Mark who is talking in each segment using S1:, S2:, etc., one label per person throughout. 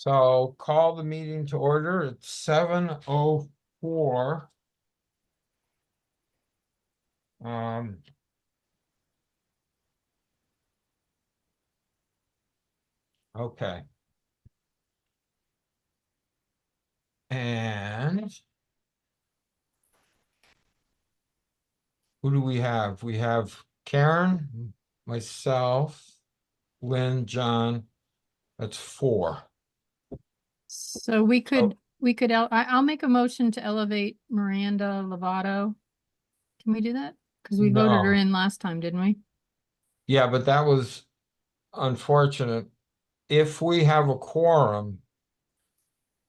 S1: So call the meeting to order at 7:04. Okay. And who do we have? We have Karen, myself, Lynn, John. That's 4.
S2: So I'll make a motion to elevate Miranda Lovato. Can we do that? Because we voted her
S1: No.
S2: in last time, didn't we?
S1: Yeah, but that was unfortunate. If we have a quorum,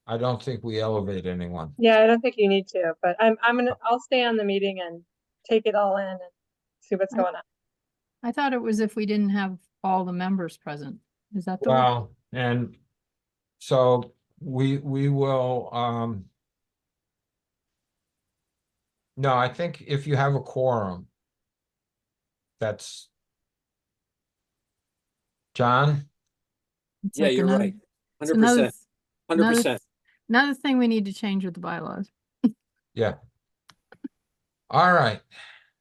S1: I don't think we elevate anyone.
S3: Yeah, I don't think you need to, but I'll stay on the meeting and take it all in and see what's going on.
S2: I thought it was if we didn't have all the members present. Is that the way?
S1: Well, and so we will, no, I think if you have a quorum, that's John.
S2: It's
S4: Yeah,
S2: like
S4: you're right.
S2: it's another
S4: 100%. 100%.
S2: Another thing we need to change with the bylaws.
S1: Yeah. All right.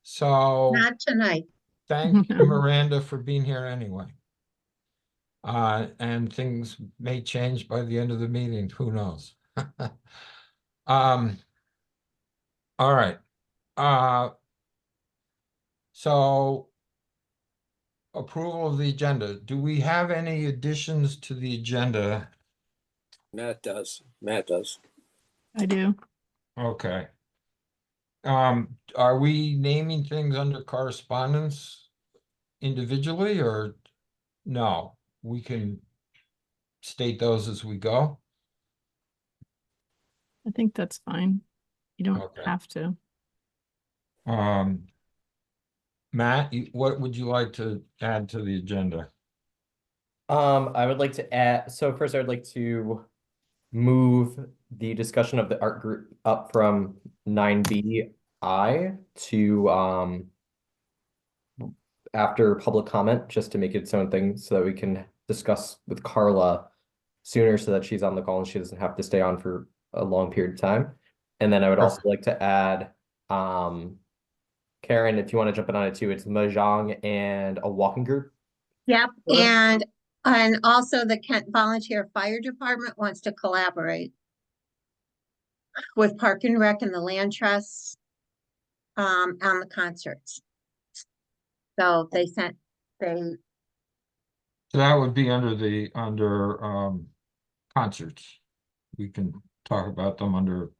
S1: So
S5: Not tonight.
S1: thank you, Miranda, for being here anyway. And things may change by the end of the meeting. Who knows? All right. So approval of the agenda. Do we have any additions to the agenda?
S4: Matt does. Matt does.
S2: I do.
S1: Okay. Are we naming things under correspondence individually or no? We can state those as we go.
S2: I think that's fine. You don't
S1: Okay.
S2: have to.
S1: Matt, what would you like to add to the agenda?
S6: I would like to add, so first I would like to move the discussion of the art group up from 9BI to after public comment, just to make it its own thing so that we can discuss with Carla sooner so that she's on the call and she doesn't have to stay on for a long period of time. And then I would also like to add Karen, if you want to jump in on it too, it's Mahjong and a walking group.
S5: Yep,
S6: Sure.
S5: and also the Kent Volunteer Fire Department wants to collaborate with Park and Rec and the Land Trust on the concerts. So
S1: So that would be under concerts. We can talk about them under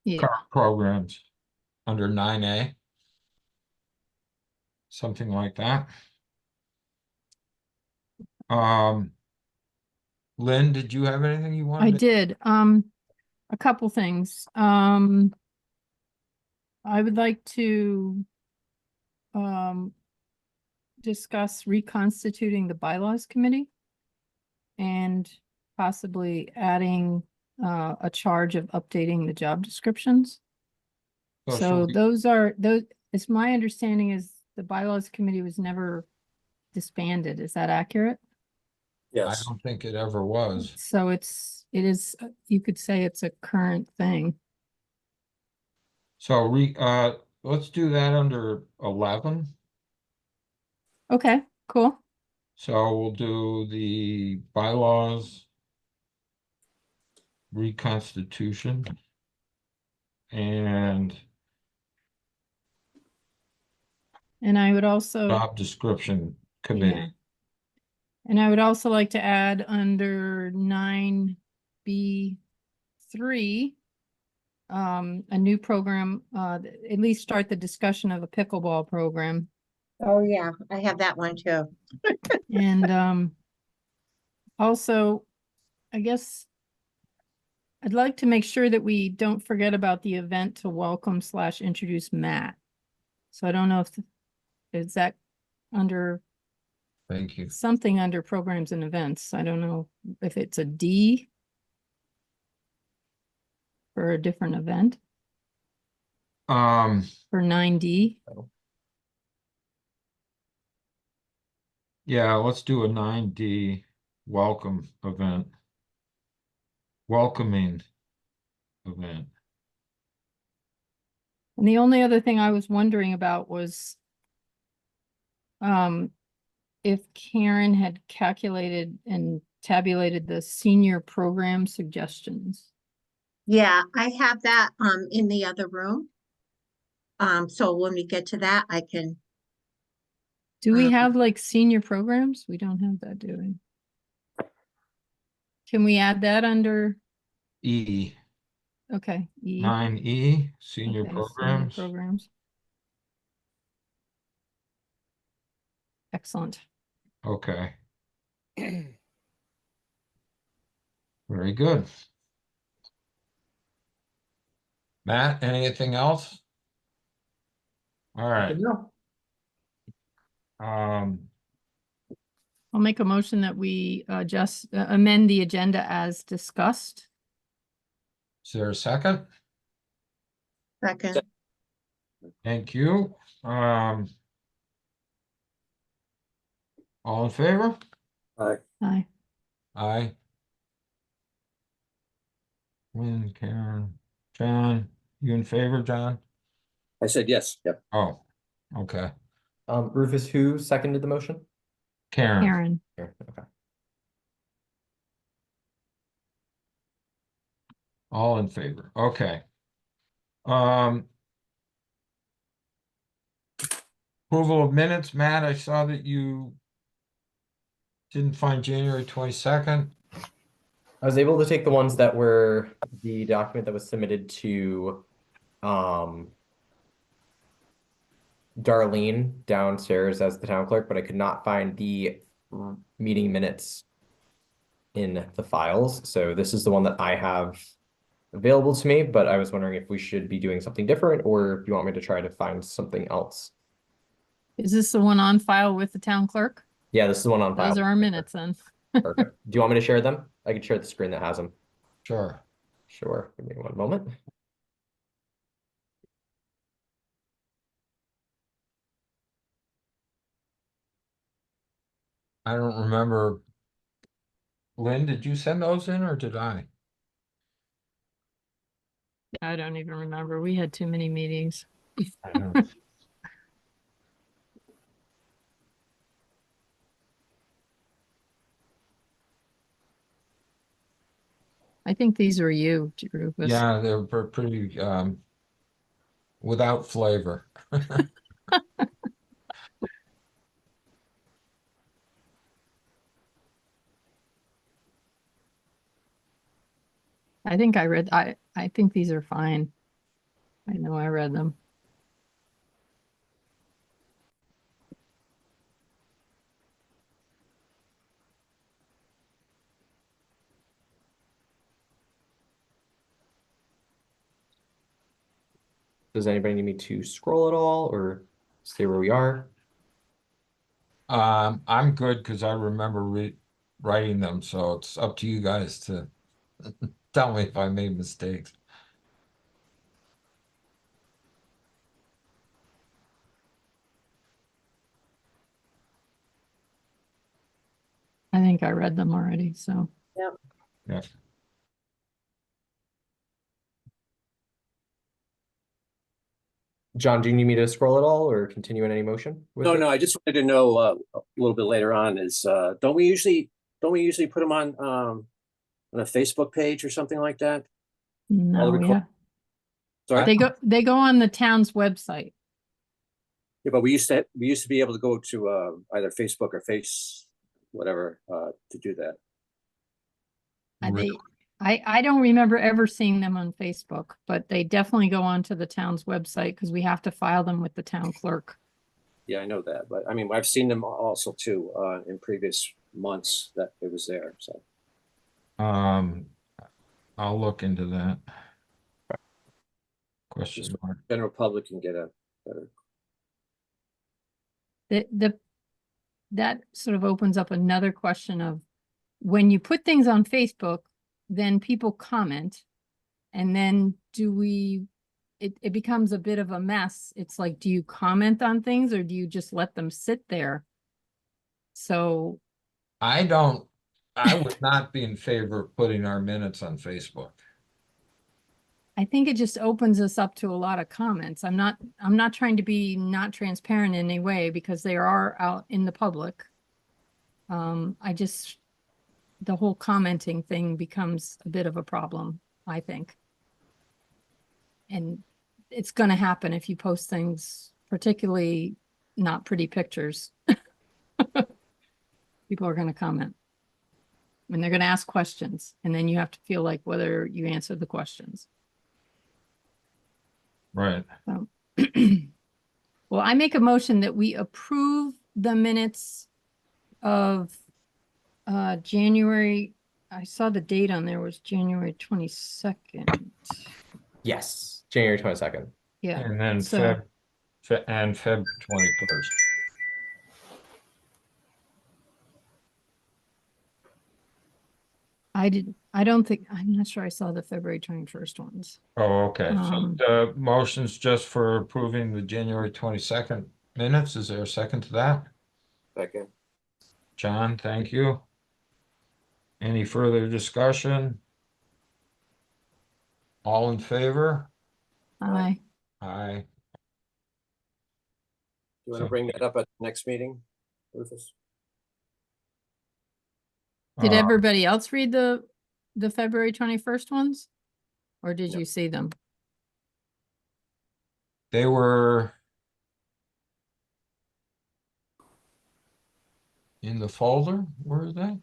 S2: Yeah.
S1: current programs under 9A. Something like that. Lynn, did you have anything you wanted?
S2: I did. A couple things. I would like to discuss reconstituting the bylaws committee and possibly adding a charge of updating the job descriptions. So those, it's my understanding is the bylaws committee was never disbanded. Is that accurate?
S1: I
S4: Yes.
S1: don't think it ever was.
S2: So it is, you could say it's a current thing.
S1: So let's do that under 11.
S2: Okay, cool.
S1: So we'll do the bylaws reconstitution and
S2: I would also.
S1: job description committee.
S2: Yeah. And I would also like to add under 9B3, a new program, at least start the discussion of a pickleball program.
S5: oh yeah, I have that one too.
S2: And also, I guess I'd like to make sure that we don't forget about the event to welcome / introduce Matt. So I don't know if is that under
S1: Thank you.
S2: something under programs and events. I don't know if it's a D for a different event for 9D.
S1: Yeah, let's do a 9D welcome event. welcoming event.
S2: And the only other thing I was wondering about was if Karen had calculated and tabulated the senior program suggestions.
S5: Yeah, I have that in the other room. So when we get to that, I can,
S2: Do we
S5: Um,
S2: have like senior programs? We don't have that, do we? Can we add that under,
S1: E,
S2: okay, E,
S1: 9E, senior
S2: okay,
S1: programs.
S2: programs. Excellent.
S1: Okay, very good. Matt, anything else? All right,
S6: No.
S1: um,
S2: I'll make a motion that we just amend the agenda as discussed.
S1: is there a second?
S5: second,
S1: Thank you. All in favor?
S2: Aye.
S1: Aye. Lynn, Karen, John, you in favor, John?
S4: I said yes, yep.
S1: Oh, okay.
S6: Rufus, who seconded the motion?
S1: Karen,
S2: Karen,
S6: Here, okay.
S1: all in favor, okay. Um. Approval of minutes, Matt, I saw that you didn't find January 22nd.
S6: I was able to take the ones that were the document that was submitted to Darlene downstairs as the town clerk, but I could not find the meeting minutes in the files. So this is the one that I have available to me, but I was wondering if we should be doing something different or if you want me to try to find something else.
S2: is this the one on file with the town clerk?
S6: Yeah, this is the one on file.
S2: Those are our minutes then.
S6: Perfect. Do you want me to share them? I can share the screen that has them.
S1: Sure.
S6: Sure. Give me one moment.
S1: I don't remember. Lynn, did you send those in or did I?
S2: I don't even remember. We had too many meetings.
S1: I don't.
S2: I think these were you, Rufus.
S1: Yeah, they're pretty, without flavor.
S2: I think I think these are fine. I know I read them.
S6: Does anybody need me to scroll at all or stay where we are?
S1: I'm good because I remember writing them, so it's up to you guys to tell me if I made mistakes.
S2: I think I read them already, so.
S1: Yeah.
S6: John, do you need me to scroll at all or continue in any motion with
S4: No,
S6: it?
S4: no, I just wanted to know a little bit later on is don't we usually put them on a Facebook page or something like that?
S2: No,
S4: record-
S2: yeah.
S4: Sorry,
S2: They go on the town's website.
S4: yeah, but we used to be able to go to either Facebook or whatever to do that.
S2: They, I don't remember ever seeing them on Facebook, but they definitely go onto the town's website because we have to file them with the town clerk.
S4: Yeah, I know that, but I mean, I've seen them also too in previous months that it was there. So
S1: I'll look into that. Question
S4: Just-
S1: mark.
S4: general public can get a better.
S2: That sort of opens up another question of when you put things on Facebook, then people comment. And then it becomes a bit of a mess. It's like, do you comment on things or do you just let them sit there? So
S1: I don't I would not be in favor of putting our minutes on Facebook.
S2: I think it just opens us up to a lot of comments. I'm not trying to be not transparent in any way because they are out in the public. The whole commenting thing becomes a bit of a problem, I think. And it's gonna happen if you post things, particularly not pretty pictures. People are gonna comment. And they're gonna ask questions, and then you have to feel like whether you answer the questions.
S1: Right.
S2: So, well, I make a motion that we approve the minutes of January. I saw the date on there was January 22nd.
S6: Yes, January 22nd.
S2: Yeah,
S1: And then
S2: so
S1: Feb 21st.
S2: I don't think, I'm not sure I saw the February 21st ones.
S1: Oh, okay. So
S2: Um,
S1: the motion's just for approving the January 22nd minutes. Is there a second to that?
S4: Second.
S1: John, thank you. Any further discussion? All in favor?
S2: I,
S1: Aye.
S4: You want to
S1: So-
S4: bring that up at the next meeting, Rufus?
S2: did
S1: Uh,
S2: everybody else read the February 21st ones? Or did
S4: No.
S2: you see them?
S1: They were in the folder, were they?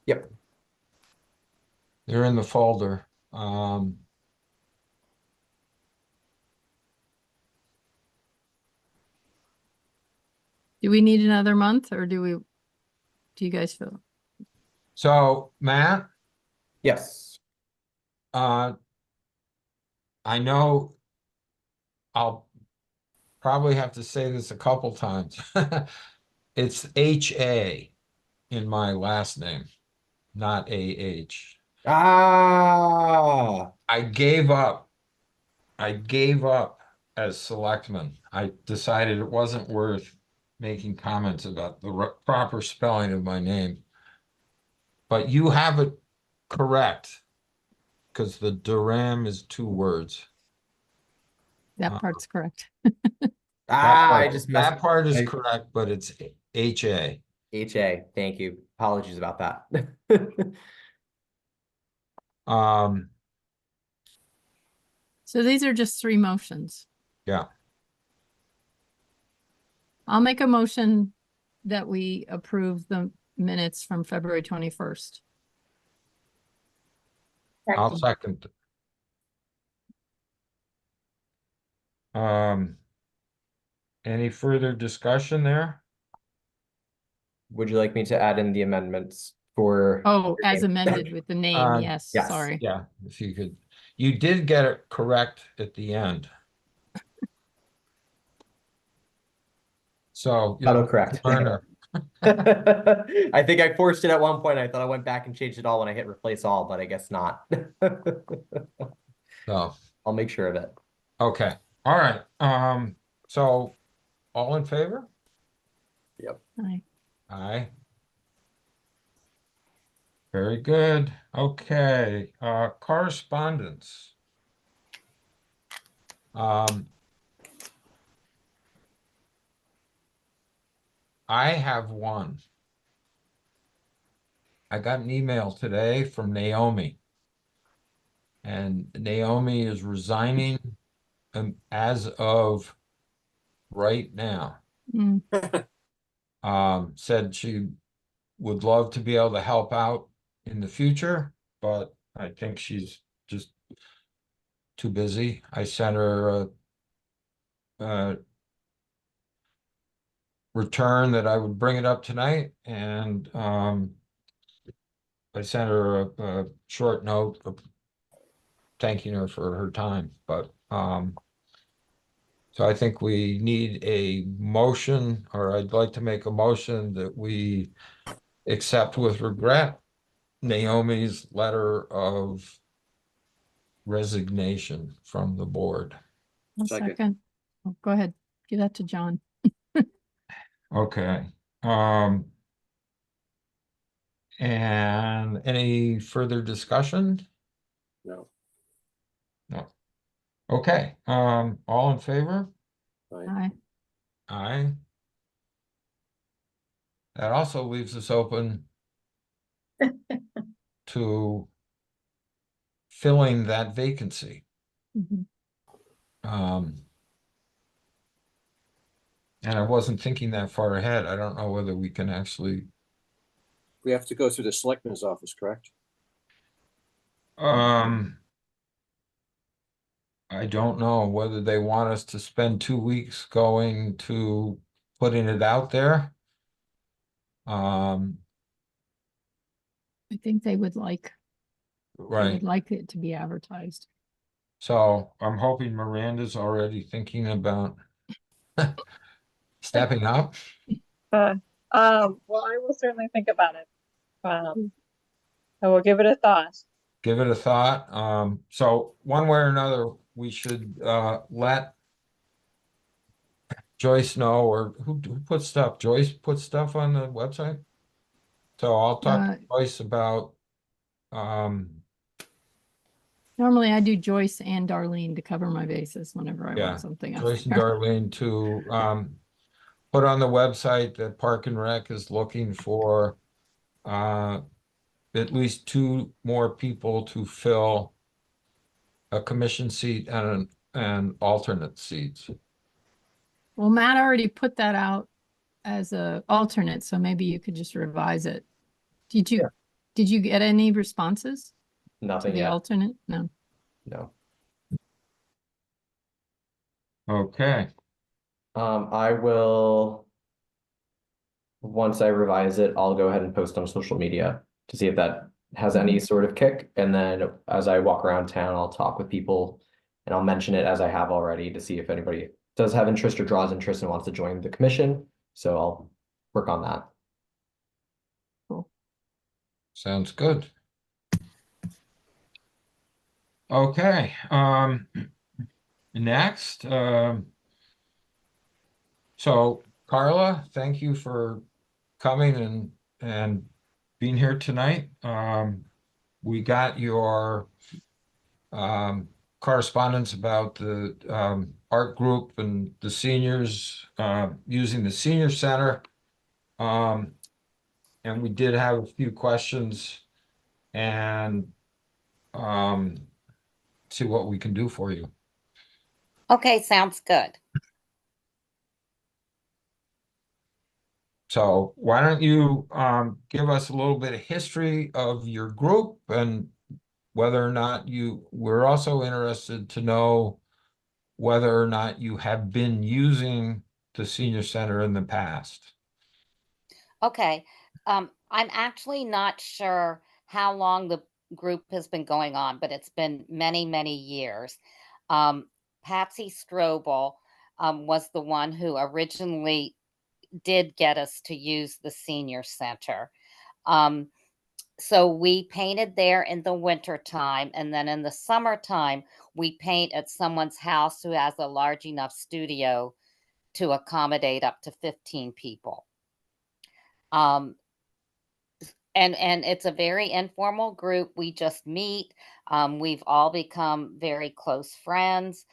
S6: Yep.
S1: They're in the folder.
S2: Do we need another month or do you guys feel?
S1: So Matt,
S6: Yes.
S1: I know I'll probably have to say this a couple times. It's H-A in my last name, not A-H.
S6: Ah,
S1: I gave up. I gave up as selectman. I decided it wasn't worth making comments about the proper spelling of my name. But you have it correct, because the Durham is 2 words.
S2: That part's correct.
S6: I just missed
S1: That part is
S6: I-
S1: correct, but it's H-A.
S6: HA. Thank you. Apologies about that.
S1: Um,
S2: So these are just 3 motions.
S1: yeah,
S2: I'll make a motion that we approve the minutes from February 21st.
S1: I'll
S5: Second.
S1: second. Any further discussion there?
S6: Would you like me to add in the amendments for?
S2: Oh, as amended with the name, yes,
S6: yes.
S2: sorry.
S1: Yeah, if you could. You did get it correct at the end. So, you know,
S6: Autocorrect.
S1: learner.
S6: I think I forced it at one point. I thought I went back and changed it all when I hit replace all, but I guess not.
S1: So,
S6: I'll make sure of it.
S1: okay, all right. So all in favor?
S2: Aye.
S1: Aye. Very good. Okay, correspondence. I have one. I got an email today from Naomi. And Naomi is resigning as of right now.
S2: Mm,
S1: Said she would love to be able to help out in the future, but I think she's just too busy. I sent her a return that I would bring it up tonight, and I sent her a short note of thanking her for her time, but so I think we need a motion, or I'd like to make a motion that we accept with regret Naomi's letter of resignation from the board.
S2: I'll
S4: Second.
S2: second. Oh, go ahead, give that to John.
S1: Okay. And any further discussion?
S4: No.
S1: No. Okay, all in favor?
S4: Right.
S2: Aye.
S1: Aye. That also leaves us open to filling that vacancy.
S2: Mhm.
S1: Um, and I wasn't thinking that far ahead. I don't know whether we can actually,
S4: We have to go through the selectman's office, correct?
S1: I don't know whether they want us to spend 2 weeks going to putting it out there. Um,
S2: I think they would like
S1: right.
S2: it to be advertised.
S1: So I'm hoping Miranda's already thinking about stepping up.
S3: Well, I will certainly think about it. I will give it a thought.
S1: Give it a thought. So one way or another, we should let Joyce know, or who puts stuff? Joyce puts stuff on the website? So I'll talk to Joyce about,
S2: Normally I do Joyce and Darlene to cover my bases whenever I
S1: yeah,
S2: want something out
S1: Joyce and
S2: there.
S1: Darlene to put on the website that Park and Rec is looking for at least 2 more people to fill a commission seat and an alternate seats.
S2: Well, Matt already put that out as a alternate, so maybe you could just revise it. Did you,
S6: Yeah.
S2: did you get any responses to
S6: Nothing
S2: the
S6: yet.
S2: alternate? No.
S6: No.
S1: Okay,
S6: I will, once I revise it, I'll go ahead and post on social media to see if that has any sort of kick. And then as I walk around town, I'll talk with people and I'll mention it as I have already to see if anybody does have interest or draws interest and wants to join the commission. So I'll work on that.
S1: sounds good. Okay, next, so Carla, thank you for coming and being here tonight. We got your correspondence about the art group and the seniors using the senior center. And we did have a few questions and see what we can do for you.
S7: Okay, sounds good.
S1: So why don't you give us a little bit of history of your group and whether or not we're also interested to know whether or not you have been using the senior center in the past.
S7: Okay. I'm actually not sure how long the group has been going on, but it's been many, many years. Patsy Strobel was the one who originally did get us to use the senior center. So we painted there in the winter time, and then in the summertime, we paint at someone's house who has a large enough studio to accommodate up to 15 people. And it's a very informal group. We just meet. We've all become very close friends.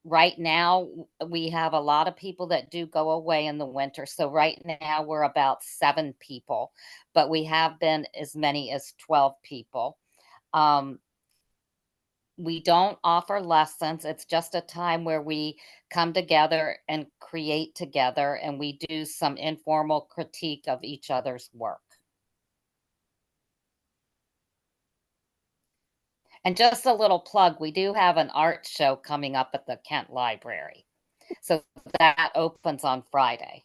S7: Right now, we have a lot of people that do go away in the winter. So right now we're about 7 people, but we have been as many as 12 people. We don't offer lessons. It's just a time where we come together and create together, and we do some informal critique of each other's work. And just a little plug, we do have an art show coming up at the Kent Library. So that opens on Friday.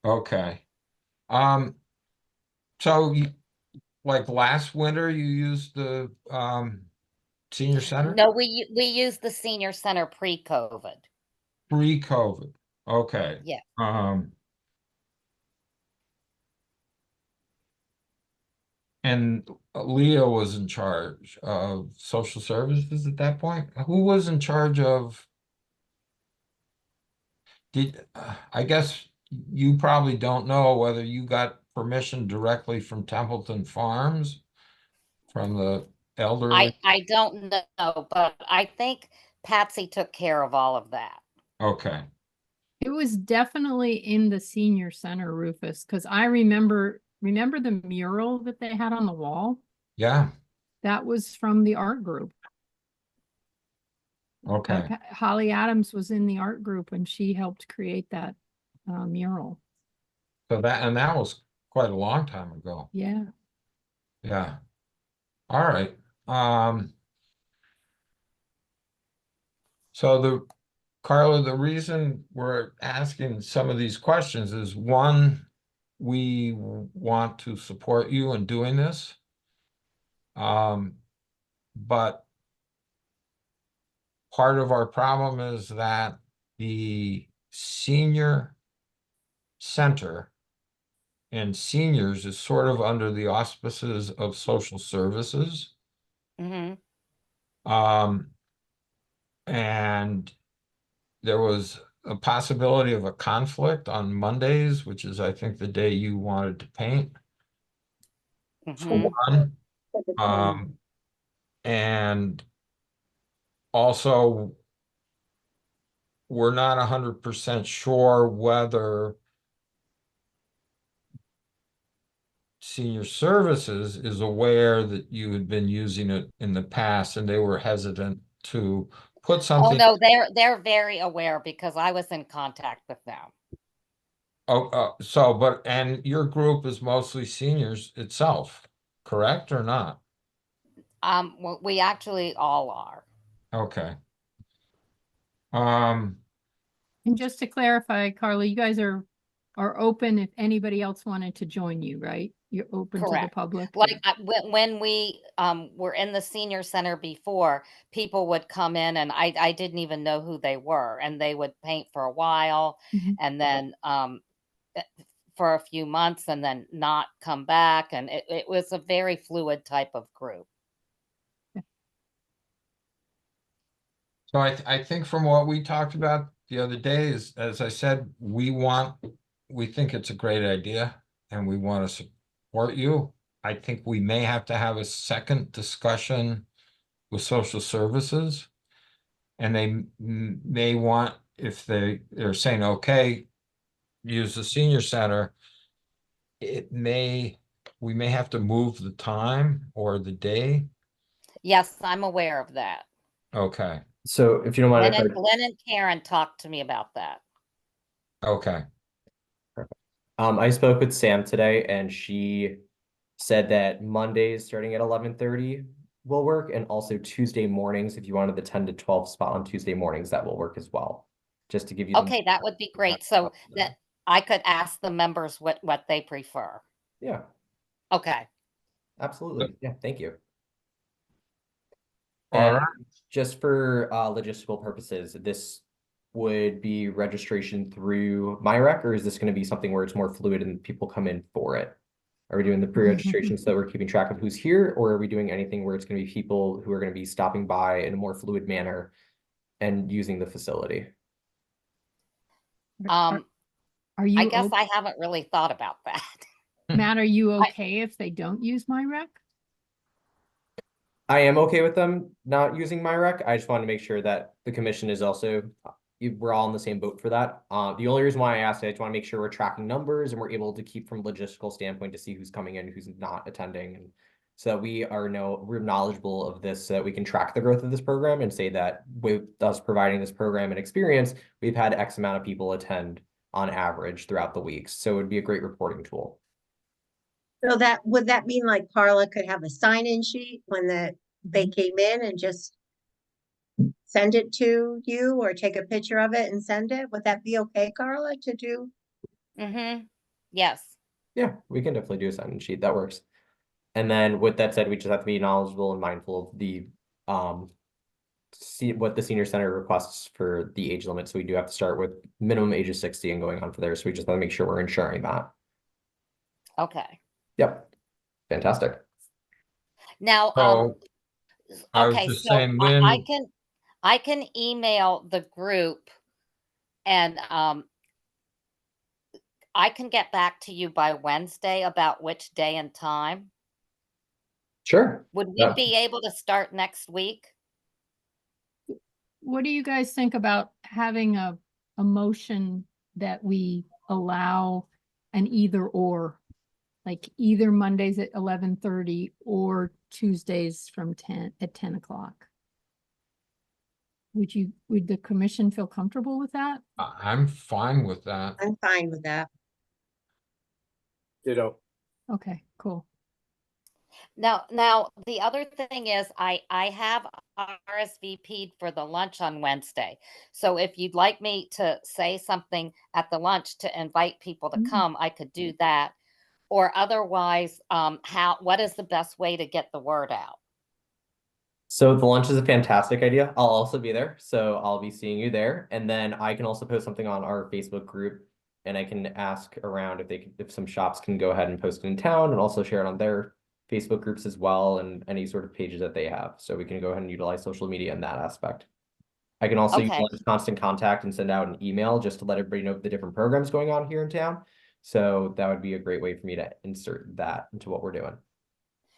S1: Okay. So like last winter, you used the senior center?
S7: No, we use the senior center pre-COVID.
S1: Pre-COVID. Okay.
S7: Yeah.
S1: And Leah was in charge of social services at that point. Who was in charge of? I guess you probably don't know whether you got permission directly from Templeton Farms? From the elderly?
S7: I don't know, but I think Patsy took care of all of that.
S1: Okay,
S2: It was definitely in the senior center, Rufus, because I remember the mural that they had on the wall?
S1: yeah,
S2: That was from the art group.
S1: okay.
S2: Holly Adams was in the art group and she helped create that mural.
S1: So that was quite a long time ago.
S2: Yeah.
S1: Yeah. All right. So Carla, the reason we're asking some of these questions is, one, we want to support you in doing this. But part of our problem is that the senior center and seniors is sort of under the auspices of social services.
S7: Hmm.
S1: And there was a possibility of a conflict on Mondays, which is, I think, the day you wanted to paint, for
S7: Hmm.
S1: one. And also, we're not 100% sure whether senior services is aware that you had been using it in the past and they were hesitant to put
S7: Oh,
S1: something.
S7: no, they're very aware because I was in contact with them.
S1: And your group is mostly seniors itself, correct or not?
S7: Well, we actually all are.
S1: Okay. Um,
S2: And just to clarify, Carla, you guys are open if anybody else wanted to join you, right? You're open to the
S7: Correct.
S2: public?
S7: Like when we were in the senior center before, people would come in and I didn't even know who they were, and they would paint for a while
S2: Mhm.
S7: and then eh, for a few months and then not come back, and it was a very fluid type of group.
S1: so I think from what we talked about the other day is, as I said, we think it's a great idea and we want to support you. I think we may have to have a second discussion with social services. And they may want, if they're saying, okay, use the senior center, we may have to move the time or the day.
S7: Yes, I'm aware of that.
S1: Okay,
S6: So if you don't mind,
S7: Glenn and Karen talked to me about that.
S1: okay,
S6: I spoke with Sam today and she said that Mondays starting at 11:30 will work, and also Tuesday mornings, if you wanted the 10 to 12 spot on Tuesday mornings, that will work as well. Just to give you
S7: Okay, that would be great. So that I could ask the members what they prefer.
S6: Yeah,
S7: Okay.
S6: absolutely. Yeah, thank you.
S1: all
S6: And
S1: right,
S6: just for logistical purposes, this would be registration through MyRec, or is this going to be something where it's more fluid and people come in for it? Are we doing the pre-registration so that we're keeping track of who's here, or are we doing anything where it's going to be people who are going to be stopping by in a more fluid manner and using the facility?
S7: Are
S2: you
S7: I guess
S2: open?
S7: I haven't really thought about that.
S2: Matt, are you okay if they don't use my rec?
S6: I am okay with them not using MyRec. I just want to make sure that the commission is also, we're all in the same boat for that. The only reason why I asked it, I just want to make sure we're tracking numbers and we're able to keep from a logistical standpoint to see who's coming in, who's not attending. And so that we're knowledgeable of this, so that we can track the growth of this program and say that with us providing this program and experience, we've had X amount of people attend on average throughout the weeks. So it would be a great reporting tool.
S5: So would that mean like Carla could have a sign-in sheet when they came in and just send it to you, or take a picture of it and send it? Would that be okay, Carla, to do?
S7: Mm-hmm. Yes.
S6: Yeah, we can definitely do a sign-in sheet. That works. And then with that said, we just have to be knowledgeable and mindful of the see what the senior center requests for the age limit. So we do have to start with minimum age of 60 and going on for there. So we just want to make sure we're ensuring that.
S7: Okay.
S6: Yep. Fantastic.
S7: Now,
S1: so I was
S7: okay,
S1: just
S7: so
S1: saying,
S7: I can email the group and I can get back to you by Wednesday about which day and time.
S6: Sure.
S7: Would we
S6: Yeah.
S7: be able to start next week?
S2: What do you guys think about having a motion that we allow an either or? Like either Mondays at 11:30 or Tuesdays from 10 o'clock? Would the commission feel comfortable with that?
S1: I'm fine with that.
S5: I'm fine with that.
S4: Ditto.
S2: Okay, cool.
S7: Now, the other thing is I have RSVP'd for the lunch on Wednesday. So if you'd like me to say something at the lunch to invite people to
S2: Mm.
S7: come, I could do that. Or otherwise, what is the best way to get the word out?
S6: So the lunch is a fantastic idea. I'll also be there, so I'll be seeing you there. And then I can also post something on our Facebook group, and I can ask around if some shops can go ahead and post it in town, and also share it on their Facebook groups as well, and any sort of pages that they have. So we can go ahead and utilize social media in that aspect. I can also
S7: Okay.
S6: utilize constant contact and send out an email just to let everybody know the different programs going on here in town. So that would be a great way for me to insert that into what we're doing.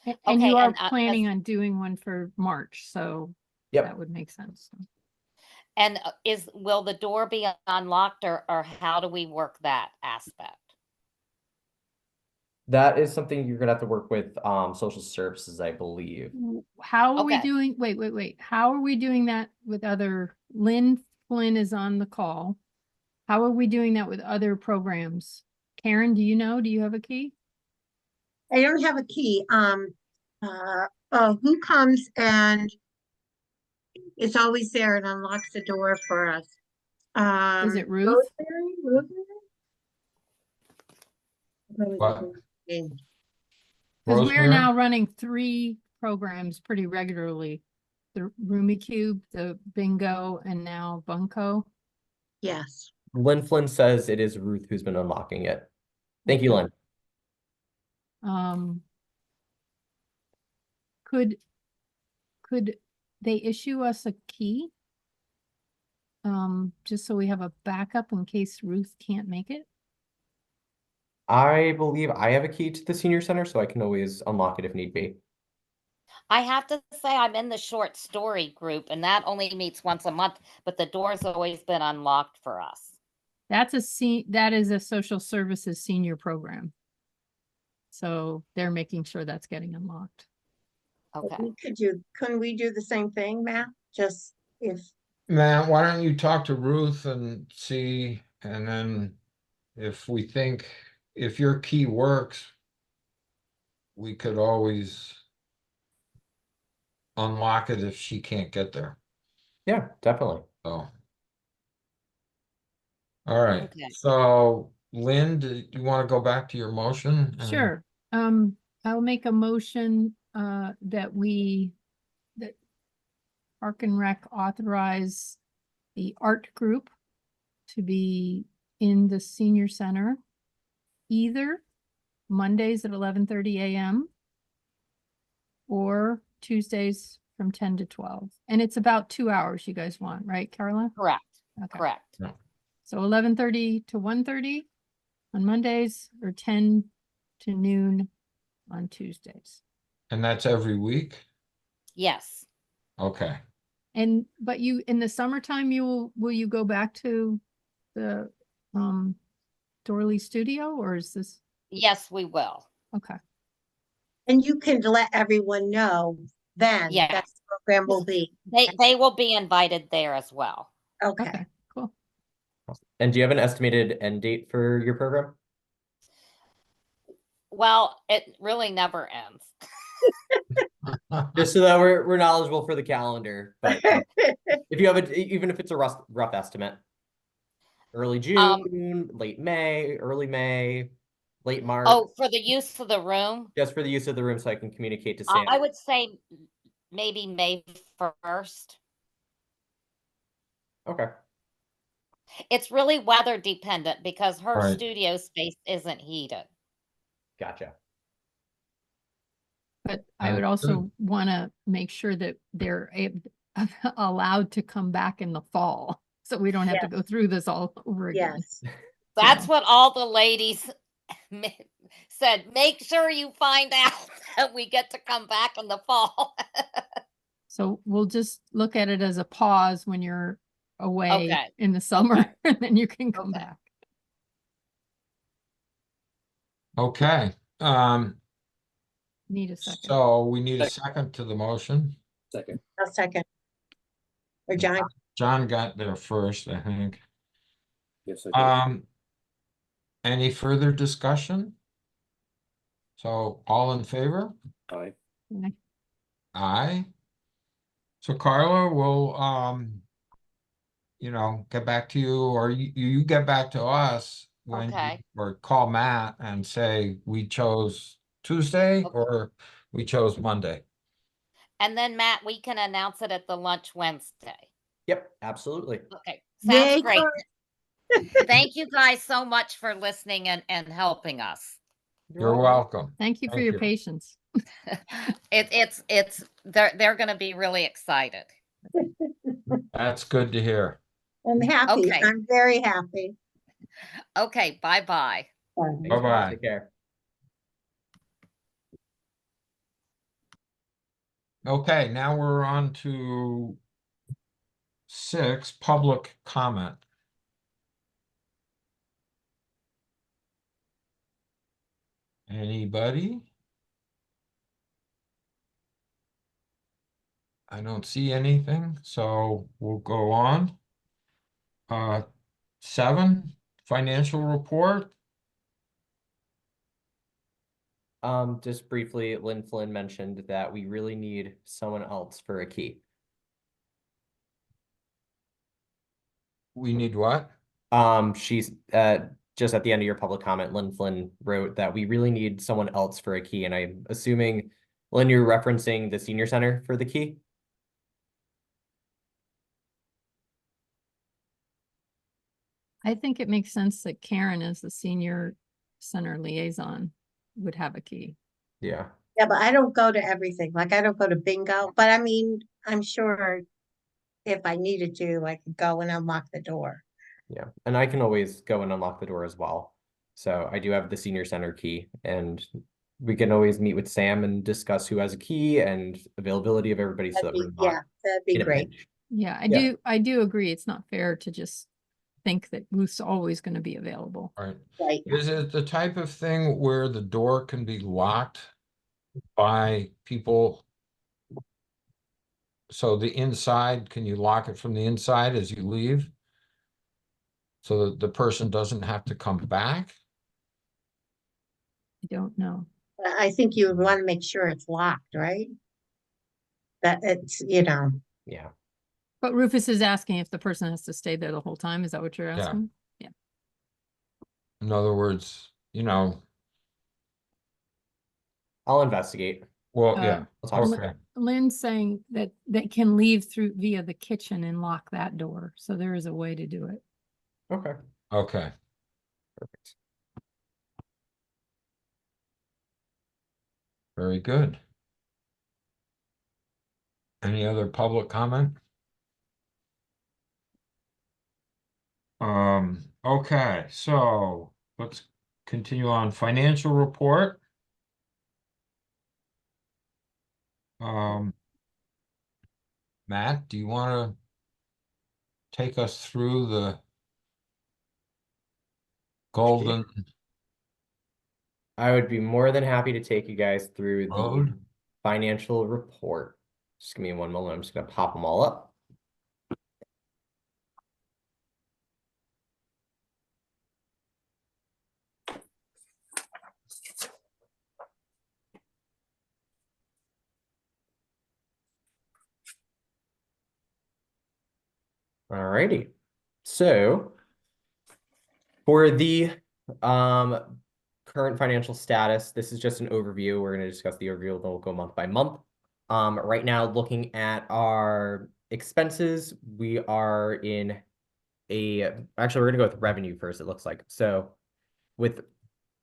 S2: And
S7: Okay,
S2: you are
S7: and,
S2: planning on doing one for March, so
S6: Yep.
S2: that would make sense.
S7: And will the door be unlocked or how do we work that aspect?
S6: That is something you're gonna have to work with social services, I believe.
S2: How are we
S7: Okay.
S2: doing, wait, how are we doing that with Lynn Flynn is on the call. How are we doing that with other programs? Karen, do you know? Do you have a key?
S5: I don't have a key. Who comes and is always there and unlocks the door for us?
S2: Is it Ruth?
S5: Rosemary?
S1: What?
S2: Because we're
S1: Rosemary?
S2: now running 3 programs pretty regularly. The Roomy Cube, the Bingo, and now Bunko.
S5: Yes.
S6: Lynn Flynn says it is Ruth who's been unlocking it. Thank you, Lynn.
S2: Could they issue us a key? Just so we have a backup in case Ruth can't make it?
S6: I believe I have a key to the senior center, so I can always unlock it if need be.
S7: I have to say I'm in the short story group and that only meets once a month, but the door's always been unlocked for us.
S2: That is a social services senior program. So they're making sure that's getting unlocked.
S7: Okay.
S5: Couldn't we do the same thing, Matt? Just if,
S1: Matt, why don't you talk to Ruth and see, and then if we think, if your key works, we could always unlock it if she can't get there,
S6: Yeah, definitely.
S1: so. All right,
S7: Okay.
S1: so Lynn, do you want to go back to your motion?
S2: Sure. I'll make a motion that Park and Rec authorize the art group to be in the senior center either Mondays at 11:30 a.m. or Tuesdays from 10 to 12. And it's about 2 hours you guys want, right, Caroline?
S7: Correct.
S2: Okay.
S7: Correct.
S2: So 11:30 to 1:30 on Mondays or 10 to noon on Tuesdays.
S1: And that's every week?
S7: Yes.
S1: Okay,
S2: But you, in the summertime, will you go back to the Dorley studio, or is this,
S7: Yes, we will.
S2: okay,
S5: and you can let everyone know then that
S7: Yes.
S5: the program will be.
S7: They will be invited there as well.
S5: Okay.
S2: okay, cool.
S6: And do you have an estimated end date for your program?
S7: Well, it really never ends.
S6: Just so that we're knowledgeable for the calendar. But if you have even if it's a rough estimate. Early June, late May, early May, late March.
S7: Oh, for the use of the room,
S6: Just for the use of the room so I can communicate to Sam.
S7: I would say maybe May 1st.
S6: Okay.
S7: It's really weather dependent because her
S1: Right.
S7: studio space isn't heated.
S6: Gotcha.
S2: But I would also want to make sure that they're allowed to come back in the fall, so we don't have to go through this all over again.
S5: Yes.
S7: That's
S2: So-
S7: what all the ladies said. Make sure you find out that we get to come back in the fall.
S2: So we'll just look at it as a pause when you're away
S7: Okay.
S2: in the summer, and then you can come
S7: Okay.
S2: back.
S1: Okay,
S2: Need a second.
S1: so we need a second to the motion.
S4: Second.
S5: I'll second. Or John,
S1: John got there first, I think.
S4: Yes, I did.
S1: Any further discussion? So all in favor?
S4: Aye.
S2: Okay.
S1: Aye. So Carla will, get back to you, or you get back to us when,
S7: Okay.
S1: or call Matt and say, we chose Tuesday
S7: Okay.
S1: or we chose Monday.
S7: And then Matt, we can announce it at the lunch Wednesday.
S6: Yep, absolutely.
S7: Okay.
S5: Yay,
S7: Sounds great.
S5: Carla.
S7: Thank you guys so much for listening and helping us.
S1: You're welcome.
S2: Thank you for
S1: Thank
S2: your
S1: you.
S2: patience.
S7: They're gonna be really excited.
S1: That's good to hear.
S5: I'm happy.
S7: Okay.
S5: I'm very happy.
S7: Okay, bye-bye.
S6: Thanks,
S1: Bye-bye.
S6: Carla. Take care.
S1: Okay, now we're on to 6, public comment. Anybody? I don't see anything, so we'll go on. 7, financial report.
S6: Just briefly, Lynn Flynn mentioned that we really need someone else for a key.
S1: We need what?
S6: She's just at the end of your public comment, Lynn Flynn wrote that we really need someone else for a key, and I'm assuming, Lynn, you're referencing the senior center for the key?
S2: I think it makes sense that Karen, as the senior center liaison, would have a key.
S6: Yeah.
S5: Yeah, but I don't go to everything. Like I don't go to bingo, but I mean, I'm sure if I needed to, I could go and unlock the door.
S6: Yeah, and I can always go and unlock the door as well. So I do have the senior center key, and we can always meet with Sam and discuss who has a key and availability of everybody so that we're
S5: Yeah,
S6: not
S5: that'd be
S6: in a
S5: great.
S6: pinch.
S2: Yeah,
S6: Yeah.
S2: I do agree. It's not fair to just think that Ruth's always going to be available.
S1: Right.
S5: Right.
S1: Is it the type of thing where the door can be locked by people? So the inside, can you lock it from the inside as you leave? So that the person doesn't have to come back?
S2: I don't know.
S5: I think you would want to make sure it's locked, right? That it's,
S6: Yeah.
S2: But Rufus is asking if the person has to stay there the whole time. Is that what you're
S1: Yeah.
S2: asking?
S1: In other words,
S6: I'll investigate.
S1: well,
S2: Uh,
S1: yeah,
S6: I'll talk to
S1: okay,
S6: Sam.
S2: Lynn's saying that they can leave through via the kitchen and lock that door. So there is a way to do it.
S6: Okay.
S1: okay.
S6: Perfect.
S1: Very good. Any other public comment? Okay, so let's continue on financial report. Matt, do you want to take us through the golden
S6: I would be more than happy to take you guys through the
S1: road?
S6: financial report. Just give me one moment. I'm just going to pop them all up. Alrighty. So for the current financial status, this is just an overview. We're going to discuss the overview, then we'll go month by month. Right now, looking at our expenses, we are in actually, we're going to go with revenue first, it looks like. So with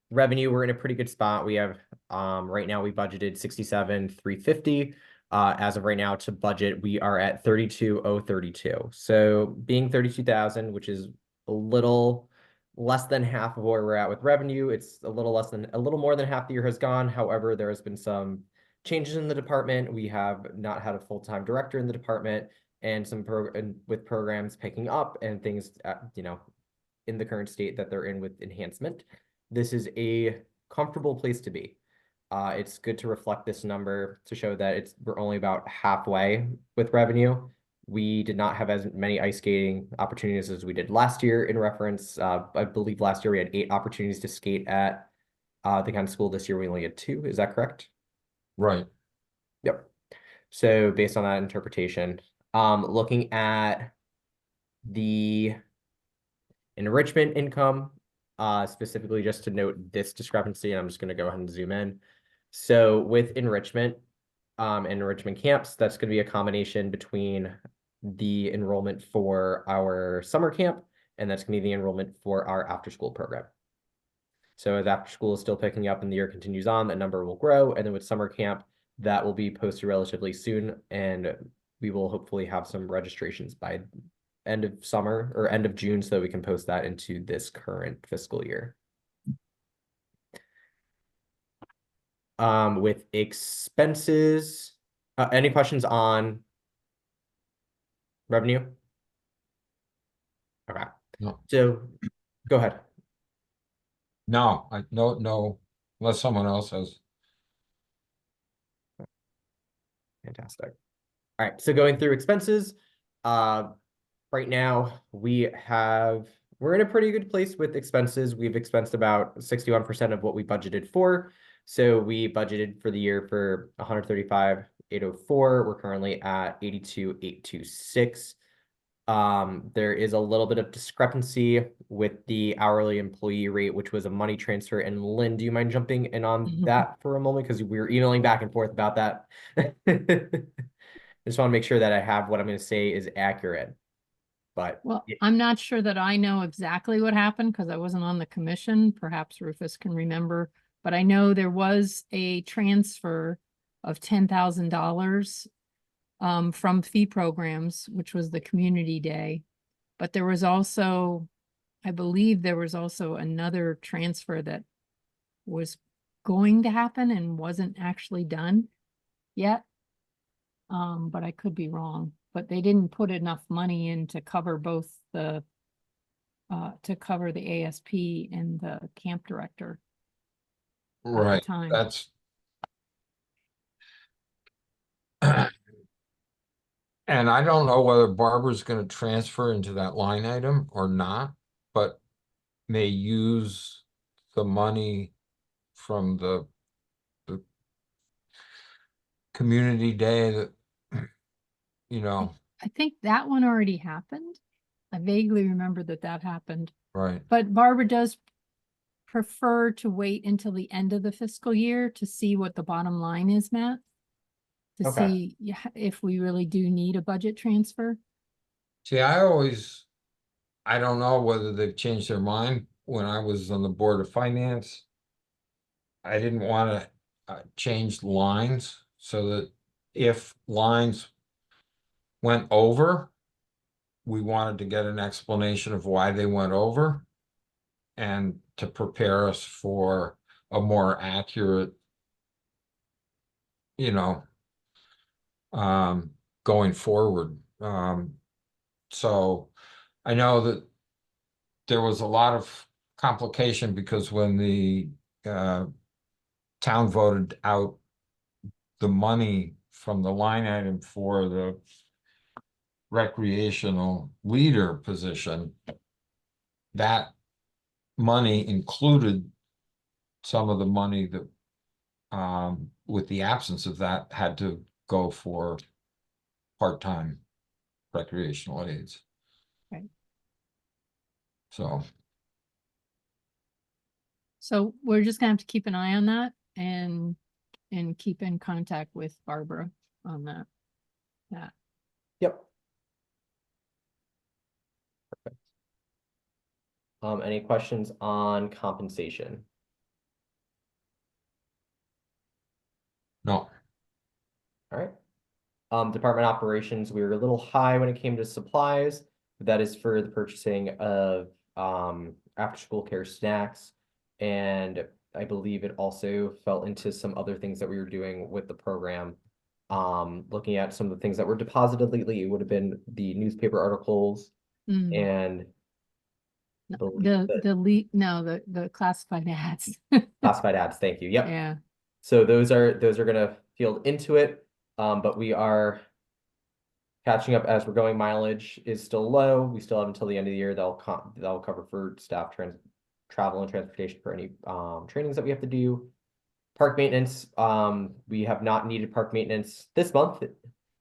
S6: revenue, we're in a pretty good spot. We have, right now we budgeted 67,350. As of right now to budget, we are at 32,032. So being 32,000, which is a little less than half of where we're at with revenue. It's a little more than half the year has gone. However, there has been some changes in the department. We have not had a full-time director in the department, and with programs picking up and things, in the current state that they're in with enhancement. This is a comfortable place to be. It's good to reflect this number to show that we're only about halfway with revenue. We did not have as many ice skating opportunities as we did last year in reference. I believe last year we had 8 opportunities to skate at the county school. This year we only had 2. Is that correct?
S1: Right.
S6: Yep. So based on that interpretation, looking at the enrichment income, specifically just to note this discrepancy, and I'm just going to go ahead and zoom in. So with enrichment and enrichment camps, that's going to be a combination between the enrollment for our summer camp, and that's going to be the enrollment for our after-school program. So as after school is still picking up and the year continues on, that number will grow. And then with summer camp, that will be posted relatively soon, and we will hopefully have some registrations by end of summer or end of June so that we can post that into this current fiscal year. With expenses, any questions on revenue? Okay.
S1: No.
S6: So go ahead.
S1: No, no, unless someone else has.
S6: Fantastic. All right, so going through expenses, right now we're in a pretty good place with expenses. We've expensed about 61% of what we budgeted for. So we budgeted for the year for 135,804. We're currently at 82,826. There is a little bit of discrepancy with the hourly employee rate, which was a money transfer. And Lynn, do you mind jumping in on that for a moment? Because we were emailing back and forth about that. I just want to make sure that I have what I'm going to say is accurate. But
S2: Well, I'm not sure that I know exactly what happened because I wasn't on the commission. Perhaps Rufus can remember, but I know there was a transfer of $10,000 from fee programs, which was the community day. But there was also, I believe there was also another transfer that was going to happen and wasn't actually done yet. But I could be wrong, but they didn't put enough money in to cover both the ASP and the camp director.
S1: Right,
S2: time.
S1: that's. And I don't know whether Barbara's gonna transfer into that line item or not, but may use the money from the community day that,
S2: I think that one already happened. I vaguely remember that happened,
S1: right,
S2: but Barbara does prefer to wait until the end of the fiscal year to see what the bottom line is, Matt. To
S6: Okay.
S2: see if we really do need a budget transfer.
S1: see, I don't know whether they've changed their mind. When I was on the Board of Finance, I didn't want to change lines so that if lines went over, we wanted to get an explanation of why they went over and to prepare us for a more accurate, going forward. So I know that there was a lot of complication because when the town voted out the money from the line item for the recreational leader position, that money included some of the money that, with the absence of that, had to go for part-time recreational aides.
S2: Right.
S1: So
S2: we're just gonna have to keep an eye on that and keep in contact with Barbara on that.
S6: Yep. Perfect. Any questions on compensation?
S1: no,
S6: All right. Department operations, we were a little high when it came to supplies. That is for the purchasing of after-school care snacks. And I believe it also fell into some other things that we were doing with the program. Looking at some of the things that were deposited lately, it would have been the newspaper articles
S2: Mm.
S6: and
S2: No,
S6: believe that-
S2: the classified ads.
S6: classified ads. Thank you. Yep.
S2: Yeah,
S6: So those are gonna field into it. But we are catching up as we're going. Mileage is still low. We still have until the end of the year. They'll cover for staff travel and transportation for any trainings that we have to do. Park maintenance, we have not needed park maintenance this month.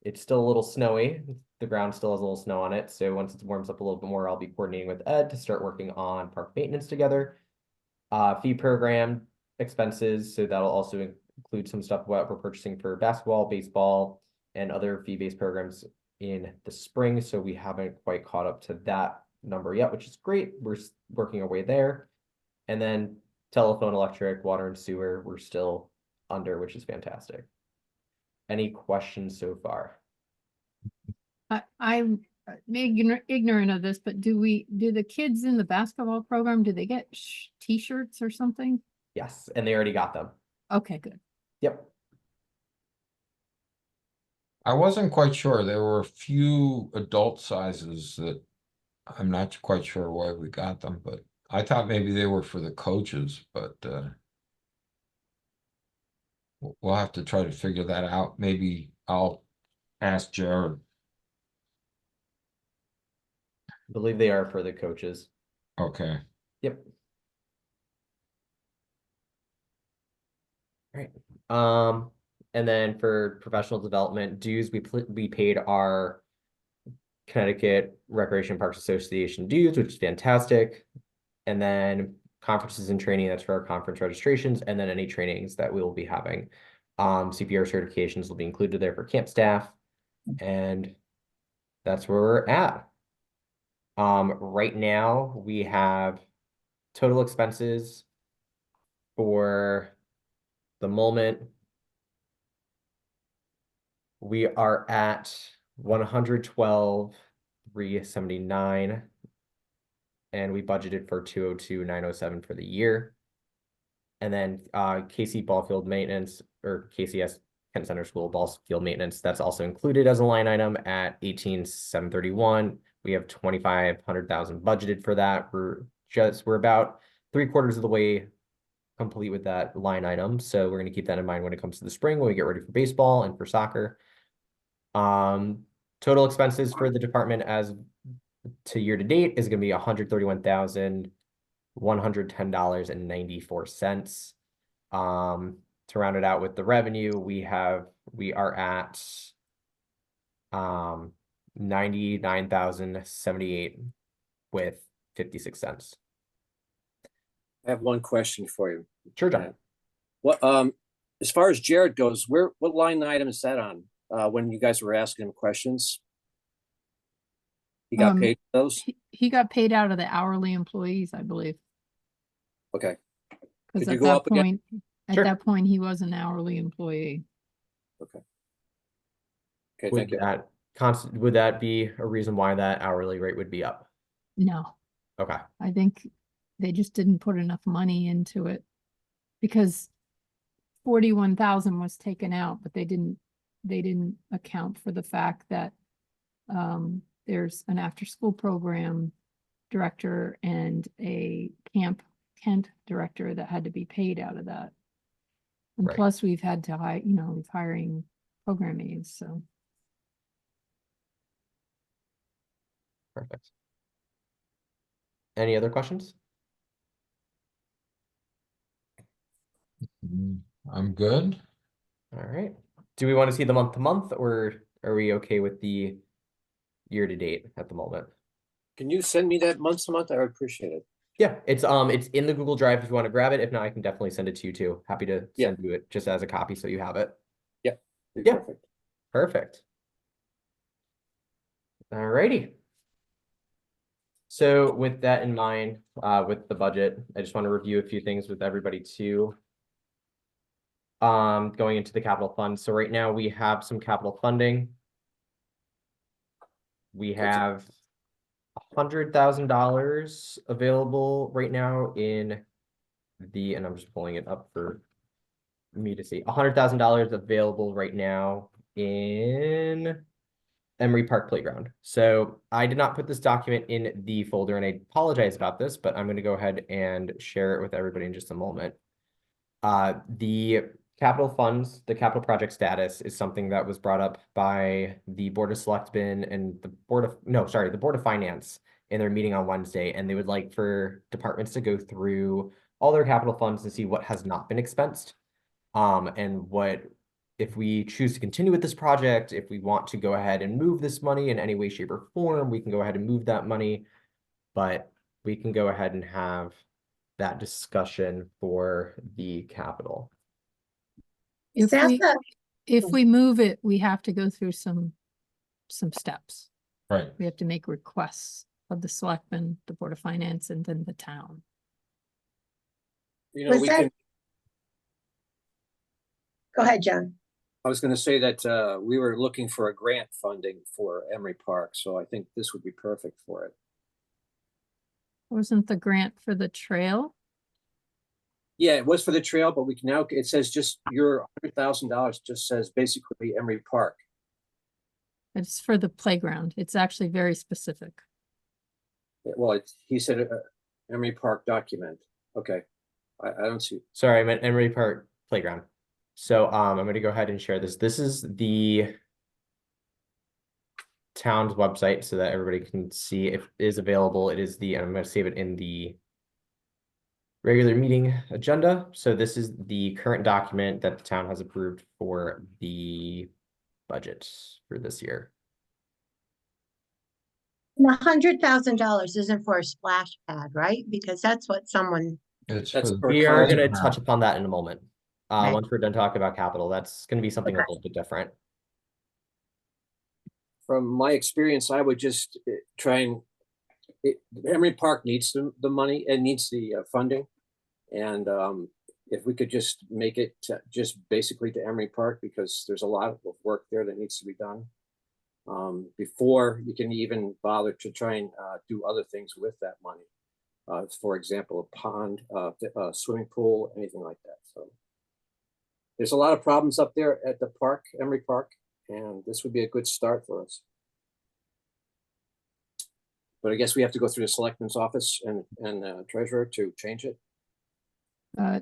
S6: It's still a little snowy. The ground still has a little snow on it. So once it warms up a little bit more, I'll be coordinating with Ed to start working on park maintenance together. Fee program expenses, so that'll also include some stuff what we're purchasing for basketball, baseball, and other fee-based programs in the spring. So we haven't quite caught up to that number yet, which is great. We're working our way there. And then telephone, electric, water, and sewer, we're still under, which is fantastic. Any questions so far?
S2: I'm ignorant of this, but do the kids in the basketball program, do they get t-shirts or something?
S6: Yes, and they already got them.
S2: Okay, good.
S6: Yep.
S1: I wasn't quite sure. There were a few adult sizes that I'm not quite sure why we got them, but I thought maybe they were for the coaches, but we'll have to try to figure that out. Maybe I'll ask Jared.
S6: I believe they are for the coaches.
S1: Okay.
S6: Yep. All right. And then for professional development dues, we paid our Connecticut Recreation Parks Association dues, which is fantastic. And then conferences and training, that's for our conference registrations, and then any trainings that we will be having. CPR certifications will be included there for camp staff, and that's where we're at. Right now we have total expenses for the moment. We are at 112,379, and we budgeted for 202,907 for the year. And then KC ball field maintenance, or KCS Kent Center School ball field maintenance, that's also included as a line item at 18,731. We have 2,500,000 budgeted for that. We're about 3/4 of the way complete with that line item. So we're going to keep that in mind when it comes to the spring, when we get ready for baseball and for soccer. Total expenses for the department as to year to date is going to be $131,110.94. To round it out with the revenue, we are at 99,078 with 56 cents.
S4: I have one question for you.
S6: Sure, John.
S4: What, as far as Jared goes, what line item is that on? When you guys were asking him questions? He got paid for those?
S2: He got paid out of the hourly employees, I believe.
S4: Okay.
S2: Because
S4: Could you
S2: at
S4: go
S2: that
S4: up again?
S2: point,
S6: Sure.
S2: he was an hourly employee.
S4: Okay, thank you.
S6: Would that be a reason why that hourly rate would be up?
S2: No,
S6: Okay.
S2: I think they just didn't put enough money into it because 41,000 was taken out, but they didn't account for the fact that there's an after-school program director and a Camp Kent director that had to be paid out of that. And
S6: Right.
S2: plus we've had to hire, we've hiring program aides, so.
S6: Perfect. Any other questions?
S1: I'm good.
S6: All right. Do we want to see the month to month, or are we okay with the year to date at the moment?
S4: Can you send me that month to month? I would appreciate it.
S6: Yeah, it's in the Google Drive if you want to grab it. If not, I can definitely send it to you too. Happy to send you it just as a copy so you have it.
S4: Be
S6: Yeah.
S4: Perfect.
S6: Perfect. All righty. So with that in mind, with the budget, I just want to review a few things with everybody too. Going into the capital fund. So right now we have some capital funding. We have $100,000 available right now in and I'm just pulling it up for me to see. $100,000 available right now in Emery Park Playground. So I did not put this document in the folder, and I apologize about this, but I'm going to go ahead and share it with everybody in just a moment. The capital funds, the capital project status is something that was brought up by the Board of Selectmen and the Board of Finance in their meeting on Wednesday, and they would like for departments to go through all their capital funds and see what has not been expensed. And what, if we choose to continue with this project, if we want to go ahead and move this money in any way, shape, or form, we can go ahead and move that money. But we can go ahead and have that discussion for the capital.
S5: Is that the,
S2: If we move it, we have to go through some steps.
S1: Right.
S2: We have to make requests of the selectmen, the Board of Finance, and then the town.
S4: You know,
S5: Was
S4: we
S5: that-
S4: can,
S5: go ahead, John.
S4: I was gonna say that, we were looking for a grant funding for Emery Park, so I think this would be perfect for it.
S2: Wasn't the grant for the trail?
S4: Yeah, it was for the trail, but we can now, it says just your $100,000 just says basically Emery Park.
S2: It's for the playground. It's actually very specific.
S4: Well, he said, Emery Park document. Okay. I don't see.
S6: Sorry, I meant Emery Park Playground. So I'm going to go ahead and share this. This is the town's website so that everybody can see if it is available. It is and I'm going to save it in the regular meeting agenda. So this is the current document that the town has approved for the budget for this year.
S5: And $100,000 isn't for a splash pad, right? Because that's what someone,
S1: It's
S4: That's
S1: for the
S4: for
S6: We are going to
S1: playground.
S6: touch upon that in a moment.
S5: Okay.
S6: Once we're done talking about capital, that's going to be something a
S5: Okay.
S6: little bit different.
S4: From my experience, I would just try and, Emery Park needs the money, it needs the funding. And if we could just make it just basically to Emery Park, because there's a lot of work there that needs to be done. Before you can even bother to try and do other things with that money. For example, a pond, a swimming pool, anything like that. So there's a lot of problems up there at the park, Emery Park, and this would be a good start for us. But I guess we have to go through the selectman's office and treasurer to change it.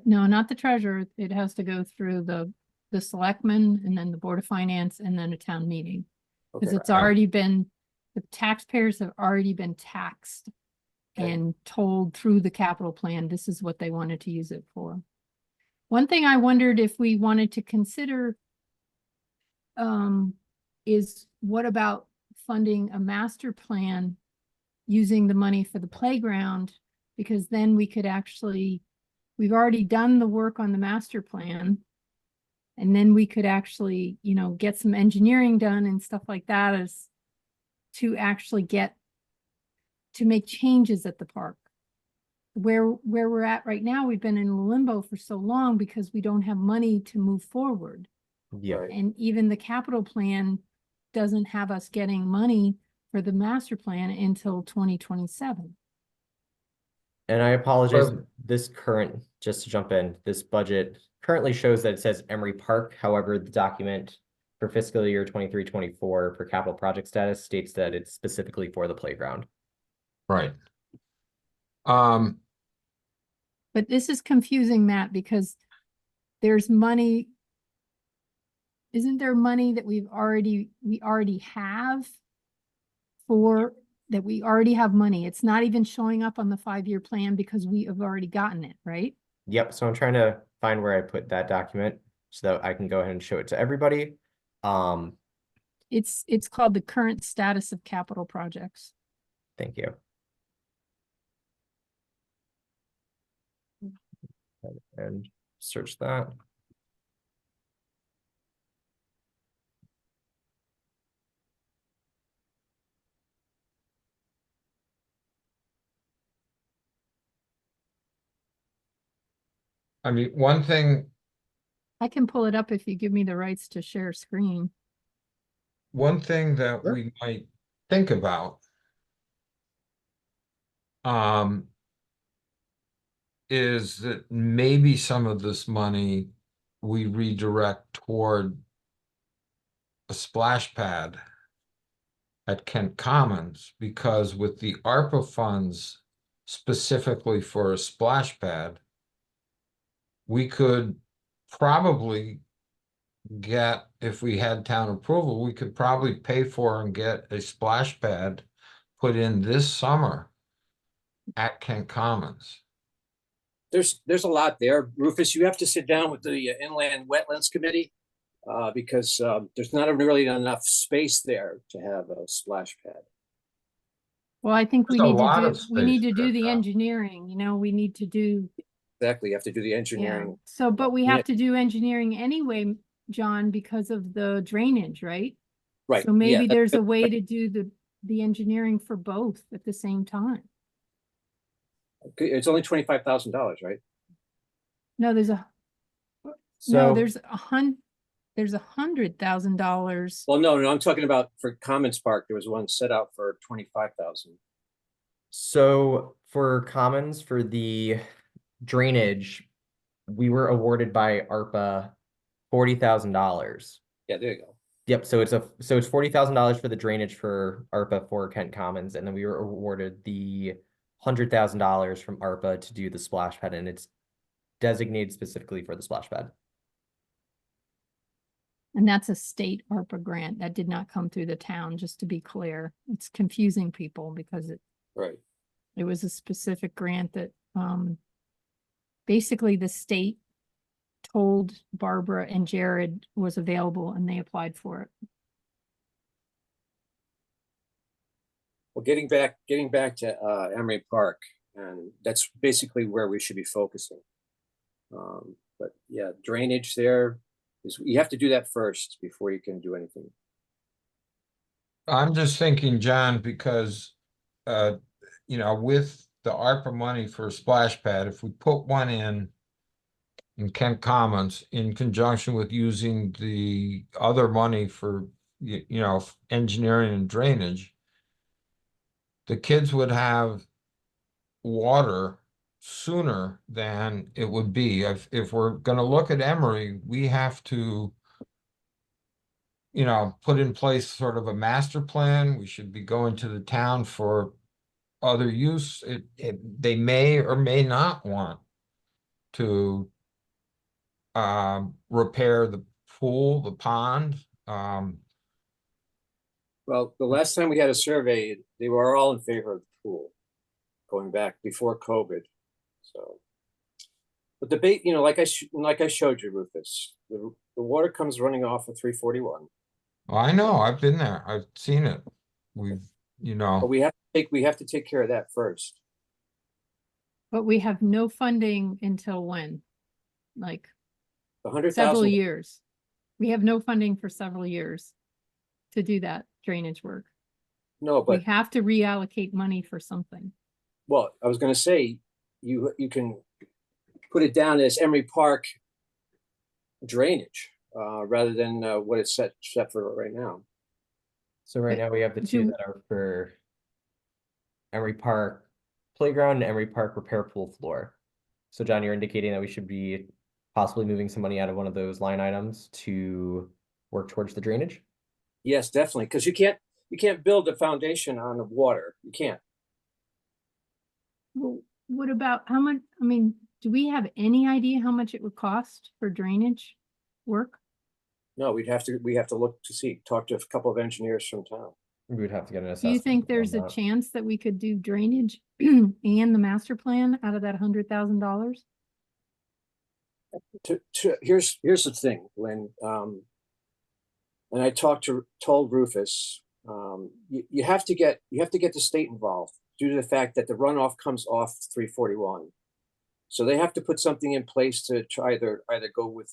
S2: No, not the treasurer. It has to go through the selectmen and then the Board of Finance and then a town meeting. Because
S4: Okay.
S2: it's already been, the taxpayers have already been taxed
S4: Okay.
S2: and told through the capital plan, this is what they wanted to use it for. One thing I wondered if we wanted to consider is what about funding a master plan using the money for the playground? Because then we could actually, we've already done the work on the master plan. And then we could actually, you know, get some engineering done and stuff like that as to actually get to make changes at the park. Where we're at right now, we've been in limbo for so long because we don't have money to move forward.
S6: Yeah.
S4: Right.
S2: And even the capital plan doesn't have us getting money for the master plan until 2027.
S6: And I apologize,
S1: Well-
S6: just to jump in, this budget currently shows that it says Emery Park. However, the document for fiscal year 23-24 for capital project status states that it's specifically for the playground.
S1: Right.
S2: But this is confusing, Matt, because there's money. Isn't there money that we already have for, that we already have money? It's not even showing up on the 5-year plan because we have already gotten it, right?
S6: Yep, so I'm trying to find where I put that document so that I can go ahead and show it to everybody.
S2: It's called the current status of capital projects.
S6: Thank you. And search that.
S1: I mean, one thing
S2: I can pull it up if you give me the rights to share screen.
S1: that
S6: Sure.
S1: we might think about um, is that maybe some of this money we redirect toward a splash pad at Kent Commons, because with the ARPA funds specifically for a splash pad, we could probably get, if we had town approval, we could probably pay for and get a splash pad put in this summer at Kent Commons.
S4: There's a lot there. Rufus, you have to sit down with the Inland Wetlands Committee because there's not really enough space there to have a splash pad.
S2: Well, I think we
S1: There's a
S2: need to
S1: lot
S2: do,
S1: of
S2: we need to
S1: space
S2: do
S1: there,
S2: the
S1: Tom.
S2: engineering, you know, we need to do,
S4: Exactly, you have to do the
S2: yeah.
S4: engineering.
S2: So, but we
S4: Yeah.
S2: have to do engineering anyway, John, because of the drainage, right?
S4: Right,
S2: So
S4: yeah,
S2: maybe
S4: that's
S2: there's a
S4: good.
S2: way to do the engineering for both at the same time.
S4: It's only $25,000, right?
S2: No, there's a, no,
S6: So,
S2: there's $100,000.
S4: Well, no, I'm talking about for Commons Park, there was one set out for 25,000.
S6: so for commons, for the drainage, we were awarded by ARPA $40,000.
S4: Yeah, there you go.
S6: Yep, so it's $40,000 for the drainage for ARPA for Kent Commons, and then we were awarded the $100,000 from ARPA to do the splash pad, and it's designated specifically for the splash pad.
S2: And that's a state ARPA grant. That did not come through the town, just to be clear. It's confusing people because
S4: Right.
S2: it was a specific grant that, basically the state told Barbara and Jared was available and they applied for it.
S4: Well, getting back to Emery Park, and that's basically where we should be focusing. But yeah, drainage there is, you have to do that first before you can do anything.
S1: I'm just thinking, John, because, you know, with the ARPA money for a splash pad, if we put one in Kent Commons in conjunction with using the other money for, you know, engineering and drainage, the kids would have water sooner than it would be. If we're gonna look at Emory, we have to, you know, put in place sort of a master plan. We should be going to the town for other use. They may or may not want to repair the pool, the pond.
S4: Well, the last time we had a survey, they were all in favor of the pool, going back before COVID. So, but debate, you know, like I showed you, Rufus, the water comes running off of 341.
S1: I know, I've been there. I've seen it. We've, you
S4: But
S1: know,
S4: we have to take care of that first.
S2: But we have no funding until when? Like
S4: The 100,000.
S2: several years. We have no funding for several years to do that drainage work.
S4: No,
S2: We
S4: but
S2: have to reallocate money for something.
S4: well, I was going to say you can put it down as Emery Park drainage rather than what it's set for right now.
S6: So right
S2: But
S6: now we have the two
S2: do-
S6: that are for Emery Park Playground and Emery Park Repair Pool Floor. So John, you're indicating that we should be possibly moving some money out of one of those line items to work towards the drainage?
S4: Yes, definitely, because you can't build a foundation on the water. You can't.
S2: Well, what about how much, I mean, do we have any idea how much it would cost for drainage work?
S4: No, we have to look to see, talk to a couple of engineers from town.
S6: We would have to get an
S2: Do
S6: assessment.
S2: you think
S6: on
S2: there's a
S6: that.
S2: chance that we could do drainage and the master plan out of that $100,000?
S4: Here's the thing, when and I told Rufus, you have to get the state involved due to the fact that the runoff comes off 341. So they have to put something in place to try either go with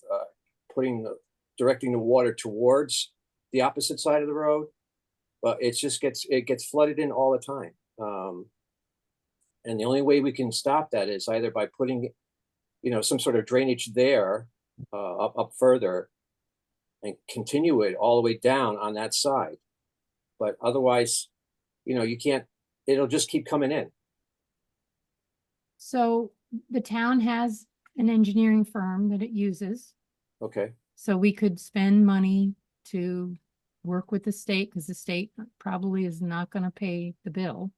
S4: directing the water towards the opposite side of the road, but it gets flooded in all the time. And the only way we can stop that is either by putting, you know, some sort of drainage there up further and continue it all the way down on that side. But otherwise, you know, you can't, it'll just keep coming in.
S2: So the town has an engineering firm that it uses.
S4: Okay,
S2: So we could spend money to work with the state, because the state probably is not gonna pay the bill,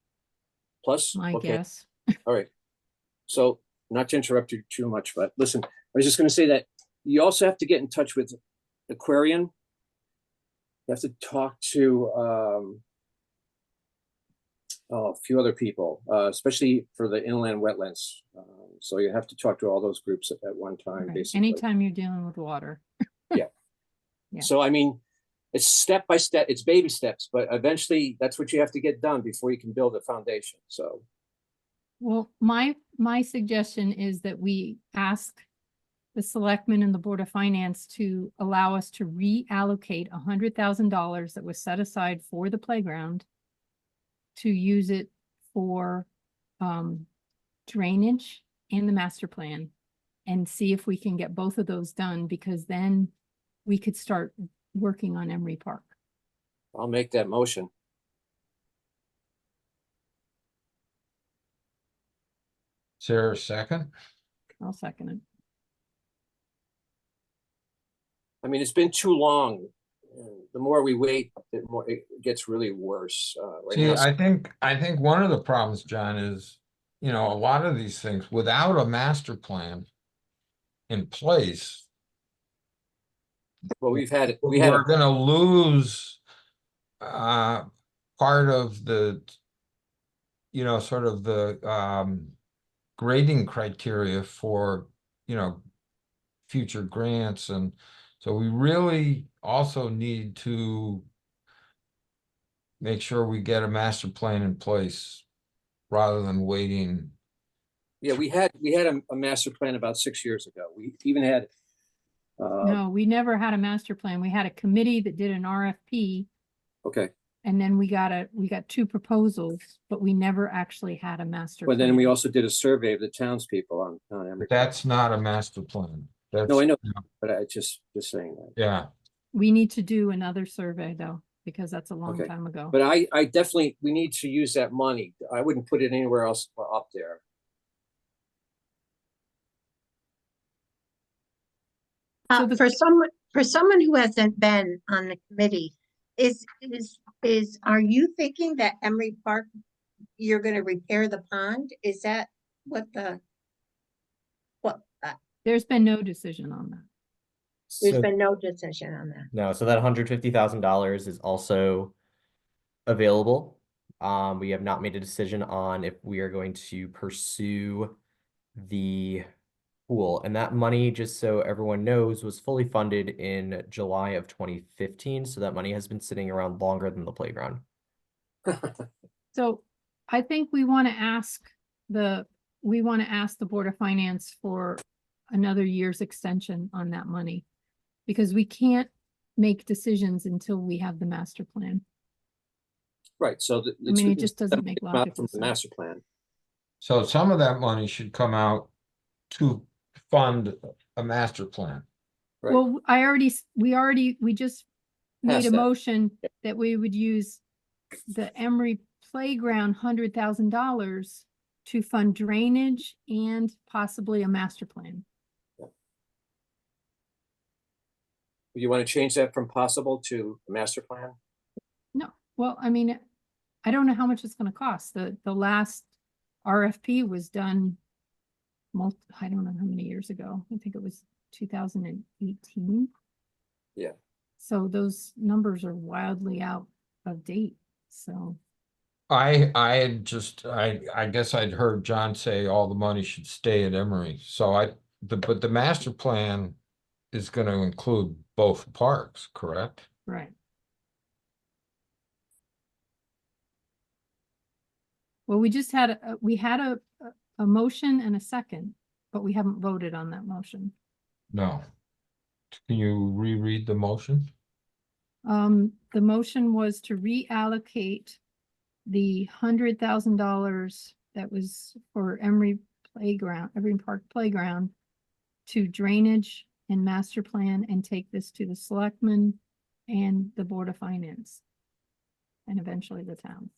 S4: plus,
S2: my
S4: okay,
S2: guess.
S4: all right. So, not to interrupt you too much, but listen, I was just gonna say that you also have to get in touch with Aquarian. You have to talk to, a few other people, especially for the inland wetlands. So you have to talk to all those groups at one time,
S2: Right.
S4: basically.
S2: Anytime you're dealing with water. Yeah.
S4: So I mean, it's step by step, it's baby steps, but eventually that's what you have to get done before you can build a foundation. So,
S2: Well, my suggestion is that we ask the selectmen and the Board of Finance to allow us to reallocate $100,000 that was set aside for the playground to use it for drainage and the master plan, and see if we can get both of those done, because then we could start working on Emery Park.
S4: I'll make that motion.
S1: Is there a second?
S2: I'll second it.
S4: I mean, it's been too long. And the more we wait, the more it gets really worse. Right
S1: See,
S4: now,
S1: I think one of the problems, John, is, you know, a lot of these things without a master plan in place,
S4: well, we had
S1: we're gonna lose part of the, you know, sort of the grading criteria for, you know, future grants. And so we really also need to make sure we get a master plan in place rather than waiting.
S4: yeah, we had a master plan about 6 years ago. We even had,
S2: No, we never had a master plan. We had a committee that did an RFP,
S4: okay,
S2: and then we got two proposals, but we never actually had a master
S4: but then we
S2: plan.
S4: also did a survey of the townspeople on Emery.
S1: That's not a master plan. That's,
S4: No, I know, but I just saying that.
S1: yeah.
S2: We need to do another survey though, because that's a long
S4: Okay.
S2: time ago.
S4: But I definitely, we need to use that money. I wouldn't put it anywhere else up there.
S2: So the-
S5: For someone who hasn't been on the committee, are you thinking that Emery Park, you're gonna repair the pond? Is that what
S2: There's been no decision on that.
S5: there's
S6: So,
S5: been no decision on that.
S6: no, so that $150,000 is also available. We have not made a decision on if we are going to pursue the pool. And that money, just so everyone knows, was fully funded in July of 2015. So that money has been sitting around longer than the playground.
S2: So I think we want to ask the Board of Finance for another year's extension on that money, because we can't make decisions until we have the master plan.
S4: Right, so.
S2: I mean, it just doesn't make logical
S4: From the
S2: sense.
S4: master plan.
S1: So some of that money should come out to fund a master plan.
S4: Right.
S2: Well, we just made
S4: Passed
S2: a
S4: that.
S2: motion that we would use the Emery Playground $100,000 to fund drainage and possibly a master plan.
S4: You want to change that from possible to master plan?
S2: No, well, I mean, I don't know how much it's gonna cost. The last RFP was done I don't know how many years ago. I think it was 2018.
S4: Yeah.
S2: So those numbers are wildly out of date, so.
S1: I guess I'd heard John say all the money should stay at Emory. So but the master plan is gonna include both parks, correct?
S2: Right. Well, we just had, we had a motion and a second, but we haven't voted on that motion.
S1: No. Can you reread the motion?
S2: The motion was to reallocate the $100,000 that was for Emery Park Playground to drainage and master plan, and take this to the selectmen and the Board of Finance. And eventually the town.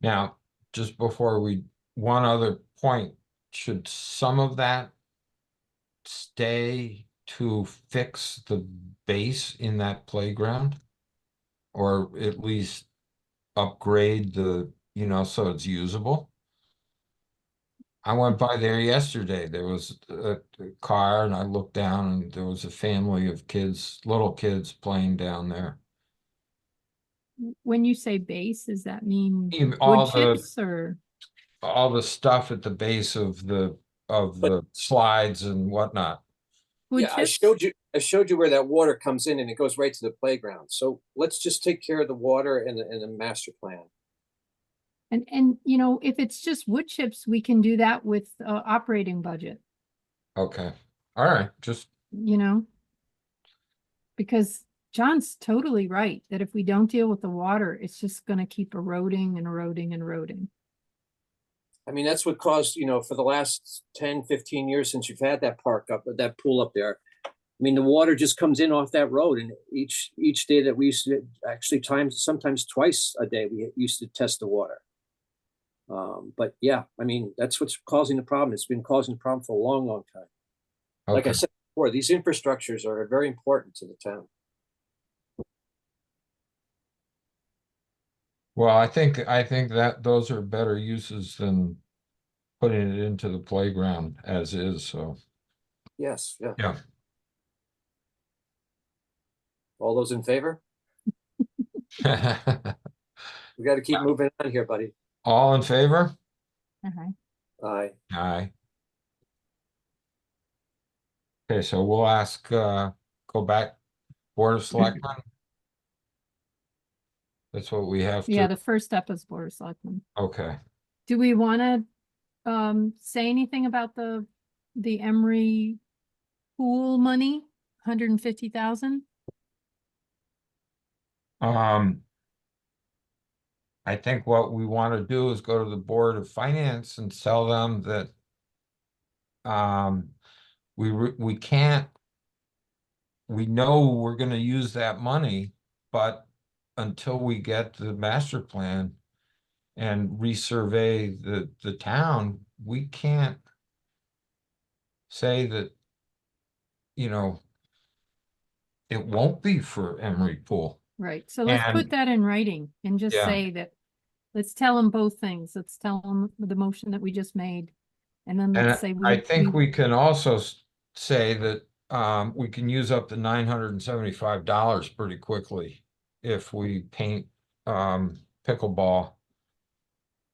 S1: Now, just before one other point should some of that stay to fix the base in that playground? Or at least upgrade the, so it's usable? I went by there yesterday. There was a car and I looked down and there was a family of kids, little kids playing down there.
S2: When you say base, does that mean
S1: Even
S2: wood chips or?
S1: all the stuff at the base of the slides and whatnot.
S2: Wood
S4: Yeah,
S2: chips?
S4: I showed you where that water comes in and it goes right to the playground. So let's just take care of the water and the master plan.
S2: And if it's just wood chips, we can do that with operating budget,
S1: Okay. All right. Just
S2: because John's totally right that if we don't deal with the water, it's just gonna keep eroding and eroding and eroding.
S4: I mean, that's what caused, for the last 10, 15 years since you've had that that pool up there. I mean, the water just comes in off that road, and each day that we used to actually sometimes twice a day, we used to test the water. But yeah, I mean, that's what's causing the problem. It's been causing the problem for a long, long time. Like I
S1: okay.
S4: said before, these infrastructures are very important to the town.
S1: Well, I think that those are better uses than putting it into the playground as is, so.
S4: Yes, yeah.
S1: Yeah.
S4: All those in favor? We got to keep moving on here, buddy.
S1: All in favor?
S4: Aye.
S1: Aye. Okay, so we'll ask, go back, Board of Selectmen. That's what we have
S2: Yeah,
S1: to,
S2: the first step is Board of Selectmen.
S1: okay.
S2: Do we wanna say anything about the Emery pool money, 150,000?
S1: I think what we want to do is go to the Board of Finance and tell them that we can't, we know we're gonna use that money, but until we get the master plan and resurvey the town, we can't say that, it won't be for Emery Pool.
S2: Right, so let's put
S1: And-
S2: that in writing and just
S1: Yeah.
S2: say that, let's tell them both things. Let's tell them the motion that we just made. And then
S1: And
S2: let's say
S1: I think we can also say that we can use up the $975 pretty quickly if we paint pickleball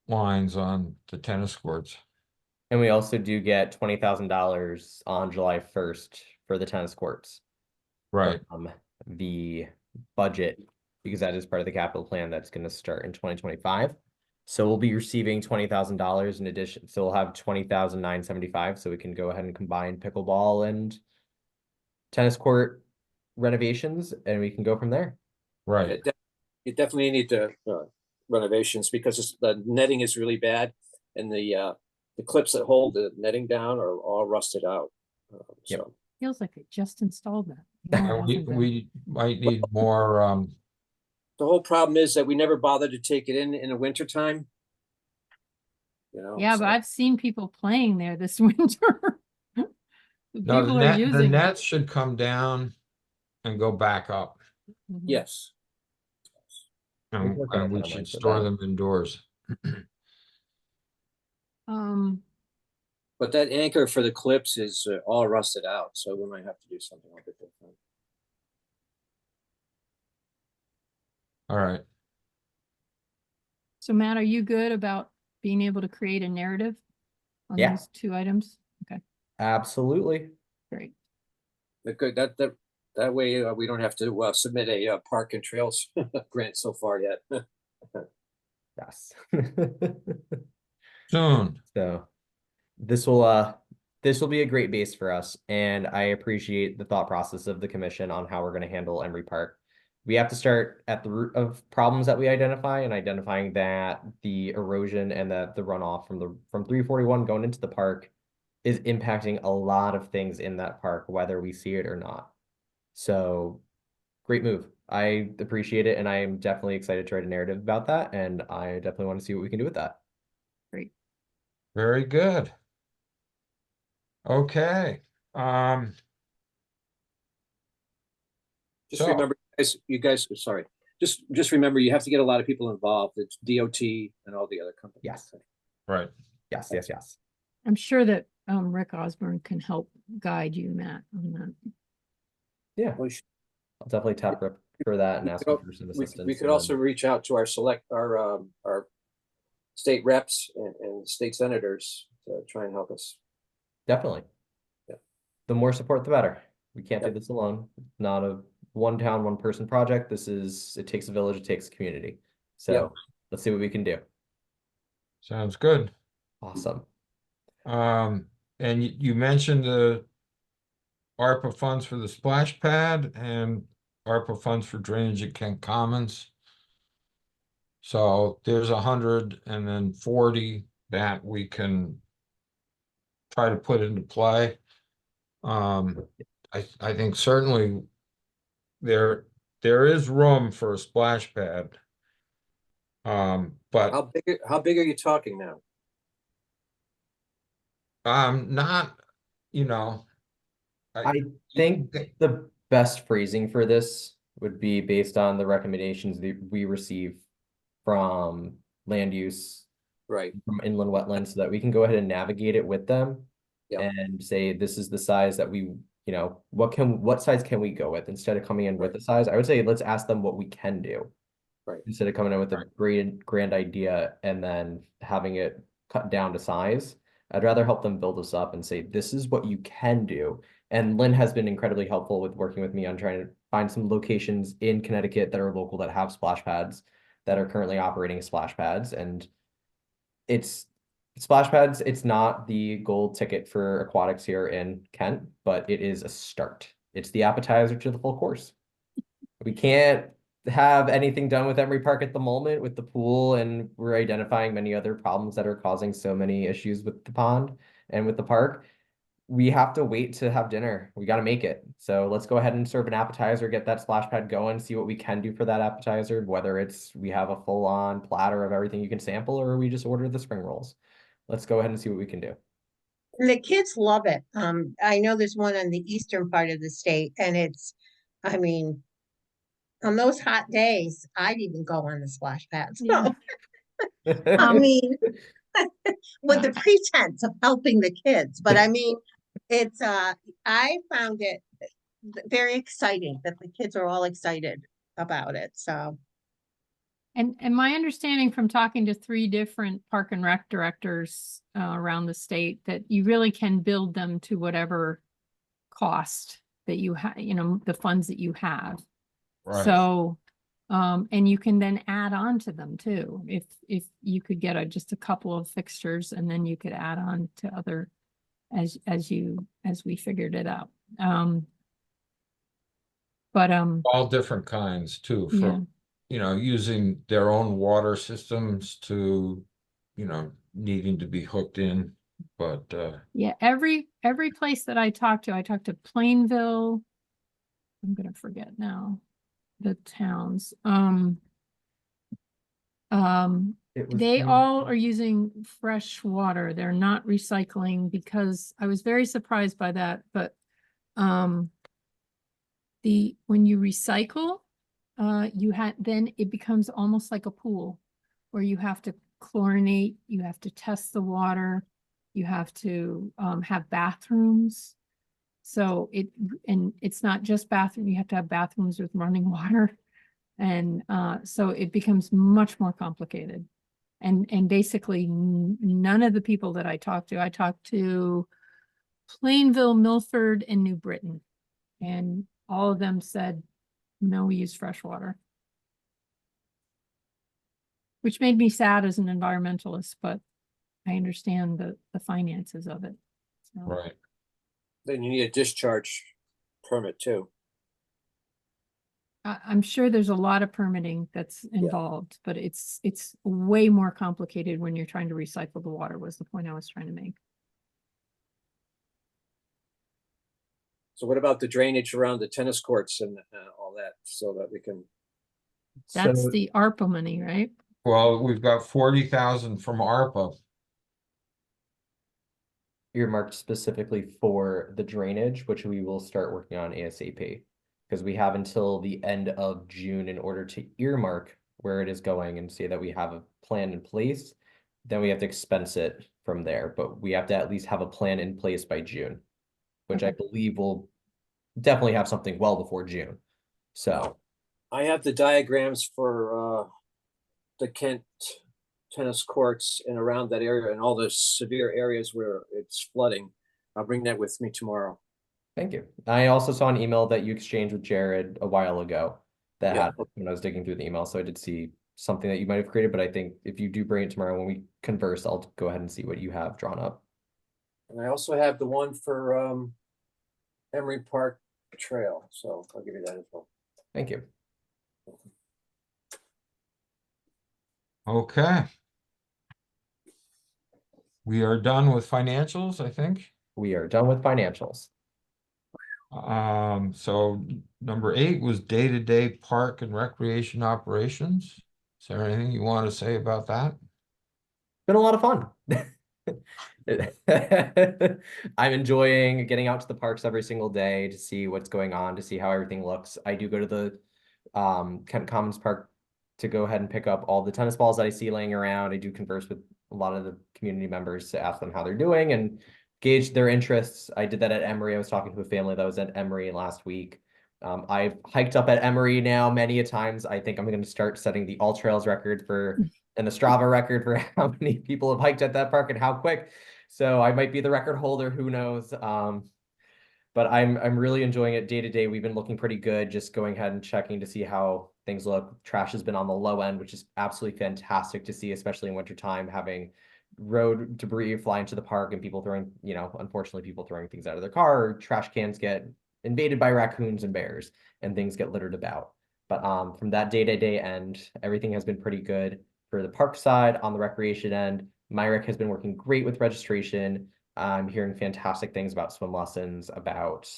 S1: lines on the tennis courts.
S6: And we also do get $20,000 on July 1st for the tennis courts.
S1: Right.
S6: The budget, because that is part of the capital plan that's going to start in 2025. So we'll be receiving $20,000 in addition. So we'll have 20,975. So we can go ahead and combine pickleball and tennis court renovations, and we can go from there.
S1: Right.
S4: You definitely need the renovations because the netting is really bad, and the clips that hold the netting down are all rusted out.
S6: Yep.
S4: So
S2: feels like they just installed that. No, it
S1: And
S2: hasn't been.
S1: we might need more
S4: the whole problem is that we never bothered to take it in the winter time.
S2: Yeah,
S4: so-
S2: but I've seen people playing there this winter.
S1: no,
S2: People are
S1: the
S2: using it.
S1: nets should come down and go back up.
S2: Mhm.
S4: yes.
S1: And
S6: work on a
S1: we
S6: timeline
S1: should
S6: for
S1: store
S6: that.
S1: them indoors.
S4: But that anchor for the clips is all rusted out, so we might have to do something a little bit different.
S1: All right.
S2: So Matt, are you good about being able to create a narrative on
S6: Yeah.
S2: these two items? Okay,
S6: Absolutely.
S2: great.
S4: That way we don't have to submit a park and trails grant so far yet.
S6: Yes.
S1: Soon.
S6: So this will be a great base for us, and I appreciate the thought process of the commission on how we're going to handle Emery Park. We have to start at the root of problems that we identify, and identifying that the erosion and the runoff from 341 going into the park is impacting a lot of things in that park, whether we see it or not. So great move. I appreciate it, and I am definitely excited to write a narrative about that, and I definitely want to see what we can do with that.
S2: Great.
S1: Very good. Okay,
S4: Just
S1: So-
S4: remember, you guys, sorry, just remember, you have to get a lot of people involved. It's DOT and all the other companies.
S6: Yes.
S1: right.
S6: Yes, yes, yes.
S2: I'm sure that Rick Osborne can help guide you, Matt, on that.
S6: Yeah,
S4: We should-
S6: I'll definitely tap Rip for that and
S4: we
S6: ask
S4: could
S6: him
S4: al-
S6: for some
S4: we
S6: assistance.
S4: could
S6: and
S4: also
S6: then-
S4: reach out to our state reps and state senators to try and help us.
S6: Definitely.
S4: Yeah.
S6: The more support, the better. We can't do
S4: Yep.
S6: this alone. Not a one town, one person project. It takes a village, it takes a community. So
S4: Yep.
S6: let's see what we can do.
S1: Sounds good.
S6: Awesome.
S1: And you mentioned the ARPA funds for the splash pad and ARPA funds for drainage at Kent Commons. So there's 100 and then 40 that we can try to put into play. I think certainly there is room for a splash pad. But
S4: How big are you talking now?
S1: not, you know.
S6: I think the best phrasing for this would be based on the recommendations that we receive from land use,
S4: Right,
S6: from inland wetlands, so that we can go ahead and navigate it with them.
S4: Yep.
S6: And say, this is the size that we, what size can we go with, instead of coming in with
S4: Right.
S6: a size? I would say, let's ask them what we can do.
S4: Right.
S6: Instead of coming in with a grand idea and then having it cut down to size. I'd rather help them build us up and say, this is what you can do. And Lynn has been incredibly helpful with working with me on trying to find some locations in Connecticut that are local, that have splash pads, that are currently operating splash pads. And splash pads, it's not the gold ticket for aquatics here in Kent, but it is a start. It's the appetizer to the full course. We can't have anything done with Emery Park at the moment with the pool, and we're identifying many other problems that are causing so many issues with the pond and with the park. We have to wait to have dinner. We got to make it. So let's go ahead and serve an appetizer, get that splash pad going, see what we can do for that appetizer, whether it's we have a full-on platter of everything you can sample, or we just order the spring rolls. Let's go ahead and see what we can do.
S5: And the kids love it. I know there's one on the eastern part of the state and I mean, on those hot days, I'd even go on the splash pad.
S2: Yeah.
S5: So, I mean, with the pretense of helping the kids, but I mean, I found it very exciting that the kids are all excited about it, so.
S2: And my understanding from talking to 3 different park and rec directors around the state, that you really can build them to whatever cost that you have, the funds that you have.
S1: Right.
S2: So, and you can then add on to them too. If you could get just a couple of fixtures, and then you could add on to other as we figured it out.
S1: All different kinds too,
S2: Yeah.
S1: from, using their own water systems to, needing to be hooked in, but,
S2: Yeah, every place that I talked to Plainville. I'm gonna forget now the towns.
S6: It was
S2: They
S6: in-
S2: all are using fresh water. They're not recycling, because I was very surprised by that, but when you recycle, then it becomes almost like a pool, where you have to chlorinate, you have to test the water, you have to have bathrooms. So it's not just bathroom, you have to have bathrooms with running water. And so it becomes much more complicated. And basically none of the people that I talked to Plainville, Milford, and New Britain. And all of them said, no, we use fresh water. Which made me sad as an environmentalist, but I understand the finances of it. So.
S1: right.
S4: then you need a discharge permit too.
S2: I'm sure there's a lot of permitting that's involved, but it's way more complicated when you're trying to recycle the water, was the point I was trying to make.
S4: So what about the drainage around the tennis courts and all that, so that we can,
S2: That's
S6: So-
S2: the ARPA money, right?
S1: Well, we've got 40,000 from ARPA.
S6: earmarked specifically for the drainage, which we will start working on ASAP. Because we have until the end of June in order to earmark where it is going and say that we have a plan in place. Then we have to expense it from there, but we have to at least have a plan in place by June, which I believe will definitely have something well before June. So,
S4: I have the diagrams for the Kent tennis courts and around that area and all the severe areas where it's flooding. I'll bring that with me tomorrow.
S6: thank you. I also saw an email that you exchanged with Jared a while ago that
S4: Yeah.
S6: had, when I was digging through the email, so I did see something that you might have created, but I think if you do bring it tomorrow when we converse, I'll go ahead and see what you have drawn up.
S4: And I also have the one for Emery Park Trail, so I'll give you that as well.
S6: Thank you.
S1: Okay. We are done with financials, I think.
S6: We are done with financials.
S1: So number 8 was day-to-day park and recreation operations. Is there anything you want to say about that?
S6: Been a lot of fun. I'm enjoying getting out to the parks every single day to see what's going on, to see how everything looks. I do go to the Kent Commons Park to go ahead and pick up all the tennis balls that I see laying around. I do converse with a lot of the community members to ask them how they're doing and gauge their interests. I did that at Emory. I was talking to a family that was at Emory last week. I've hiked up at Emory now many a times. I think I'm going to start setting the all trails record for and the Strava record for how many people have hiked at that park and how quick. So I might be the record holder, who knows? But I'm really enjoying it day to day. We've been looking pretty good, just going ahead and checking to see how things look. Trash has been on the low end, which is absolutely fantastic to see, especially in wintertime, having road debris fly into the park and people throwing, unfortunately people throwing things out of their car, or trash cans get invaded by raccoons and bears and things get littered about. But from that day-to-day end, everything has been pretty good. For the park side, on the recreation end, Myrick has been working great with registration. I'm hearing fantastic things about swim lessons, about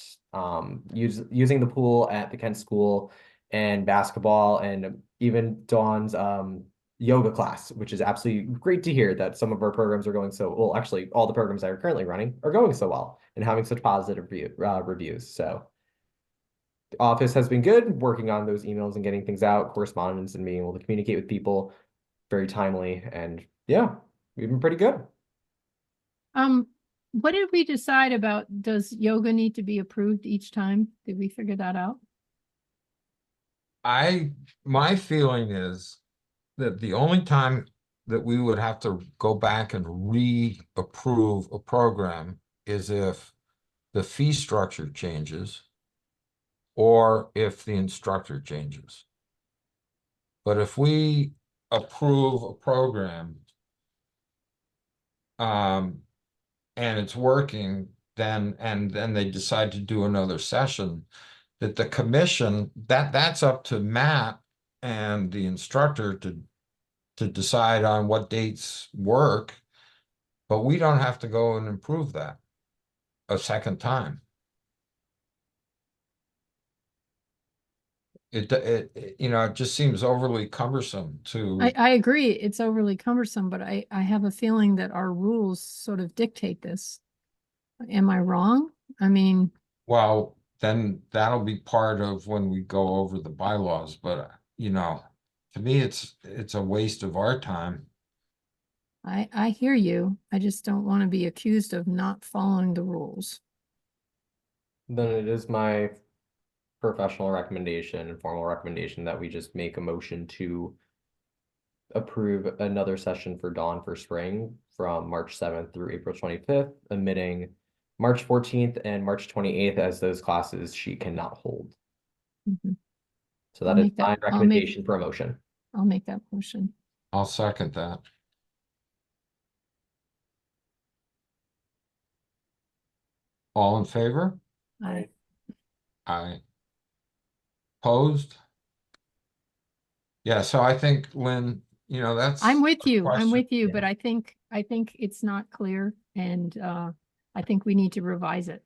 S6: using the pool at the Kent School, and basketball, and even Dawn's yoga class, which is absolutely great to hear that some of our programs are going so well. Actually, all the programs that are currently running are going so well and having such positive reviews. So the office has been good, working on those emails and getting things out, correspondence, and being able to communicate with people very timely. And yeah, we've been pretty good.
S2: What did we decide about, does yoga need to be approved each time? Did we figure that out?
S1: My feeling is that the only time that we would have to go back and re-approve a program is if the fee structure changes or if the instructor changes. But if we approve a program and it's working, then they decide to do another session, that the commission, that's up to Matt and the instructor to decide on what dates work, but we don't have to go and improve that a second time. It just seems overly cumbersome to.
S2: I agree, it's overly cumbersome, but I have a feeling that our rules sort of dictate this. Am I wrong? I mean,
S1: Well, then that'll be part of when we go over the bylaws, but to me, it's a waste of our time.
S2: I hear you. I just don't want to be accused of not following the rules.
S6: Then it is my professional recommendation and formal recommendation that we just make a motion to approve another session for Dawn for spring from March 7th through April 25th, omitting March 14th and March 28th as those classes she cannot hold.
S2: Mhm.
S6: So
S2: I'll
S6: that is
S2: make that-
S6: my
S2: I'll make-
S6: recommendation for a motion.
S2: I'll make that motion.
S1: I'll second that. All in favor?
S2: I,
S1: Aye. Opposed? Yeah, so I think, Lynn, that's.
S2: I'm with you. I'm
S1: question.
S2: with you,
S6: Yeah.
S2: but I think it's not clear, and I think we need to revise it.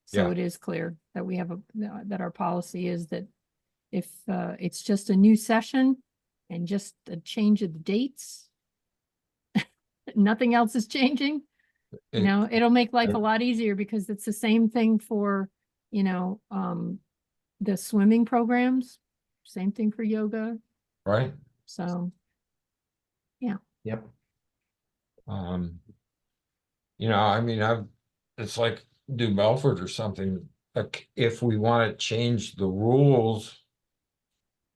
S2: So
S1: Yeah.
S2: it is clear that we have that our policy is that if it's just a new session and just a change of the dates, nothing else is changing, You
S1: It-
S2: know, it'll make life a lot easier because it's the same thing for, the swimming programs, same thing for yoga.
S1: right?
S2: So,
S6: Yep.
S1: Um, I mean, it's like New Belford or something. Like, if we want to change the rules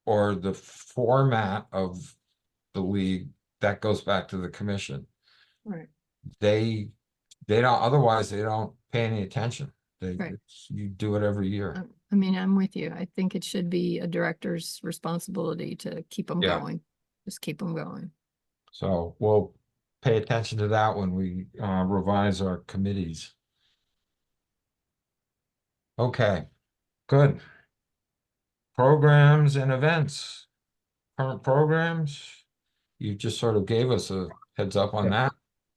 S1: or the format of the league, that goes back to the commission.
S2: right,
S1: They, they don't, otherwise they don't pay any attention.
S2: Right.
S1: You do it every year.
S2: I mean, I'm with you. I think it should be a director's responsibility to keep them
S1: Yeah.
S2: going. Just keep them going.
S1: So we'll pay attention to that when we revise our committees. Okay, good. Programs and events. Current programs. You just sort of gave us a heads up on
S6: Yeah.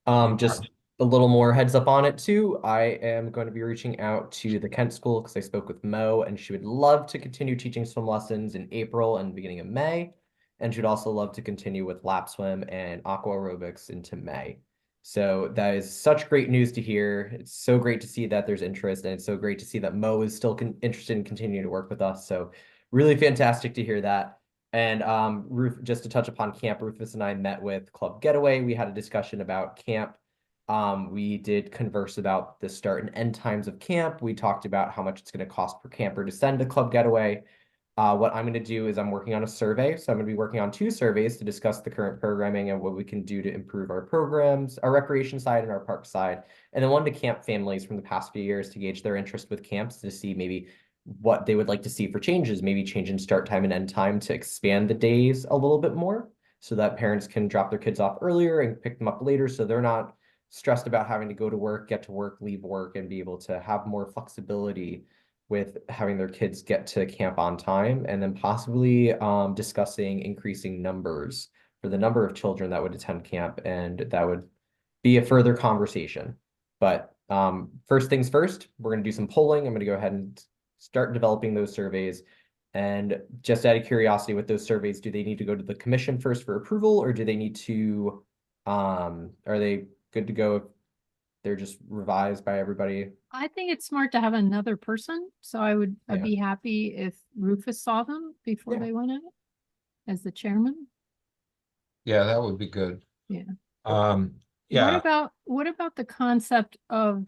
S1: that.
S6: Just a little more heads up on it too. I am going to be reaching out to the Kent School because I spoke with Mo and she would love to continue teaching swim lessons in April and beginning of May. And she'd also love to continue with lap swim and aqua aerobics into May. So that is such great news to hear. It's so great to see that there's interest, and it's so great to see that Mo is still interested in continuing to work with us. So really fantastic to hear that. And Ruth, just to touch upon camp, Rufus and I met with Club Getaway. We had a discussion about camp. We did converse about the start and end times of camp. We talked about how much it's going to cost per camper to send a Club Getaway. What I'm going to do is I'm working on a survey. So I'm going to be working on 2 surveys to discuss the current programming and what we can do to improve our programs, our recreation side and our park side. And then one to camp families from the past few years to gauge their interest with camps to see maybe what they would like to see for changes, maybe change in start time and end time to expand the days a little bit more so that parents can drop their kids off earlier and pick them up later so they're not stressed about having to go to work, get to work, leave work, and be able to have more flexibility with having their kids get to camp on time, and then possibly discussing increasing numbers for the number of children that would attend camp, and that would be a further conversation. But first things first, we're going to do some polling. I'm going to go ahead and start developing those surveys. And just out of curiosity, with those surveys, do they need to go to the commission first for approval, or do they need to, are they good to go if they're just revised by everybody?
S2: I think it's smart to have another person, so I'd
S6: Yeah.
S2: be happy if Rufus saw them before
S6: Yeah.
S2: they went out as the chairman.
S1: Yeah, that would be good.
S2: Yeah.
S1: Yeah,
S2: What about the concept of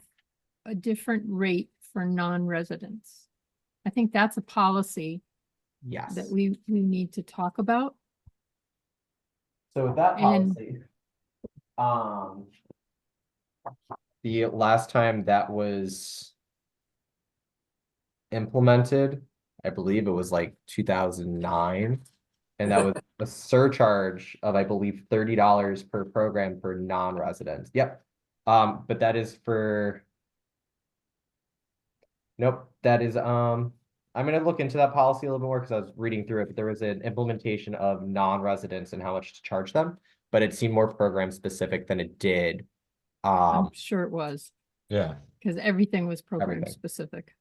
S2: a different rate for non-residents? I think that's a policy
S6: Yes.
S2: that we need to talk about.
S6: So with that
S2: And-
S6: policy, the last time that was implemented, I believe it was like 2009. And that was a surcharge of, I believe, $30 per program for non-residents. Yep. But that is for, nope, that is, I'm gonna look into that policy a little bit more because I was reading through it, but there was an implementation of non-residents and how much to charge them, but it seemed more program specific than it did.
S2: I'm sure it was,
S1: yeah.
S2: because everything was program
S6: Everything.
S2: specific.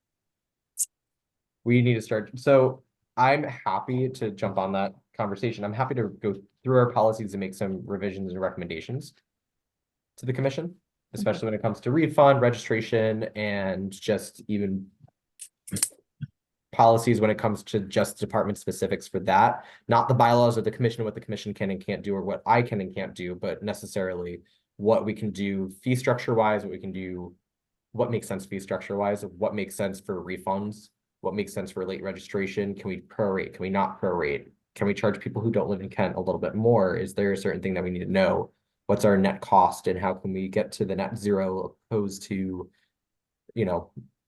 S6: We need to start. So I'm happy to jump on that conversation. I'm happy to go through our policies and make some revisions and recommendations to the commission, especially when it comes to refund, registration, and just even policies when it comes to just department specifics for that, not the bylaws of the commission, what the commission can and can't do, or what I can and can't do, but necessarily what we can do fee structure wise, what we can do, what makes sense fee structure wise, what makes sense for refunds, what makes sense for late registration. Can we prorate? Can we not prorate? Can we charge people who don't live in Kent a little bit more? Is there a certain thing that we need to know? What's our net cost and how can we get to the net zero opposed to,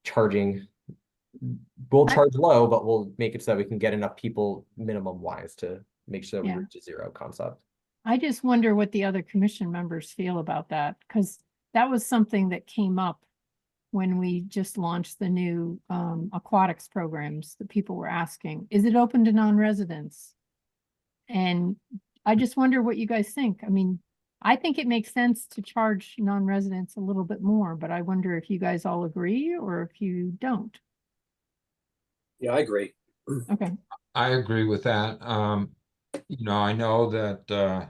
S6: charging? We'll charge low, but we'll make it so that we can get enough people minimum wise to make sure that we
S2: Yeah.
S6: reach a zero concept.
S2: I just wonder what the other commission members feel about that, because that was something that came up when we just launched the new aquatics programs. The people were asking, is it open to non-residents? And I just wonder what you guys think. I mean, I think it makes sense to charge non-residents a little bit more, but I wonder if you guys all agree or if you don't.
S4: Yeah, I agree.
S2: Okay,
S1: I agree with that. I know that,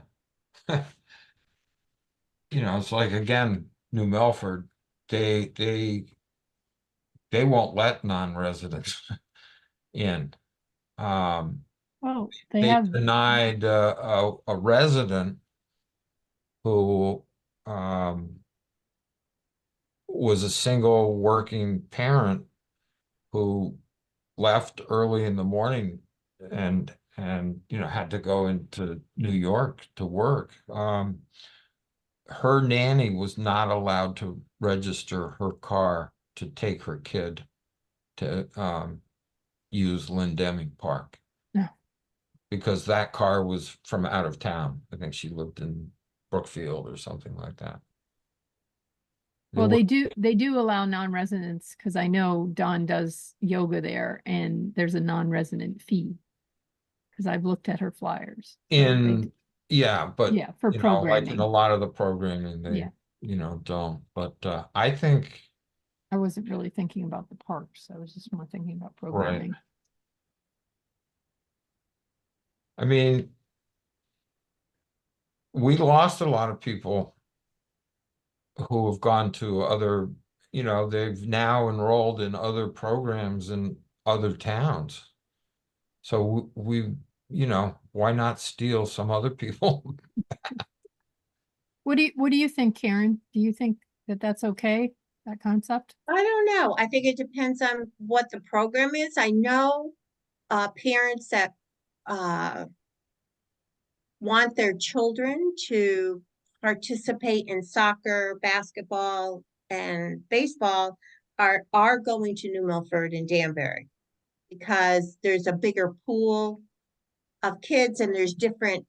S1: it's like, again, New Milford, they won't let non-residents in.
S2: Well, they
S1: They
S2: have,
S1: denied a resident who was a single working parent who left early in the morning and had to go into New York to work. Her nanny was not allowed to register her car to take her kid to use Lynn Deming Park.
S2: No.
S1: Because that car was from out of town. I think she lived in Brookfield or something like that.
S2: well,
S1: were-
S2: they do allow non-residents, because I know Dawn does yoga there and there's a non-resident fee. Because I've looked at her flyers. So they
S1: In,
S2: do-
S1: yeah, but
S2: Yeah, for
S1: like in a
S2: programming.
S1: lot of the programming, they,
S2: Yeah.
S1: don't. But I think,
S2: I wasn't really thinking about the parks. I was just more thinking about programming.
S1: I mean, we lost a lot of people who have gone to other, they've now enrolled in other programs in other towns. So we, why not steal some other people?
S2: What do you think, Karen? Do you think that that's okay, that concept?
S5: I don't know. I think it depends on what the program is. I know parents that want their children to participate in soccer, basketball, and baseball are going to New Milford and Danbury because there's a bigger pool of kids and there's different,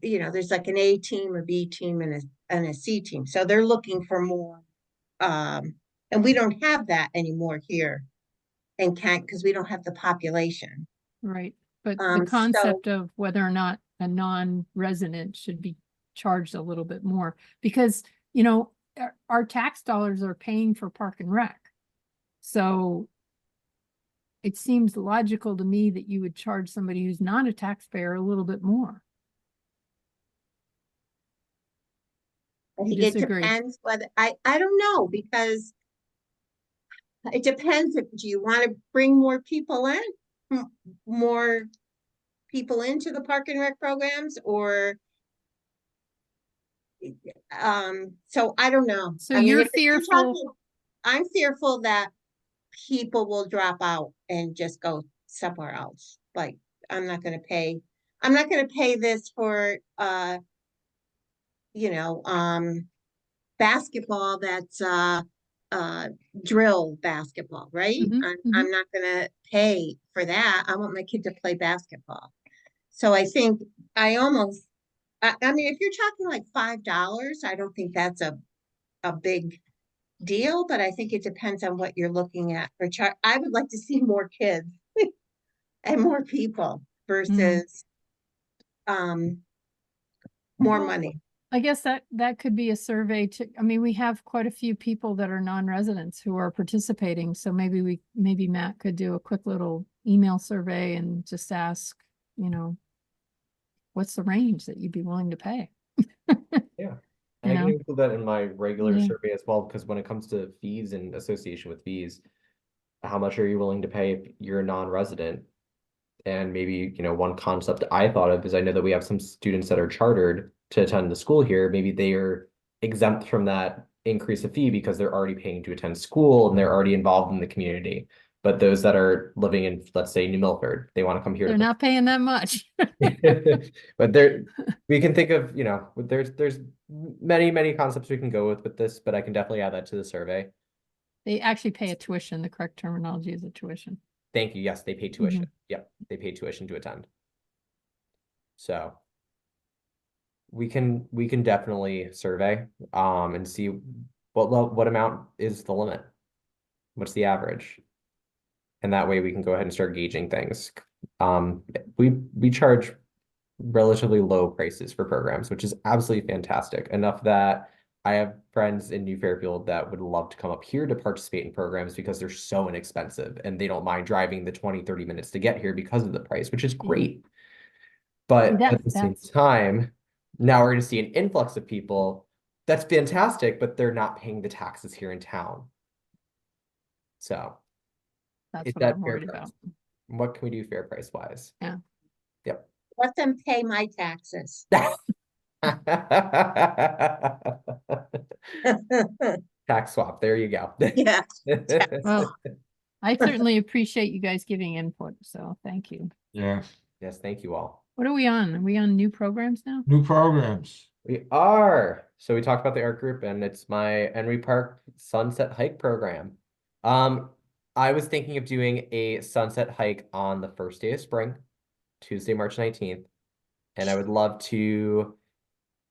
S5: there's like an A team, a B team, and a C team. So they're looking for more. And we don't have that anymore here in Kent because we don't have the population.
S2: Right, but the
S5: So-
S2: concept of whether or not a non-resident should be charged a little bit more, because, our tax dollars are paying for Park and Rec. So it seems logical to me that you would charge somebody who's not a taxpayer a little bit more.
S5: I
S2: You
S5: think it
S2: disagree?
S5: depends whether, I don't know, because it depends if, do you want to bring more people in? More people into the Park and Rec programs or? So I don't know.
S2: So
S5: I mean,
S2: you're
S5: if you're
S2: fearful,
S5: talking- I'm fearful that people will drop out and just go somewhere else. Like, I'm not gonna pay this for, basketball that's, drill basketball, right?
S2: Mhm,
S5: I'm not gonna pay for that. I want my kid to play basketball. So I think I almost, I mean, if you're talking like $5, I don't think that's a big deal, but I think it depends on what you're looking at for I would like to see more kids and more people versus more
S2: Well,
S5: money.
S2: I guess that could be a survey to, I mean, we have quite a few people that are non-residents who are participating, so maybe Matt could do a quick little email survey and just ask, what's the range that you'd be willing to pay?
S6: Yeah.
S2: You
S6: And I
S2: know?
S6: can include that in my regular
S2: Yeah.
S6: survey as well, because when it comes to fees and association with fees, how much are you willing to pay if you're a non-resident? And maybe, one concept I thought of is I know that we have some students that are chartered to attend the school here. Maybe they are exempt from that increase of fee because they're already paying to attend school and they're already involved in the community. But those that are living in, let's say, New Milford, they want to come here
S2: They're
S6: to
S2: not paying that much.
S6: but we can think of, there's many concepts we can go with this, but I can definitely add that to the survey.
S2: They actually pay a tuition. The correct terminology is a tuition.
S6: Thank you. Yes, they pay tuition. Yep, they pay tuition to attend. So we can definitely survey and see what amount is the limit. What's the average? And that way we can go ahead and start gauging things. We charge relatively low prices for programs, which is absolutely fantastic. Enough that I have friends in New Fairfield that would love to come up here to participate in programs because they're so inexpensive and they don't mind driving the 20-30 minutes to get here because of the price, which is great. But
S2: See,
S6: at the same time, now we're going to see an influx of people That's fantastic, but they're not paying the taxes here in town. So
S2: That's
S6: is
S2: what
S6: that
S2: I'm
S6: fair
S2: worried
S6: price?
S2: about.
S6: What can we do fair price wise?
S2: Yeah.
S6: Yep.
S5: Let them pay my taxes.
S6: Tax swap, there you go.
S5: Yeah.
S2: Well, I certainly appreciate you guys giving input, so thank you.
S1: Yeah,
S6: Yes, thank you all.
S2: What are we on? Are we on new programs now?
S1: new programs.
S6: We are. So we talked about the art group, and it's my Henry Park Sunset Hike program. I was thinking of doing a sunset hike on the first day of spring, Tuesday, March 19th. And I would love to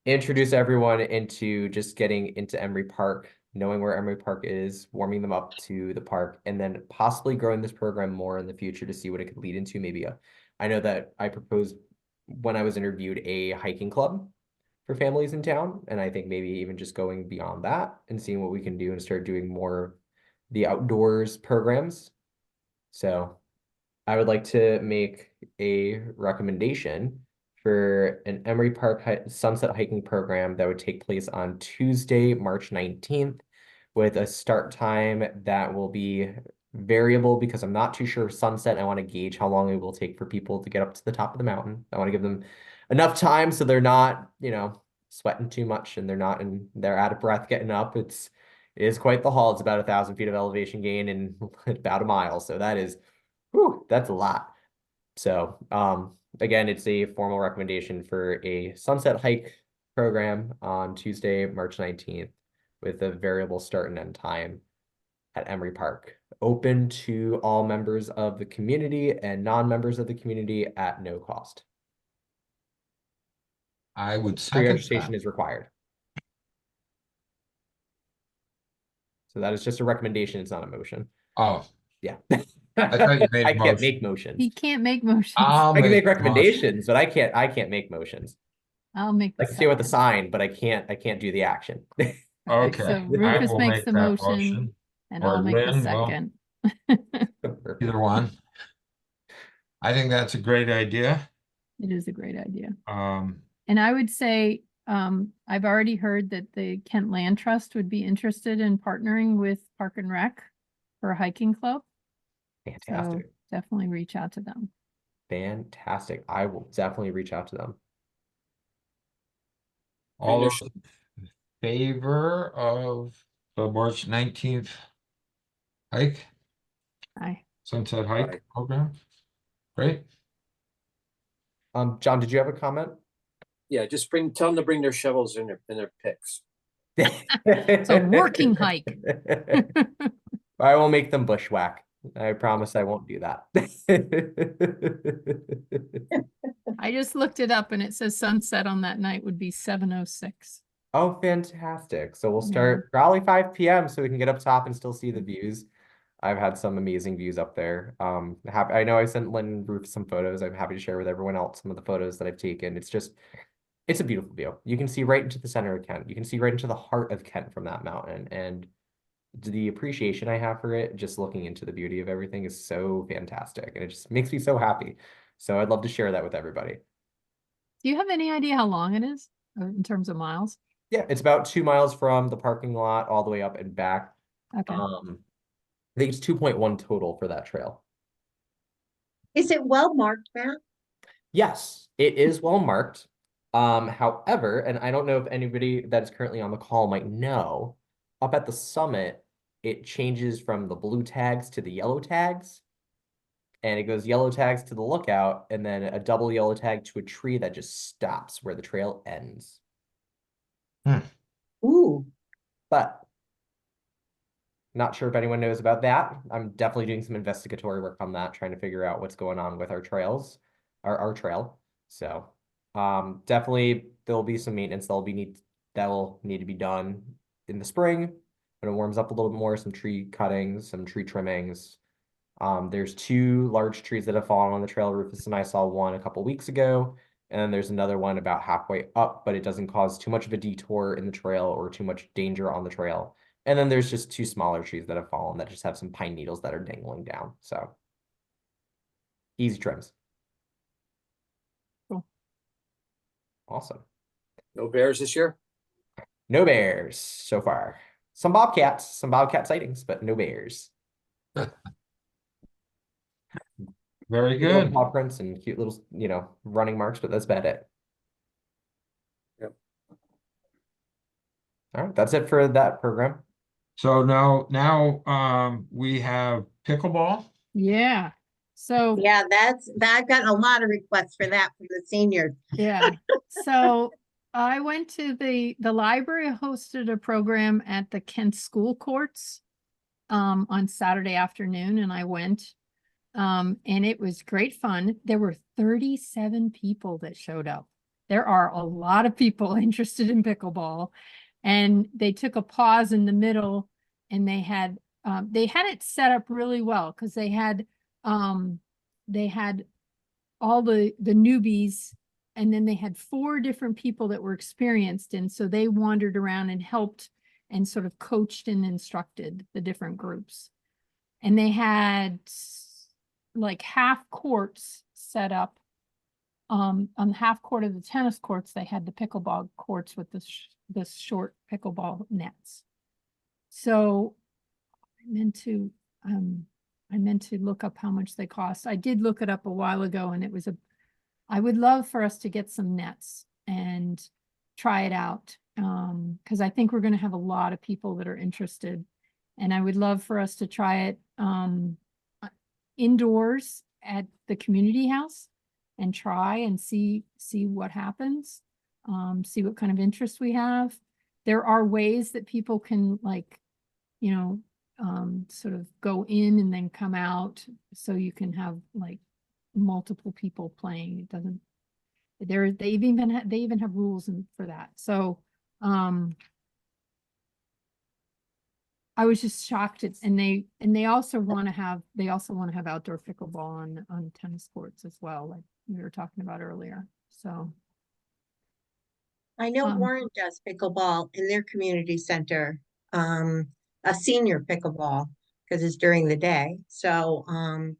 S6: introduce everyone into just getting into Emery Park, knowing where Emery Park is, warming them up to the park, and then possibly growing this program more in the future to see what it could lead into. Maybe I know that I proposed when I was interviewed a hiking club for families in town, and I think maybe even just going beyond that and seeing what we can do and start doing more the outdoors programs. So I would like to make a recommendation for an Emery Park sunset hiking program that would take place on Tuesday, March 19th, with a start time that will be variable because I'm not too sure of sunset. I want to gauge how long it will take for people to get up to the top of the mountain. I want to give them enough time so they're not, sweating too much and they're out of breath getting up. It is quite the haul. It's about 1,000 feet of elevation gain in about a mile. So that's a lot. So, again, it's a formal recommendation for a sunset hike program on Tuesday, March 19th, with a variable start and end time at Emery Park. Open to all members of the community and non-members of the community at no cost.
S1: I would second
S6: Pre-registration
S1: that.
S6: is required. So that is just a recommendation. It's not a motion.
S1: Oh,
S6: Yeah.
S1: I thought you made a
S6: I can't
S1: motion.
S6: make motions.
S2: He can't make motions.
S1: I'll
S6: I can make
S1: the motion.
S6: recommendations, but I can't make motions.
S2: I'll make
S6: I
S2: the
S6: can see with the
S2: second.
S6: sign, but I can't do the action.
S1: Okay,
S2: So
S1: I
S2: Rufus
S1: will
S2: makes
S1: make
S2: the
S1: that
S2: motion and
S1: or
S2: I'll make the
S1: Lynn will.
S2: second.
S1: Either one. I think that's a great idea.
S2: It is a great idea.
S1: Um,
S2: And I would say, I've already heard that the Kent Land Trust would be interested in partnering with Park and Rec for a hiking club. So
S6: Fantastic.
S2: definitely reach out to them.
S6: Fantastic. I will definitely reach out to them.
S1: all
S4: Bring
S1: those in favor of the March 19th hike,
S2: Aye.
S1: sunset
S4: Aye.
S1: hike program? Great.
S6: John, did you have a comment?
S4: Yeah, just tell them to bring their shovels and their picks.
S2: It's a working hike.
S6: I will make them bushwhack. I promise I won't do that.
S2: I just looked it up and it says sunset on that night would be 7:06.
S6: Oh, fantastic. So we'll
S2: Yeah.
S6: start probably 5 p.m. so we can get up top and still see the views. I've had some amazing views up there. I know I sent Lynn Roof some photos. I'm happy to share with everyone else some of the photos that I've taken. It's a beautiful view. You can see right into the center of Kent. You can see right into the heart of Kent from that mountain. And the appreciation I have for it, just looking into the beauty of everything, is so fantastic. And it just makes me so happy. So I'd love to share that with everybody.
S2: Do you have any idea how long it is in terms of miles?
S6: Yeah, it's about 2 miles from the parking lot all the way up and back.
S2: Okay.
S6: I think it's 2.1 total for that trail.
S5: Is it well marked, Matt?
S6: Yes, it is well marked. However, and I don't know if anybody that is currently on the call might know, up at the summit, it changes from the blue tags to the yellow tags. And it goes yellow tags to the lookout, and then a double yellow tag to a tree that just stops where the trail ends.
S5: Ooh,
S6: But not sure if anyone knows about that. I'm definitely doing some investigatory work on that, trying to figure out what's going on with our trails, our trail. So definitely there'll be some maintenance that will need to be done in the spring when it warms up a little bit more, some tree cuttings, some tree trimmings. There's 2 large trees that have fallen on the trail. Rufus and I saw one a couple weeks ago, and then there's another one about halfway up, but it doesn't cause too much of a detour in the trail or too much danger on the trail. And then there's just 2 smaller trees that have fallen that just have some pine needles that are dangling down. So easy trims.
S2: Cool.
S6: Awesome.
S4: No bears this year?
S6: No bears so far. Some bobcat sightings, but no bears.
S1: Very
S6: Cute little
S1: good.
S6: paw prints and cute little, running marks, but that's about it.
S4: Yep.
S6: All right, that's it for that program.
S1: So now, we have pickleball.
S2: Yeah. So,
S5: Yeah, I've gotten a lot of requests for that from the seniors.
S2: yeah. So I went to the library hosted a program at the Kent School Courts on Saturday afternoon, and I went. And it was great fun. There were 37 people that showed up. There are a lot of people interested in pickleball. And they took a pause in the middle and they had it set up really well because they had all the newbies, and then they had 4 different people that were experienced. And so they wandered around and helped and sort of coached and instructed the different groups. And they had like half courts set up. On the half court of the tennis courts, they had the pickleball courts with the short pickleball nets. So I meant to look up how much they cost. I did look it up a while ago, and I would love for us to get some nets and try it out. Because I think we're going to have a lot of people that are interested, and I would love for us to try it indoors at the community house and try and see what happens, see what kind of interest we have. There are ways that people can sort of go in and then come out, so you can have like multiple people playing. It doesn't, they even have rules for that. So I was just shocked and they also want to have outdoor pickleball on tennis courts as well, like we were talking about earlier. So
S5: I know
S2: Um,
S5: Warren does pickleball in their community center, a senior pickleball, because it's during the day. So,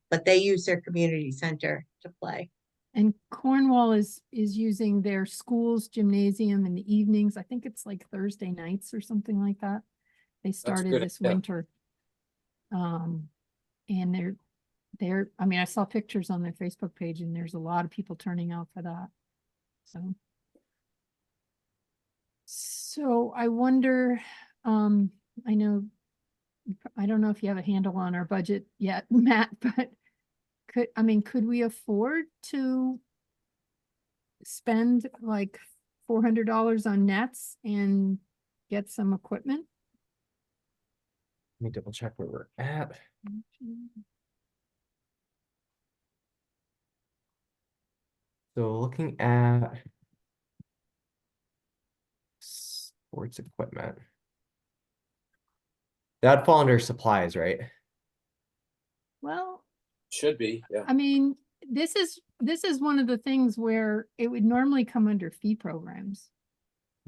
S5: but they use their community center to play.
S2: and Cornwall is using their school's gymnasium in the evenings. I think it's like Thursday nights or something like that. They started
S4: good
S2: this
S4: idea.
S2: winter. And I mean, I saw pictures on their Facebook page, and there's a lot of people turning out for that. So I wonder, I don't know if you have a handle on our budget yet, Matt, but could we afford to spend like $400 on nets and get some equipment?
S6: Let me double check where we're at. So looking at sports equipment. That'd fall under supplies, right?
S2: Well,
S4: Should be, yeah.
S2: I mean, this is one of the things where it would normally come under fee programs.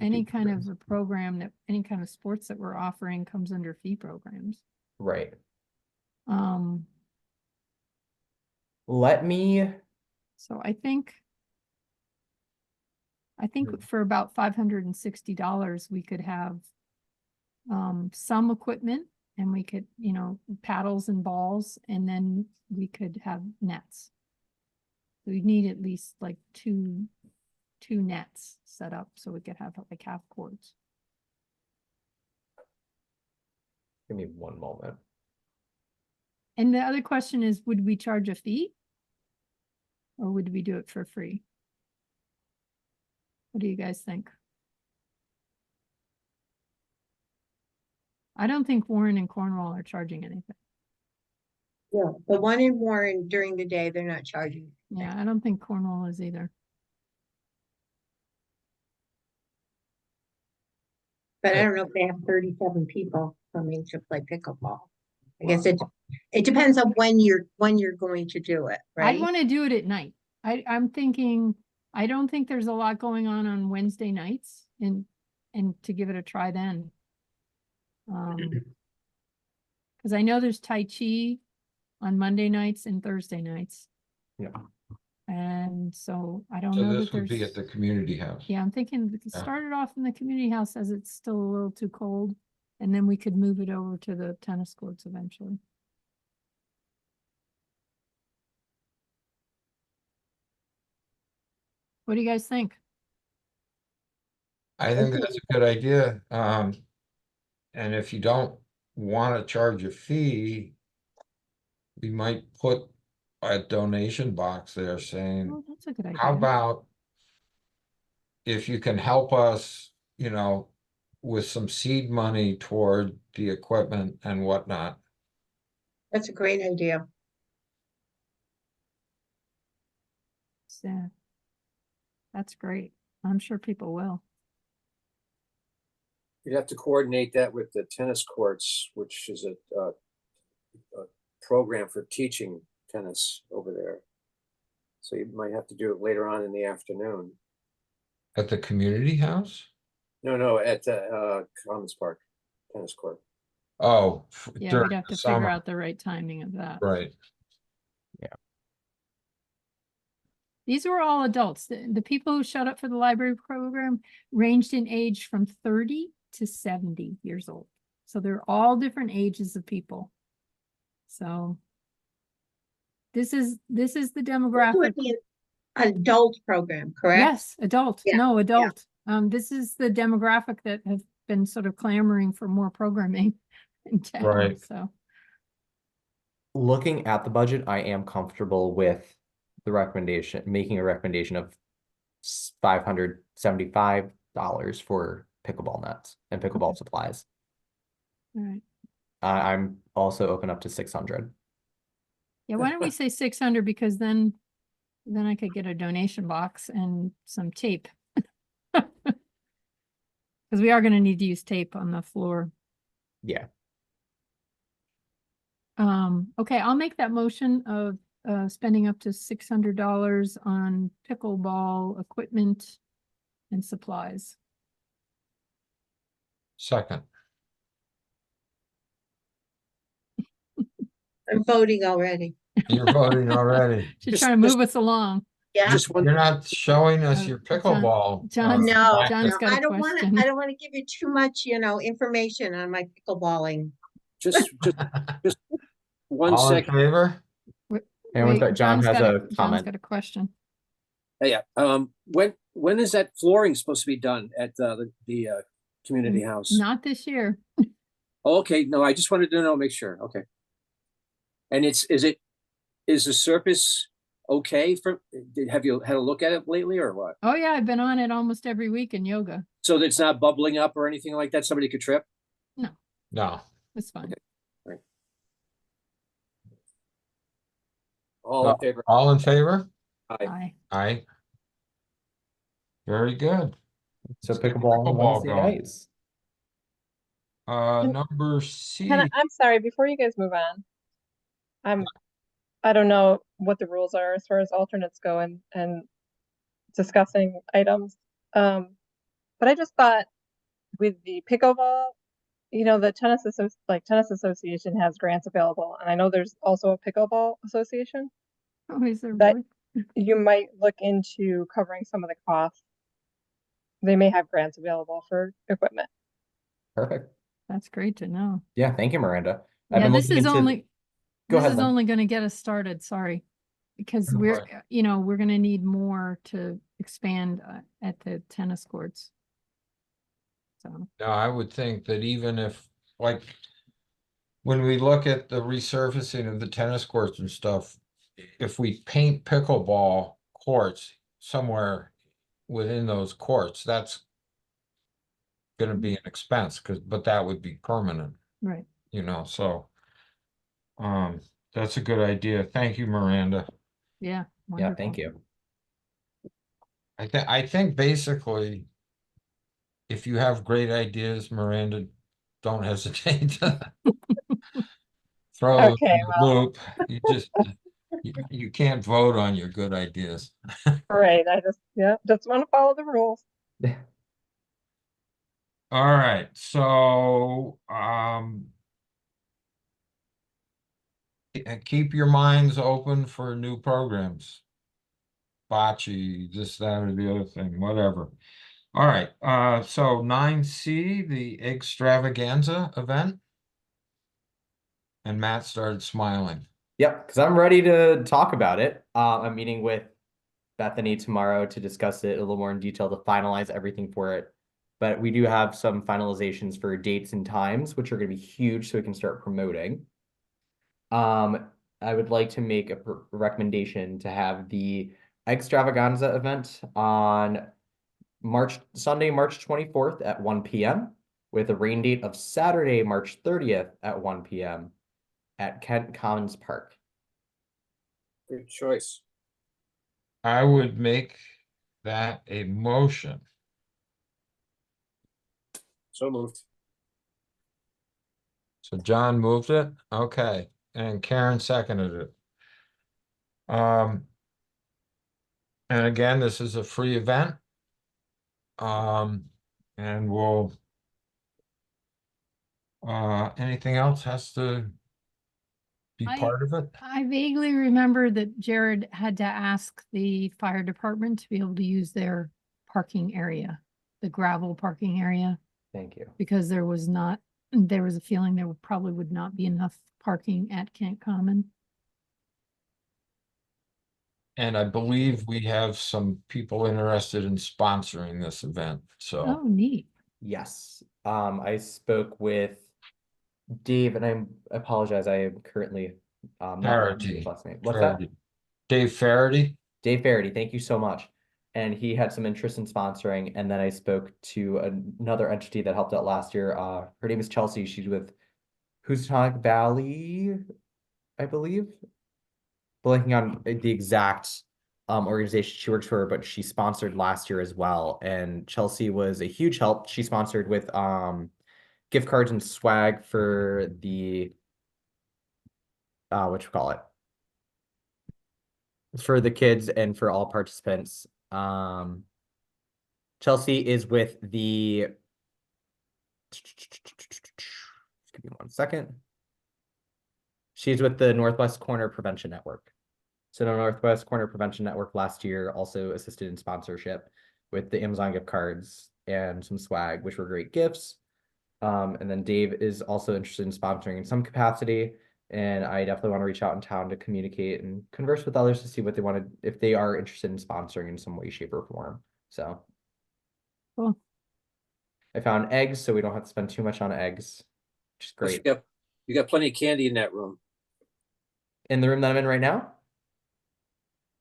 S2: Any kind of a program any kind of sports that we're offering comes under fee programs.
S6: Right.
S2: So I think for about $560, we could have some equipment, and we could, paddles and balls, and then we could have nets. We need at least like two nets set up so we could have like half courts.
S6: Give me one moment.
S2: And the other question is, would we charge a fee? Or would we do it for free? What do you guys think? I don't think Warren and Cornwall are charging anything.
S5: Yeah, the one in Warren during the day, they're not charging.
S2: Yeah, I don't think Cornwall is either.
S5: But I don't know if they have 37 people coming to play pickleball. I guess it depends on when you're going to do it,
S2: I
S5: right?
S2: want to do it at night. I'm thinking, I don't think there's a lot going on Wednesday nights, and to give it a try then. Because I know there's Tai Chi on Monday nights and Thursday nights.
S6: Yeah.
S2: And so I don't
S1: So
S2: know
S1: this
S2: that
S1: would be
S2: there's,
S1: at the community house.
S2: yeah, I'm thinking we could
S1: Yeah.
S2: start it off in the community house as it's still a little too cold. And then we could move it over to the tennis courts eventually. What do you guys think?
S1: I think that's a good idea. And if you don't want to charge a fee, we might put a donation box there saying,
S2: Oh, that's a good
S1: how
S2: idea.
S1: about if you can help us, with some seed money toward the equipment and whatnot.
S5: That's a great idea.
S2: Yeah. That's great. I'm sure people will.
S4: You'd have to coordinate that with the tennis courts, which is a program for teaching tennis over there. So you might have to do it later on in the afternoon.
S1: At the community house?
S4: No, at the Commons Park tennis court.
S1: Oh,
S2: Yeah,
S1: during
S2: we'd have
S1: the
S2: to figure
S1: summer,
S2: out the right timing of that.
S1: right?
S2: These were all adults. The people who showed up for the library program ranged in age from 30 to 70 years old. So they're all different ages of people. So this is the
S5: This would
S2: demographic.
S5: be an adult program, correct?
S2: Yes, adult.
S5: Yeah,
S2: No, adult. This is the demographic that have been sort of clamoring for more programming in town.
S1: Right.
S2: So
S6: Looking at the budget, I am comfortable with the recommendation, making a recommendation of $575 for pickleball nets and pickleball supplies.
S2: all right.
S6: I'm also open up to 600.
S2: Yeah, why don't we say 600 because then I could get a donation box and some tape. Because we are going to need to use tape on the floor.
S6: Yeah.
S2: Okay, I'll make that motion of spending up to $600 on pickleball equipment and supplies.
S1: Second.
S5: I'm voting already.
S1: You're voting already.
S2: She's
S4: Just-
S2: trying to
S4: just-
S2: move us along.
S5: Yeah.
S4: Just one,
S1: You're not showing us
S2: Uh,
S1: your
S2: John-
S1: pickleball.
S2: John's-
S5: No,
S1: practice.
S2: John's
S5: no,
S2: got a
S5: I don't want
S2: question.
S5: to, I don't want to give you too much, information on my pickleballing.
S4: just one
S1: All in
S4: second.
S1: favor?
S6: And with
S2: Wait,
S6: that, John
S2: John's
S6: has
S2: got
S6: a
S2: John's
S6: comment.
S2: got a question.
S4: Yeah, when is that flooring supposed to be done at the community house?
S2: Not this year.
S4: Oh, okay, no, I just wanted to know, make sure, okay. And is the surface okay have you had a look at it lately or what?
S2: Oh yeah, I've been on it almost every week in yoga.
S4: So that it's not bubbling up or anything like that, somebody could trip?
S1: No.
S2: It's fine.
S4: All in favor?
S1: All in favor?
S4: Aye.
S2: Aye.
S1: Aye. Very good.
S6: So
S1: Let's get
S6: pickleball on
S1: pickleball
S6: Wednesday
S1: going.
S6: nights.
S1: Number C.
S3: I'm sorry, before you guys move on, I don't know what the rules are as far as alternates go and discussing items. But I just thought with the pickleball, the tennis association has grants available, and I know there's also a pickleball association.
S2: Oh, is there
S3: That-
S2: really?
S3: You might look into covering some of the costs. They may have grants available for equipment.
S6: Perfect.
S2: That's great to know.
S6: Yeah, thank you, Miranda. I've
S2: Yeah,
S6: been
S2: this
S6: looking
S2: is
S6: into-
S2: only,
S6: Go
S2: this
S6: ahead,
S2: is
S6: Lynn.
S2: only gonna get us started, sorry. Because we're,
S1: Right.
S2: we're gonna need more to expand at the tennis courts. So,
S1: No, I would think that even if, like, when we look at the resurfacing of the tennis courts and stuff, if we paint pickleball courts somewhere within those courts, that's gonna be an expense, but that would be permanent,
S2: right,
S1: so. That's a good idea. Thank you, Miranda.
S2: yeah.
S6: Yeah, thank
S2: wonderful.
S6: you.
S1: I think basically, if you have great ideas, Miranda, don't hesitate to throw them
S3: Okay,
S1: in the loop. You can't vote on your good ideas.
S3: Right, I just want to follow the rules.
S1: All right, so keep your minds open for new programs. bocce, this, that, or the other thing, whatever. All right, so 9C, the extravaganza event. And Matt started smiling.
S6: Yep, because I'm ready to talk about it. I'm meeting with Bethany tomorrow to discuss it a little more in detail to finalize everything for it. But we do have some finalizations for dates and times, which are going to be huge, so we can start promoting. I would like to make a recommendation to have the extravaganza event on Sunday, March 24th at 1 p.m. with a rain date of Saturday, March 30th at 1 p.m. at Kent Commons Park.
S4: Good choice.
S1: I would make that a motion.
S4: So moved.
S1: So John moved it, okay, and Karen seconded it. And again, this is a free event. And we'll, anything else has to be
S2: I-
S1: part of it?
S2: I vaguely remember that Jared had to ask the fire department to be able to use their parking area, the gravel parking area,
S6: Thank you.
S2: because there was a feeling there probably would not be enough parking at Kent Common.
S1: And I believe we have some people interested in sponsoring this event, so.
S2: Oh, neat.
S6: Yes. I spoke with Dave, and I apologize. I am currently not remembering his last name. What's that?
S1: Faraday. Dave Faraday?
S6: Dave Faraday. Thank you so much. And he had some interest in sponsoring. And then I spoke to another entity that helped out last year. Her name is Chelsea. She's with Housatonic Valley, I believe. Blanking on the exact organization she works for, but she sponsored last year as well. And Chelsea was a huge help. She sponsored with gift cards and swag for the what you call it, for the kids and for all participants. Chelsea is with the give me 1 second. She's with the Northwest Corner Prevention Network. So the Northwest Corner Prevention Network last year also assisted in sponsorship with the Amazon gift cards and some swag, which were great gifts. And then Dave is also interested in sponsoring in some capacity. And I definitely want to reach out in town to communicate and converse with others to see what they want to, if they are interested in sponsoring in some way, shape, or form. So
S2: Cool.
S6: I found eggs, so we don't have to spend too much on eggs, which is
S4: Plus,
S6: great.
S4: You got plenty of candy in that room.
S6: In the room that I'm in right now?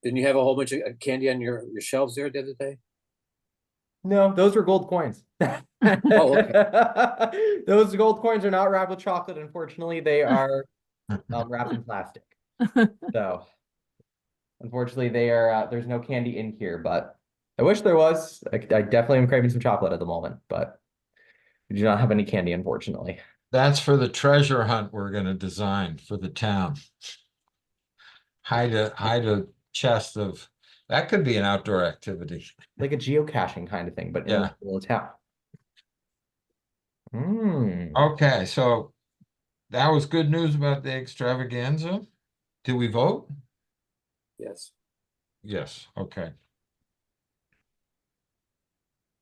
S4: Didn't you have a whole bunch of candy on your shelves there the other day?
S6: No, those were gold coins.
S4: Oh, okay.
S6: Those gold coins are not wrapped with chocolate, unfortunately. They are wrapped in plastic. So unfortunately, they are there's no candy in here, but I wish there was. I definitely am craving some chocolate at the moment, but we do not have any candy, unfortunately.
S1: That's for the treasure hunt we're gonna design for the town. Hide a chest of, that could be an outdoor activity.
S6: Like a geocaching kind of thing, but in
S1: Yeah.
S6: a little town. Mm.
S1: Okay, so that was good news about the extravaganza. Did we vote?
S4: Yes.
S1: Yes, okay.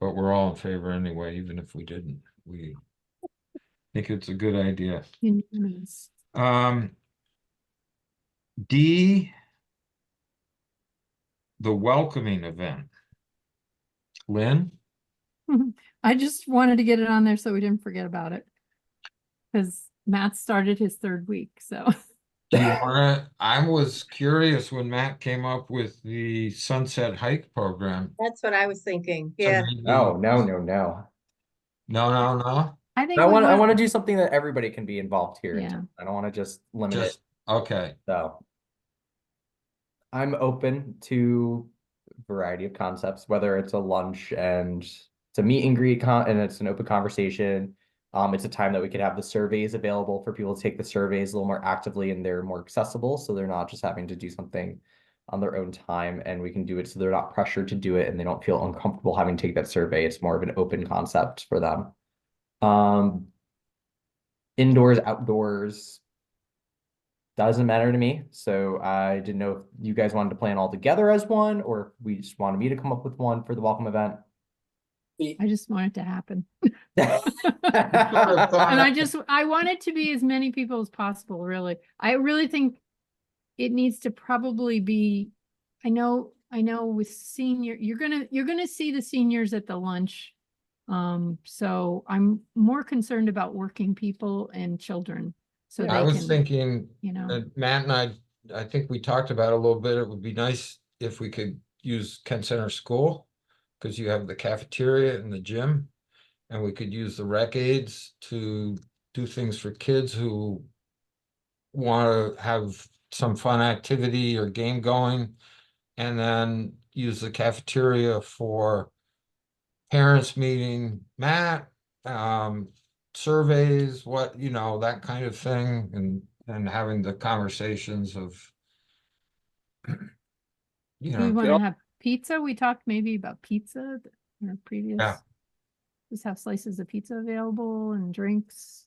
S1: But we're all in favor anyway, even if we didn't. We think it's a good idea.
S2: Unanimous.
S1: D, the welcoming event. Lynn?
S2: I just wanted to get it on there so we didn't forget about it. Because Matt started his 3rd week, so.
S1: Do you wanna, I was curious when Matt came up with the Sunset Hike program.
S5: That's what I was thinking.
S1: So
S5: Yeah.
S1: maybe-
S6: No.
S1: No.
S2: I think
S6: I
S2: we
S6: want to do something that everybody can be involved here.
S2: Yeah.
S6: I don't want to just limit it.
S1: Just, okay.
S6: So I'm open to a variety of concepts, whether it's a lunch and it's a meet and greet and it's an open conversation. It's a time that we could have the surveys available for people to take the surveys a little more actively, and they're more accessible, so they're not just having to do something on their own time, and we can do it so they're not pressured to do it and they don't feel uncomfortable having to take that survey. It's more of an open concept for them. Indoors, outdoors, doesn't matter to me. So I didn't know if you guys wanted to plan all together as one, or if we just wanted me to come up with one for the welcome event.
S2: I just want it to happen.
S1: thought-
S2: And I want it to be as many people as possible, really. I really think it needs to probably be, I know with senior, you're gonna see the seniors at the lunch. So I'm more concerned about working people and children. So
S1: I
S2: they
S1: was
S2: can,
S1: thinking,
S2: you know,
S1: Matt and I think we talked about it a little bit. It would be nice if we could use Kent Center School. Cause you have the cafeteria and the gym. And we could use the rec aids to do things for kids who want to have some fun activity or game going. And then use the cafeteria for parents meeting Matt, surveys, what, that kind of thing, and having the conversations of, you
S2: do we
S1: know,
S2: want to have pizza? We talked maybe about pizza in our previous.
S1: Yeah.
S2: Just have slices of pizza available and drinks.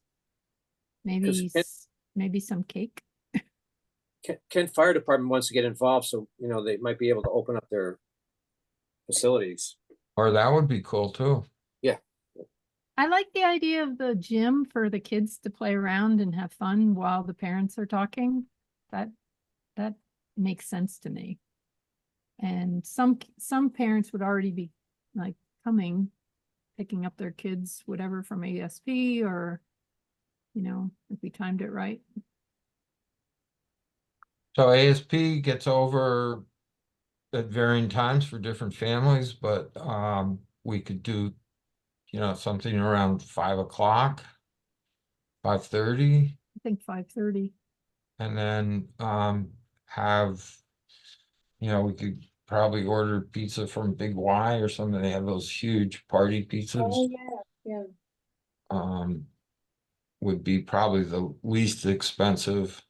S2: Maybe,
S4: it-
S2: maybe some cake.
S4: Kent Fire Department wants to get involved, so, they might be able to open up their facilities.
S1: or that would be cool too.
S2: I like the idea of the gym for the kids to play around and have fun while the parents are talking. That makes sense to me. And some parents would already be like coming, picking up their kids, whatever from ASP or, if we timed it right.
S1: So ASP gets over at varying times for different families, but we could do, something around 5 o'clock, 5:30,
S2: I think 5:30.
S1: and then have, we could probably order pizza from Big Y or something. They have those huge party pizzas.
S5: yeah.
S1: Would be probably the least expensive.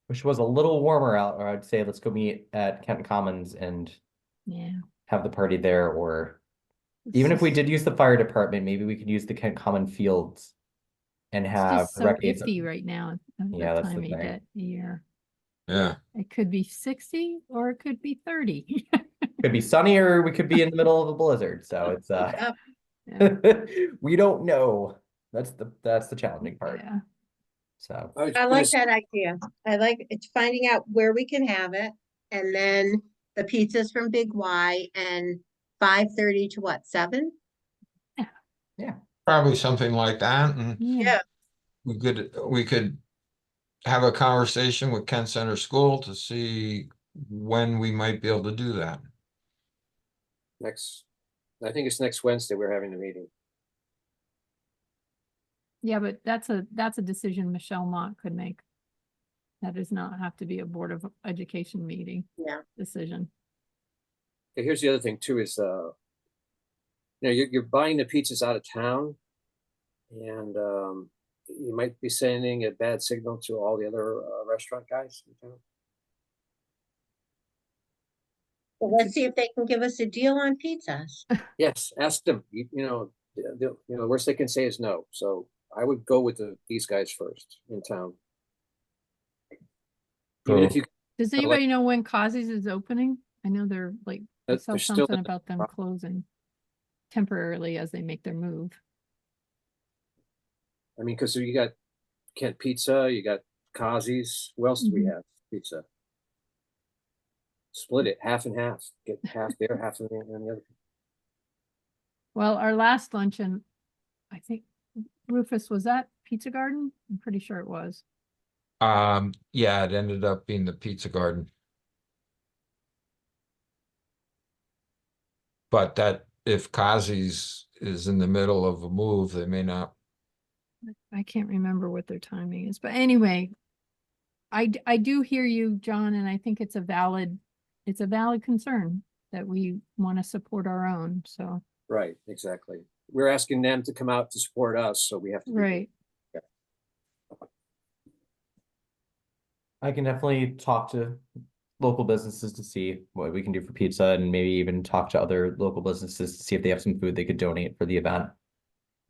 S6: Which was a little warmer out, or I'd say let's go meet at Kenton Commons and
S2: Yeah.
S6: have the party there, or
S2: It's
S6: even if we
S2: just-
S6: did use the fire department, maybe we could use the Kent Common Fields and
S2: It's
S6: have
S2: just so
S6: rec aids.
S2: iffy right now at
S6: Yeah,
S2: the
S6: that's
S2: time
S6: the
S2: of
S6: thing.
S2: year.
S1: Yeah.
S2: It could be 60 or it could be 30.
S6: Could be sunny, or we could be in the middle of a blizzard. So it's we don't know. That's the challenging part.
S2: Yeah.
S6: So
S4: was
S5: I
S4: gonna
S5: like
S4: s-
S5: that idea. I like it's finding out where we can have it, and then the pizzas from Big Y and 5:30 to what, 7?
S1: Probably something like that, and
S2: Yeah.
S1: we could have a conversation with Kent Center School to see when we might be able to do that.
S4: I think it's next Wednesday we're having the meeting.
S2: Yeah, but that's a decision Michelle Mott could make. That does not have to be a Board of Education meeting
S5: Yeah.
S2: decision.
S4: Okay, here's the other thing too is, you're buying the pizzas out of town, and you might be sending a bad signal to all the other restaurant guys in town.
S5: Well, let's see if they can give us a deal on pizzas.
S4: Yes, ask them. The worst they can say is no. So I would go with these guys first in town. Even if
S1: Cool.
S4: you,
S2: Does
S4: like-
S2: anybody know when Kazi's is opening? I know they're like, I saw
S4: they're still
S2: something
S4: in the
S2: about them
S4: pro-
S2: closing temporarily as they make their move.
S4: I mean, because you got Kent Pizza, you got Kazi's. Who else do we
S2: Mhm.
S4: have? Pizza. Split it half and half. Get half there, half on the other.
S2: Well, our last luncheon, I think Rufus, was that Pizza Garden? I'm pretty sure it was.
S1: Yeah, it ended up being the Pizza Garden. But that if Kazi's is in the middle of a move, they may not.
S2: I can't remember what their timing is, but anyway, I do hear you, John, and I think it's a valid concern that we want to support our own, so,
S4: Right, exactly. We're asking them to come out to support us, so we have to. be there.
S2: right.
S6: I can definitely talk to local businesses to see what we can do for pizza, and maybe even talk to other local businesses to see if they have some food they could donate for the event.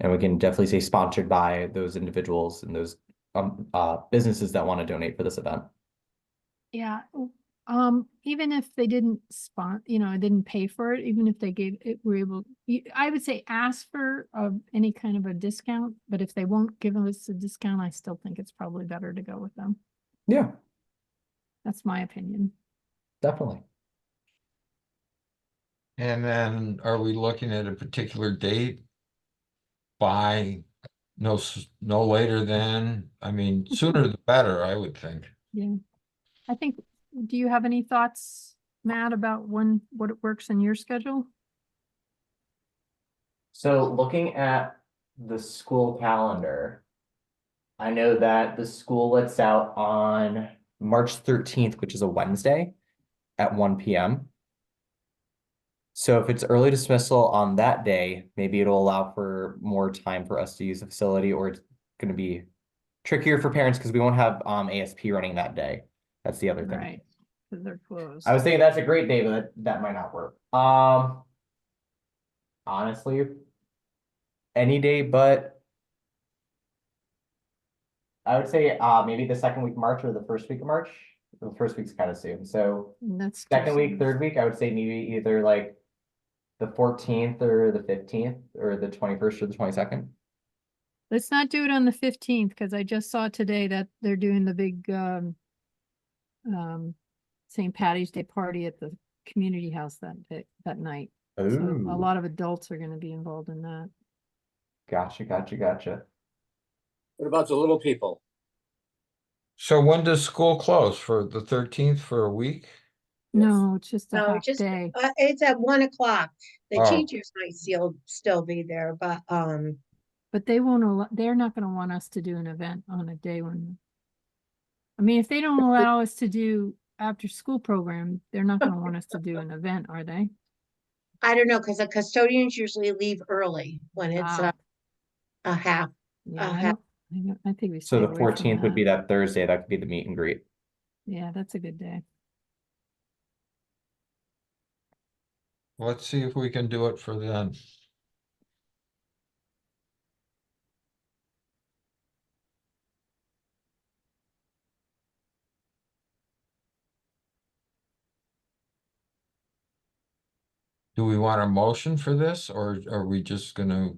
S6: And we can definitely say sponsored by those individuals and those businesses that want to donate for this event.
S2: Yeah, even if they didn't didn't pay for it, even if they gave it, were able, I would say ask for any kind of a discount, but if they won't give us a discount, I still think it's probably better to go with them.
S6: Yeah,
S2: That's my opinion.
S6: definitely.
S1: And then are we looking at a particular date? By no later than, I mean, sooner the better, I would think.
S2: Yeah. I think, do you have any thoughts, Matt, about what it works in your schedule?
S6: So looking at the school calendar, I know that the school lets out on March 13th, which is a Wednesday at 1 p.m. So if it's early dismissal on that day, maybe it'll allow for more time for us to use the facility, or it's going to be trickier for parents because we won't have ASP running that day. That's the other thing.
S2: Right, because they're closed.
S6: I was thinking that's a great day, but that might not work. Honestly, any day, but I would say maybe the second week of March or the first week of March. The first week's kind of soon. So
S2: That's too
S6: second week,
S2: soon.
S6: third week, I would say maybe either like the 14th or the 15th or the 21st or the 22nd.
S2: Let's not do it on the 15th, because I just saw today that they're doing the big St. Patty's Day party at the community house that night. So a
S6: Ooh.
S2: lot of adults are gonna be involved in that.
S6: Gotcha.
S4: What about the little people?
S1: So when does school close? For the 13th for a week?
S2: No, it's just a
S5: No,
S2: half
S5: just,
S2: day.
S5: it's at 1 o'clock. The
S1: Oh.
S5: teachers might still be there, but,
S2: But they won't they're not gonna want us to do an event on a day when. I mean, if they don't allow us to do after school program, they're not gonna want us to do an event, are they?
S5: I don't know, because the custodians usually leave early when it's
S2: Ah,
S5: a half.
S2: yeah,
S5: half.
S2: I think we
S6: So
S2: stay
S6: the
S2: away from
S6: 14th would be
S2: that.
S6: that Thursday. That could be the meet and greet.
S2: Yeah, that's a good day.
S1: Let's see if we can do it for then. Do we want a motion for this, or are we just gonna?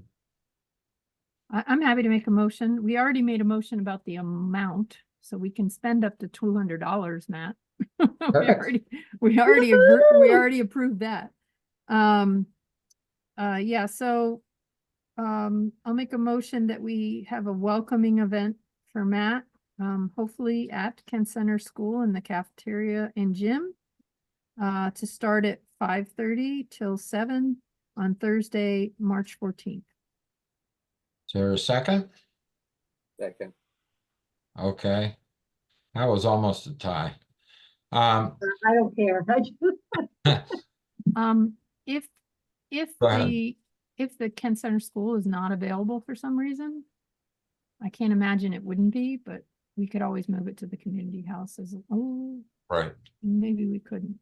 S2: I'm happy to make a motion. We already made a motion about the amount, so we can spend up to $200, Matt.
S6: Perfect.
S2: We already approved that. Yeah, so I'll make a motion that we have a welcoming event for Matt, hopefully at Kent Center School in the cafeteria and gym, to start at 5:30 till 7 on Thursday, March 14th.
S1: Is there a second?
S4: Second.
S1: Okay. That was almost a tie.
S5: I don't care.
S2: If
S1: Go ahead.
S2: if the Kent Center School is not available for some reason, I can't imagine it wouldn't be, but we could always move it to the community house
S1: Right.
S2: maybe we couldn't.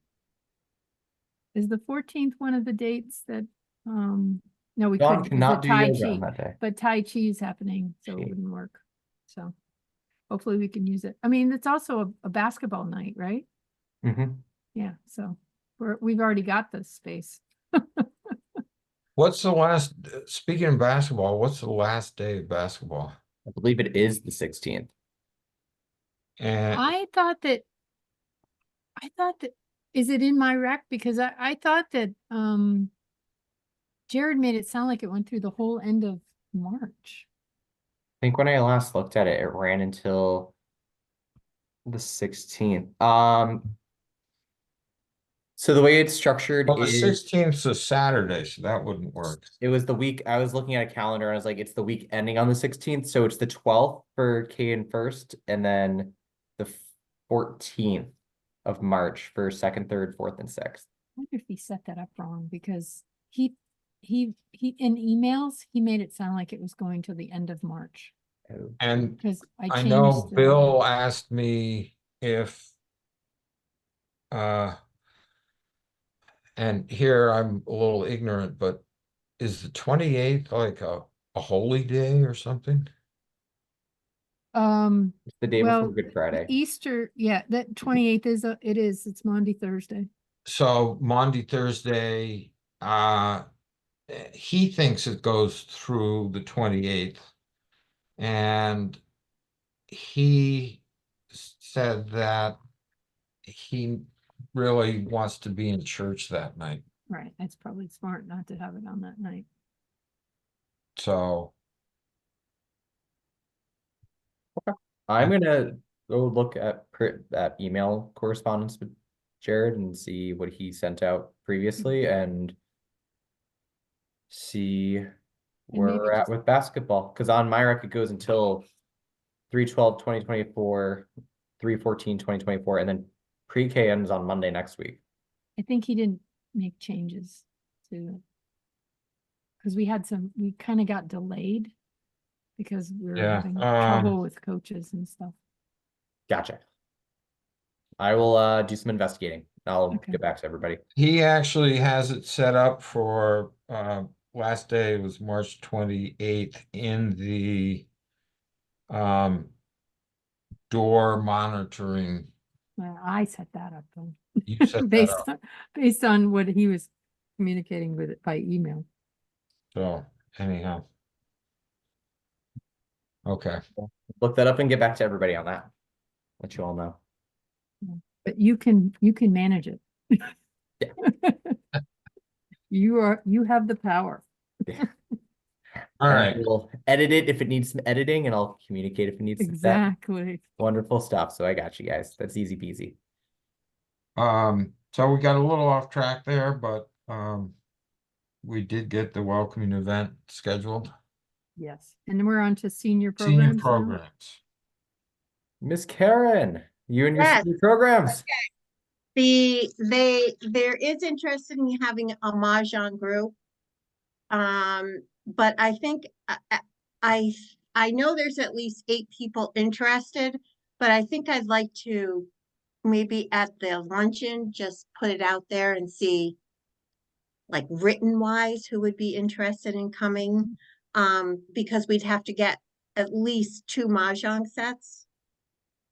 S2: Is the 14th one of the dates that, no, we
S6: Dawn
S2: couldn't, because
S6: cannot
S2: the
S6: do
S2: Tai
S6: yoga on
S2: Chi,
S6: that day.
S2: but Tai Chi is happening, so it
S6: Chi.
S2: wouldn't work. So hopefully we can use it. I mean, it's also a basketball night, right?
S6: Mm-hmm.
S2: Yeah, so we've already got this space.
S1: What's the last, speaking of basketball, what's the last day of basketball?
S6: I believe it is the 16th.
S1: And
S2: I thought that, is it in my rec? Because I thought that, Jared made it sound like it went through the whole end of March.
S6: I think when I last looked at it, it ran until the 16th. So the way it's structured
S1: well, the
S6: is
S1: 16th is a Saturday, so that wouldn't work.
S6: it was the week I was looking at a calendar and I was like, it's the week ending on the 16th. So it's the 12th for K and first, and then the 14th of March for second, third, fourth, and sixth.
S2: I wonder if he set that up wrong, because he in emails, he made it sound like it was going to the end of March,
S6: Oh.
S1: And
S2: because I
S1: I
S2: changed.
S1: know Bill asked me if, and here I'm a little ignorant, but is the 28th like a a holy day or something?
S6: It's the day before
S2: Well,
S6: Good Friday.
S2: Easter, yeah, that 28th is, it's Monday, Thursday.
S1: So Monday, Thursday, he thinks it goes through the 28th. And he said that he really wants to be in church that night.
S2: Right, that's probably smart not to have it on that night.
S1: So,
S6: I'm gonna go look at that email correspondence with Jared and see what he sent out previously and see where
S2: maybe
S6: we're at
S2: just-
S6: with basketball. Because on my rec, it goes until 3/12/2024, 3/14/2024, and then pre-K ends on Monday next week.
S2: I think he didn't make changes to. Because we kind of got delayed because we were
S1: yeah,
S2: having trouble with coaches and stuff.
S6: Gotcha. I will do some investigating. I'll
S2: Okay.
S6: get back to everybody.
S1: he actually has it set up for, last day was March 28th in the, door monitoring.
S2: Well, I set that up though.
S1: You set that
S2: Based
S1: up.
S2: based on what he was communicating with it by email.
S1: So anyhow. Okay.
S6: Look that up and get back to everybody on that. Let you all know.
S2: But you can manage it.
S6: Yeah.
S2: You have the power.
S1: All
S6: And
S1: right.
S6: we'll edit it if it needs some editing, and I'll communicate if it needs that
S2: Exactly.
S6: wonderful stuff. So I got you guys. That's easy peasy.
S1: So we got a little off track there, but we did get the welcoming event scheduled.
S2: Yes. And then we're on to senior
S1: Senior
S2: programs now.
S1: programs.
S6: Miss Karen, you and your
S5: Yes.
S6: senior programs.
S5: There is interest in having a mahjong group. But I think I know there's at least 8 people interested, but I think I'd like to maybe at the luncheon, just put it out there and see like written wise, who would be interested in coming. Because we'd have to get at least 2 mahjong sets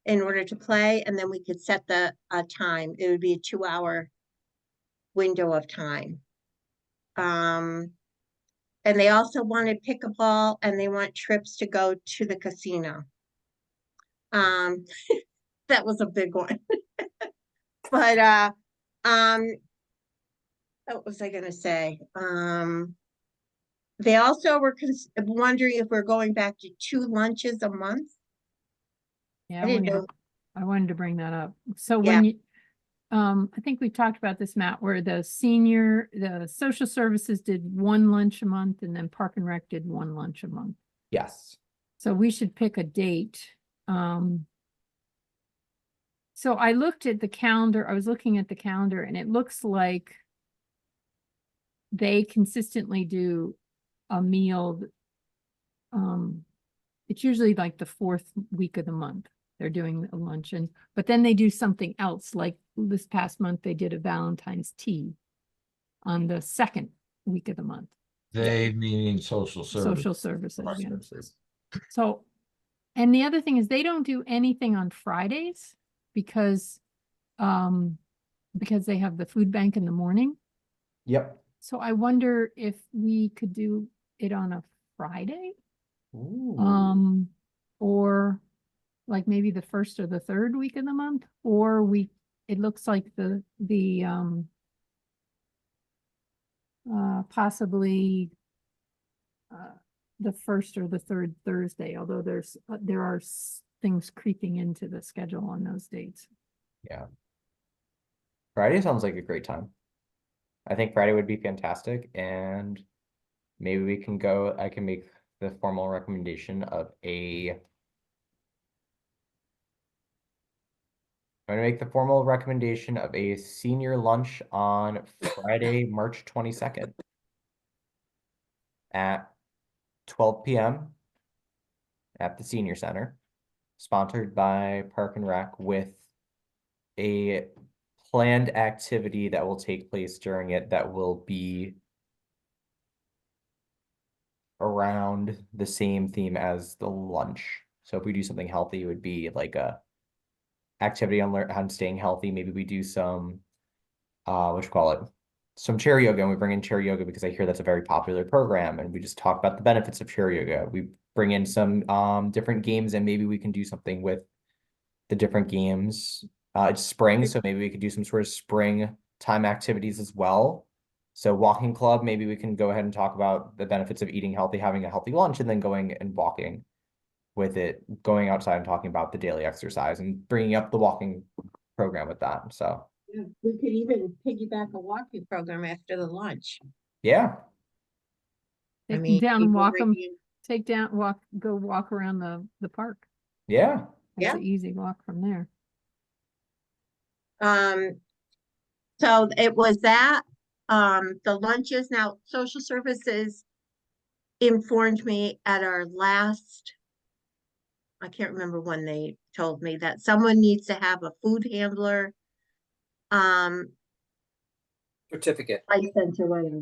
S5: in order to play, and then we could set the time. It would be a 2-hour window of time. And they also wanted pickleball, and they want trips to go to the casino. That was a big one. But what was I gonna say? They also were wondering if we're going back to 2 lunches a month.
S2: Yeah,
S5: I didn't know.
S2: I wanted to bring that up. So
S5: Yeah.
S2: when you, I think we talked about this, Matt, where the social services did 1 lunch a month and then Park and Rec did 1 lunch a month.
S6: Yes.
S2: So we should pick a date. So I looked at the calendar, I was looking at the calendar, and it looks like they consistently do a meal. It's usually like the 4th week of the month. They're doing a luncheon, but then they do something else. Like this past month, they did a Valentine's tea on the 2nd week of the month.
S1: They meaning social service.
S2: Social services,
S6: Social
S2: yeah.
S6: services.
S2: So, and the other thing is they don't do anything on Fridays because they have the food bank in the morning.
S6: Yep.
S2: So I wonder if we could do it on a Friday,
S6: Ooh.
S2: or like maybe the 1st or the 3rd week of the month, or it looks like possibly the 1st or the 3rd Thursday, although there are things creeping into the schedule on those dates.
S6: Yeah. Friday sounds like a great time. I think Friday would be fantastic, and maybe we can go. I can make the formal recommendation of I'm going to make the formal recommendation of a senior lunch on Friday, March 22nd at 12 p.m. at the Senior Center, sponsored by Park and Rec, with a planned activity that will take place during it that will be around the same theme as the lunch. So if we do something healthy, it would be like a activity on staying healthy. Maybe we do some what you call it, some chair yoga, and we bring in chair yoga because I hear that's a very popular program, and we just talk about the benefits of chair yoga. We bring in some different games, and maybe we can do something with the different games. It's spring, so maybe we could do some sort of spring time activities as well. So walking club, maybe we can go ahead and talk about the benefits of eating healthy, having a healthy lunch, and then going and walking with it, going outside and talking about the daily exercise and bringing up the walking program with that. So
S5: Yeah, we could even piggyback a walking program after the lunch.
S6: yeah,
S5: I
S2: Take them
S5: mean,
S2: down and
S5: people
S2: walk them,
S5: bring
S2: go walk around the park.
S6: yeah.
S2: It's
S5: Yeah.
S2: an easy walk from there.
S5: so it was that, the lunches. Now, social services informed me at our last, I can't remember when they told me that someone needs to have a food handler,
S4: Certificate.
S5: license or whatever.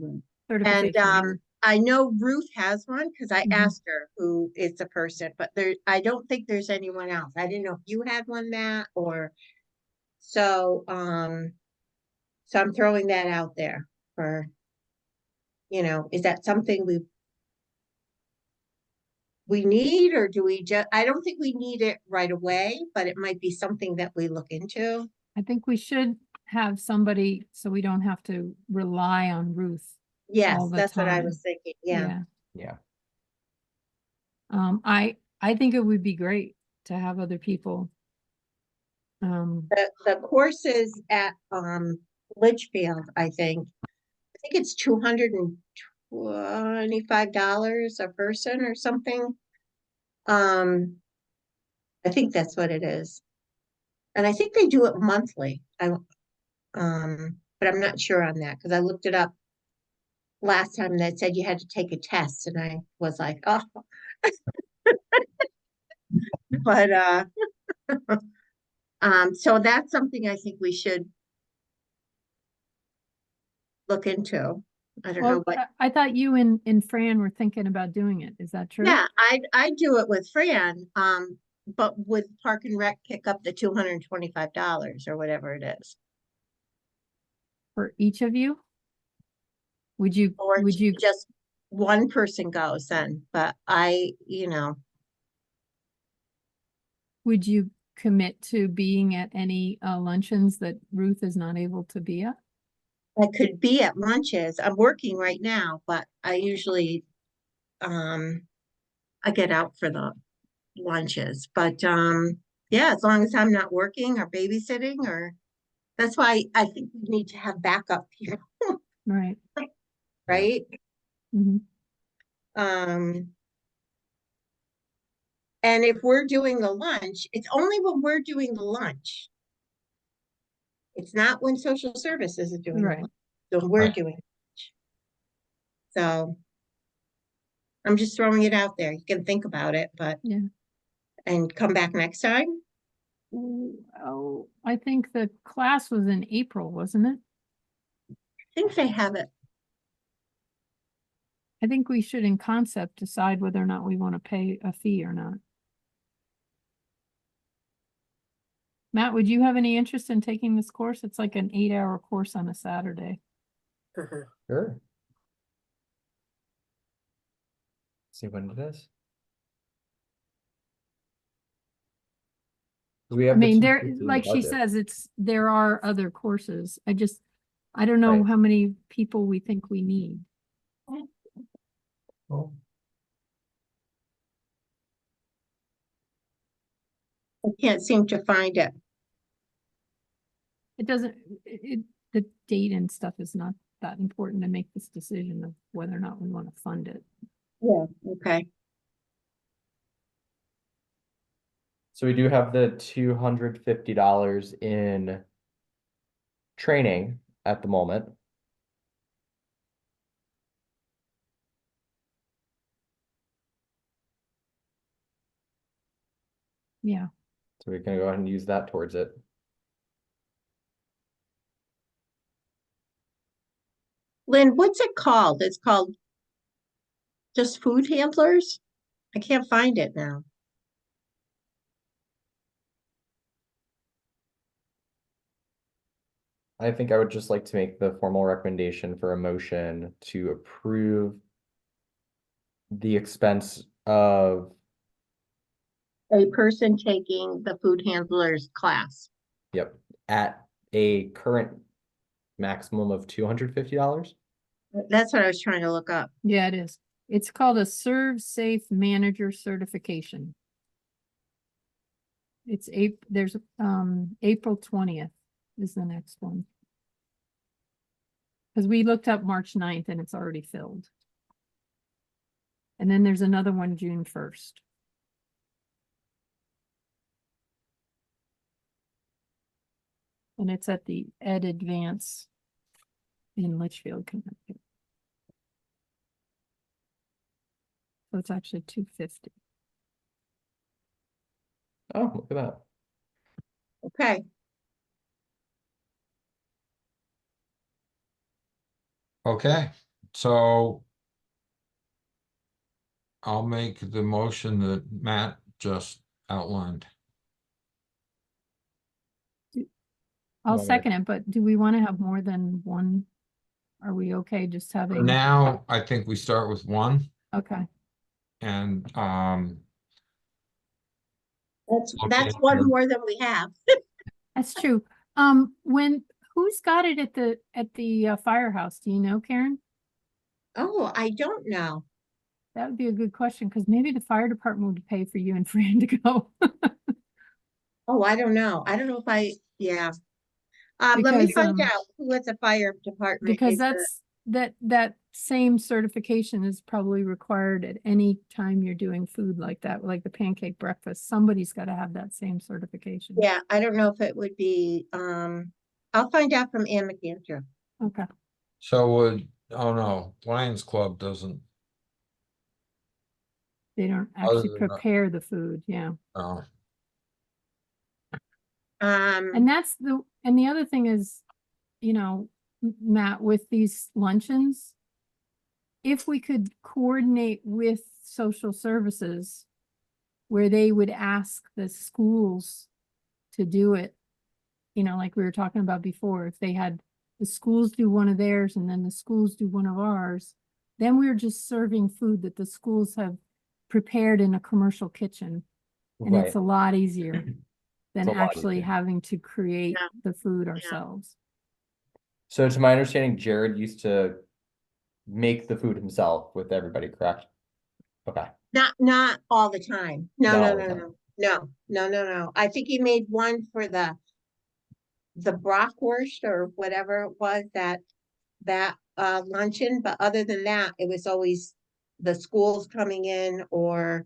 S5: And,
S2: Certification.
S5: I know Ruth has one because I
S2: Mhm.
S5: asked her who is the person, but I don't think there's anyone else. I didn't know if you had one, Matt, or so, so I'm throwing that out there for, is that something we need, or do we just, I don't think we need it right away, but it might be something that we look into.
S2: I think we should have somebody so we don't have to rely on Ruth.
S5: Yes,
S2: All the
S5: that's what I
S2: time.
S5: was thinking. Yeah.
S6: Yeah.
S2: I think it would be great to have other people.
S5: The courses at, Litchfield, I think it's $225 a person or something. I think that's what it is. And I think they do it monthly. But I'm not sure on that because I looked it up last time that said you had to take a test, and I was like, oh, but so that's something I think we should look into. I don't know
S2: Well,
S5: what.
S2: I thought you and Fran were thinking about doing it. Is that true?
S5: Yeah, I do it with Fran, but would Park and Rec pick up the $225 or whatever it is?
S2: For each of you? Would you,
S5: Or
S2: would you,
S5: just one person goes then, but
S2: would you commit to being at any luncheons that Ruth is not able to be at?
S5: I could be at lunches. I'm working right now, but I usually, I get out for the lunches, but, yeah, as long as I'm not working or babysitting, or, that's why I think we need to have backup here,
S2: Right.
S5: right?
S2: Mhm.
S5: And if we're doing the lunch, it's only when we're doing the lunch. It's not when social services is doing the
S2: Right.
S5: lunch, so we're
S1: Right.
S5: doing lunch. So I'm just throwing it out there. You can think about it, but,
S2: Yeah.
S5: and come back next time.
S2: Oh, I think the class was in April, wasn't it?
S5: I think they have it.
S2: I think we should in concept decide whether or not we want to pay a fee or not. Matt, would you have any interest in taking this course? It's like an 8-hour course on a Saturday.
S6: Sure. See when it is. We
S2: I
S6: have the
S2: mean, there,
S6: 250 in the
S2: like she
S6: budget.
S2: says, there are other courses. I don't know
S6: Right.
S2: how many people we think we need.
S6: Well,
S5: I can't seem to find it.
S2: It doesn't, the date and stuff is not that important to make this decision of whether or not we want to fund it.
S5: Yeah. Okay.
S6: So we do have the $250 in training at the moment.
S2: Yeah.
S6: So we can go ahead and use that towards it.
S5: Lynn, what's it called? It's called Just food handlers? I can't find it now.
S6: I think I would just like to make the formal recommendation for a motion to approve the expense of,
S5: A person taking the food handlers class.
S6: yep, at a current maximum of $250.
S5: That's what I was trying to look up.
S2: Yeah, it is. It's called a Serve Safe Manager Certification. It's there's April 20th is the next one. Because we looked up March 9th and it's already filled. And then there's another one June 1st. And it's at the Ed Advance in Litchfield, Connecticut. So it's actually 250.
S6: Oh, look at that.
S5: Okay,
S1: Okay, so I'll make the motion that Matt just outlined.
S2: I'll
S6: want me to-
S2: second it, but do we want to have more than one? Are we okay just
S1: For
S2: having?
S1: now, I think we start with one
S2: Okay,
S1: and
S5: that's
S1: Okay.
S5: one more than we have.
S2: that's true. Who's got it at the firehouse? Do you know, Karen?
S5: Oh, I don't know.
S2: That would be a good question, because maybe the fire department would pay for you and Fran to go.
S5: Oh, I don't know. I don't know if yeah. Let me
S2: Because,
S5: find out who at the fire department.
S2: Because
S5: is the-
S2: that same certification is probably required at any time you're doing food like that, like the pancake breakfast. Somebody's got to have that same certification.
S5: Yeah, I don't know if it would be, I'll find out from Ann McAndrew.
S2: Okay.
S1: So would, oh no, Lions Club doesn't,
S2: They don't
S1: Other
S2: actually
S1: than that-
S2: prepare the food, yeah. And that's and the other thing is, Matt, with these luncheons, if we could coordinate with social services where they would ask the schools to do it, like we were talking about before, if they had the schools do one of theirs and then the schools do one of ours, then we're just serving food that the schools have prepared in a commercial kitchen. And
S6: Right.
S2: it's a lot easier than
S6: It's a lot
S2: actually
S6: easier.
S2: having to create
S5: Yeah.
S2: the food ourselves.
S6: So to my understanding, Jared used to make the food himself with everybody, correct? Okay.
S5: Not all the time. No,
S6: Not
S5: no,
S6: all the
S5: no,
S6: time.
S5: no, no, no, no, no. I think he made one for the bratwurst or whatever it was that luncheon, but other than that, it was always the schools coming in or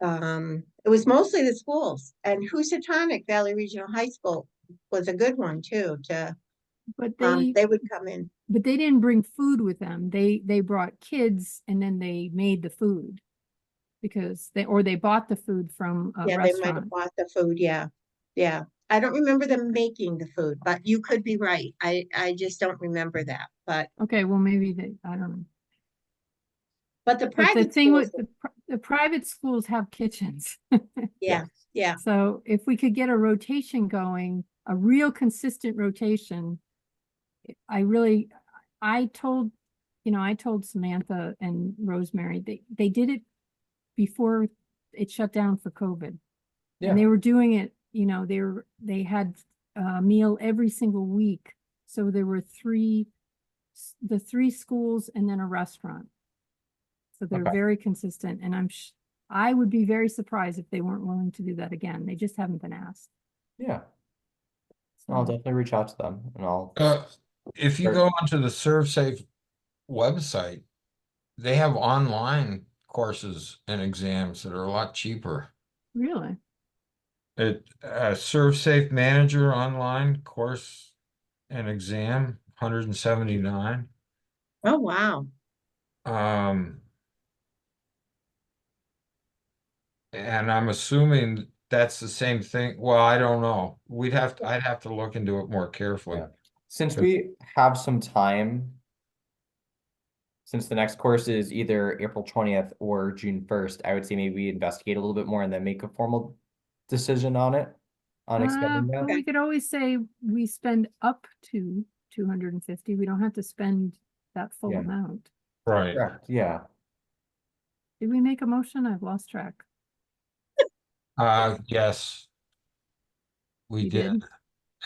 S5: it was mostly the schools. And Housatonic Valley Regional High School was a good one too,
S2: But
S5: they would come in.
S2: but they didn't bring food with them. They brought kids and then they made the food because they bought the food from a
S5: Yeah, they might have
S2: restaurant.
S5: bought the food, yeah. Yeah. I don't remember them making the food, but you could be right. I just don't remember that, but
S2: Okay, well, maybe I don't know.
S5: but the
S2: But the
S5: private
S2: thing
S5: schools,
S2: with the private schools have kitchens.
S5: yeah, yeah.
S2: So if we could get a rotation going, a real consistent rotation, I told Samantha and Rosemary, they did it before it shut down for COVID.
S6: Yeah.
S2: And they were doing it, they had a meal every single week. So there were the three schools and then a restaurant. So they're
S6: Okay.
S2: very consistent, and I would be very surprised if they weren't willing to do that again. They just haven't been asked.
S6: Yeah. I'll
S2: So,
S6: definitely reach out to them and I'll.
S1: If you
S6: Sure.
S1: go onto the ServeSafe website, they have online courses and exams that are a lot cheaper.
S2: really?
S1: ServeSafe Manager online course and exam, 179.
S5: Oh, wow.
S1: And I'm assuming that's the same thing. Well, I don't know. I'd have to look into it more carefully.
S6: Yeah. Since we have some time, since the next course is either April 20th or June 1st, I would say maybe we investigate a little bit more and then make a formal decision on it, on extending
S2: But
S6: that.
S2: we could always say we spend up to 250. We don't have to spend that full
S6: Yeah.
S2: amount.
S1: Right.
S6: Correct, yeah.
S2: Did we make a motion? I've lost track.
S1: Yes. We
S2: You
S1: did,
S2: did?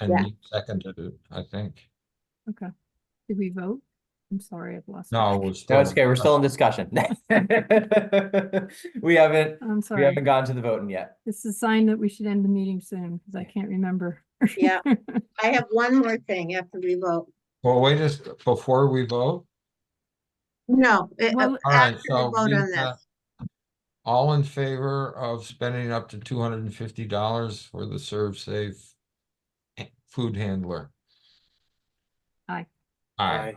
S1: and
S5: Yeah.
S1: you seconded it, I think.
S2: Okay. Did we vote? I'm sorry, I've lost
S1: No,
S2: track.
S1: we're
S6: No,
S1: still.
S6: it's okay, we're still in discussion. We haven't,
S2: I'm
S6: we
S2: sorry.
S6: haven't gotten to the voting yet.
S2: This is a sign that we should end the meeting soon because I can't remember.
S5: Yeah. I have one more thing after we vote.
S1: Well, wait, just before we vote,
S5: No,
S2: Well,
S1: all right,
S5: after we
S1: so
S5: vote
S1: we,
S5: on this.
S1: all in favor of spending up to $250 for the Serve Safe food handler?
S2: Aye.
S1: Aye,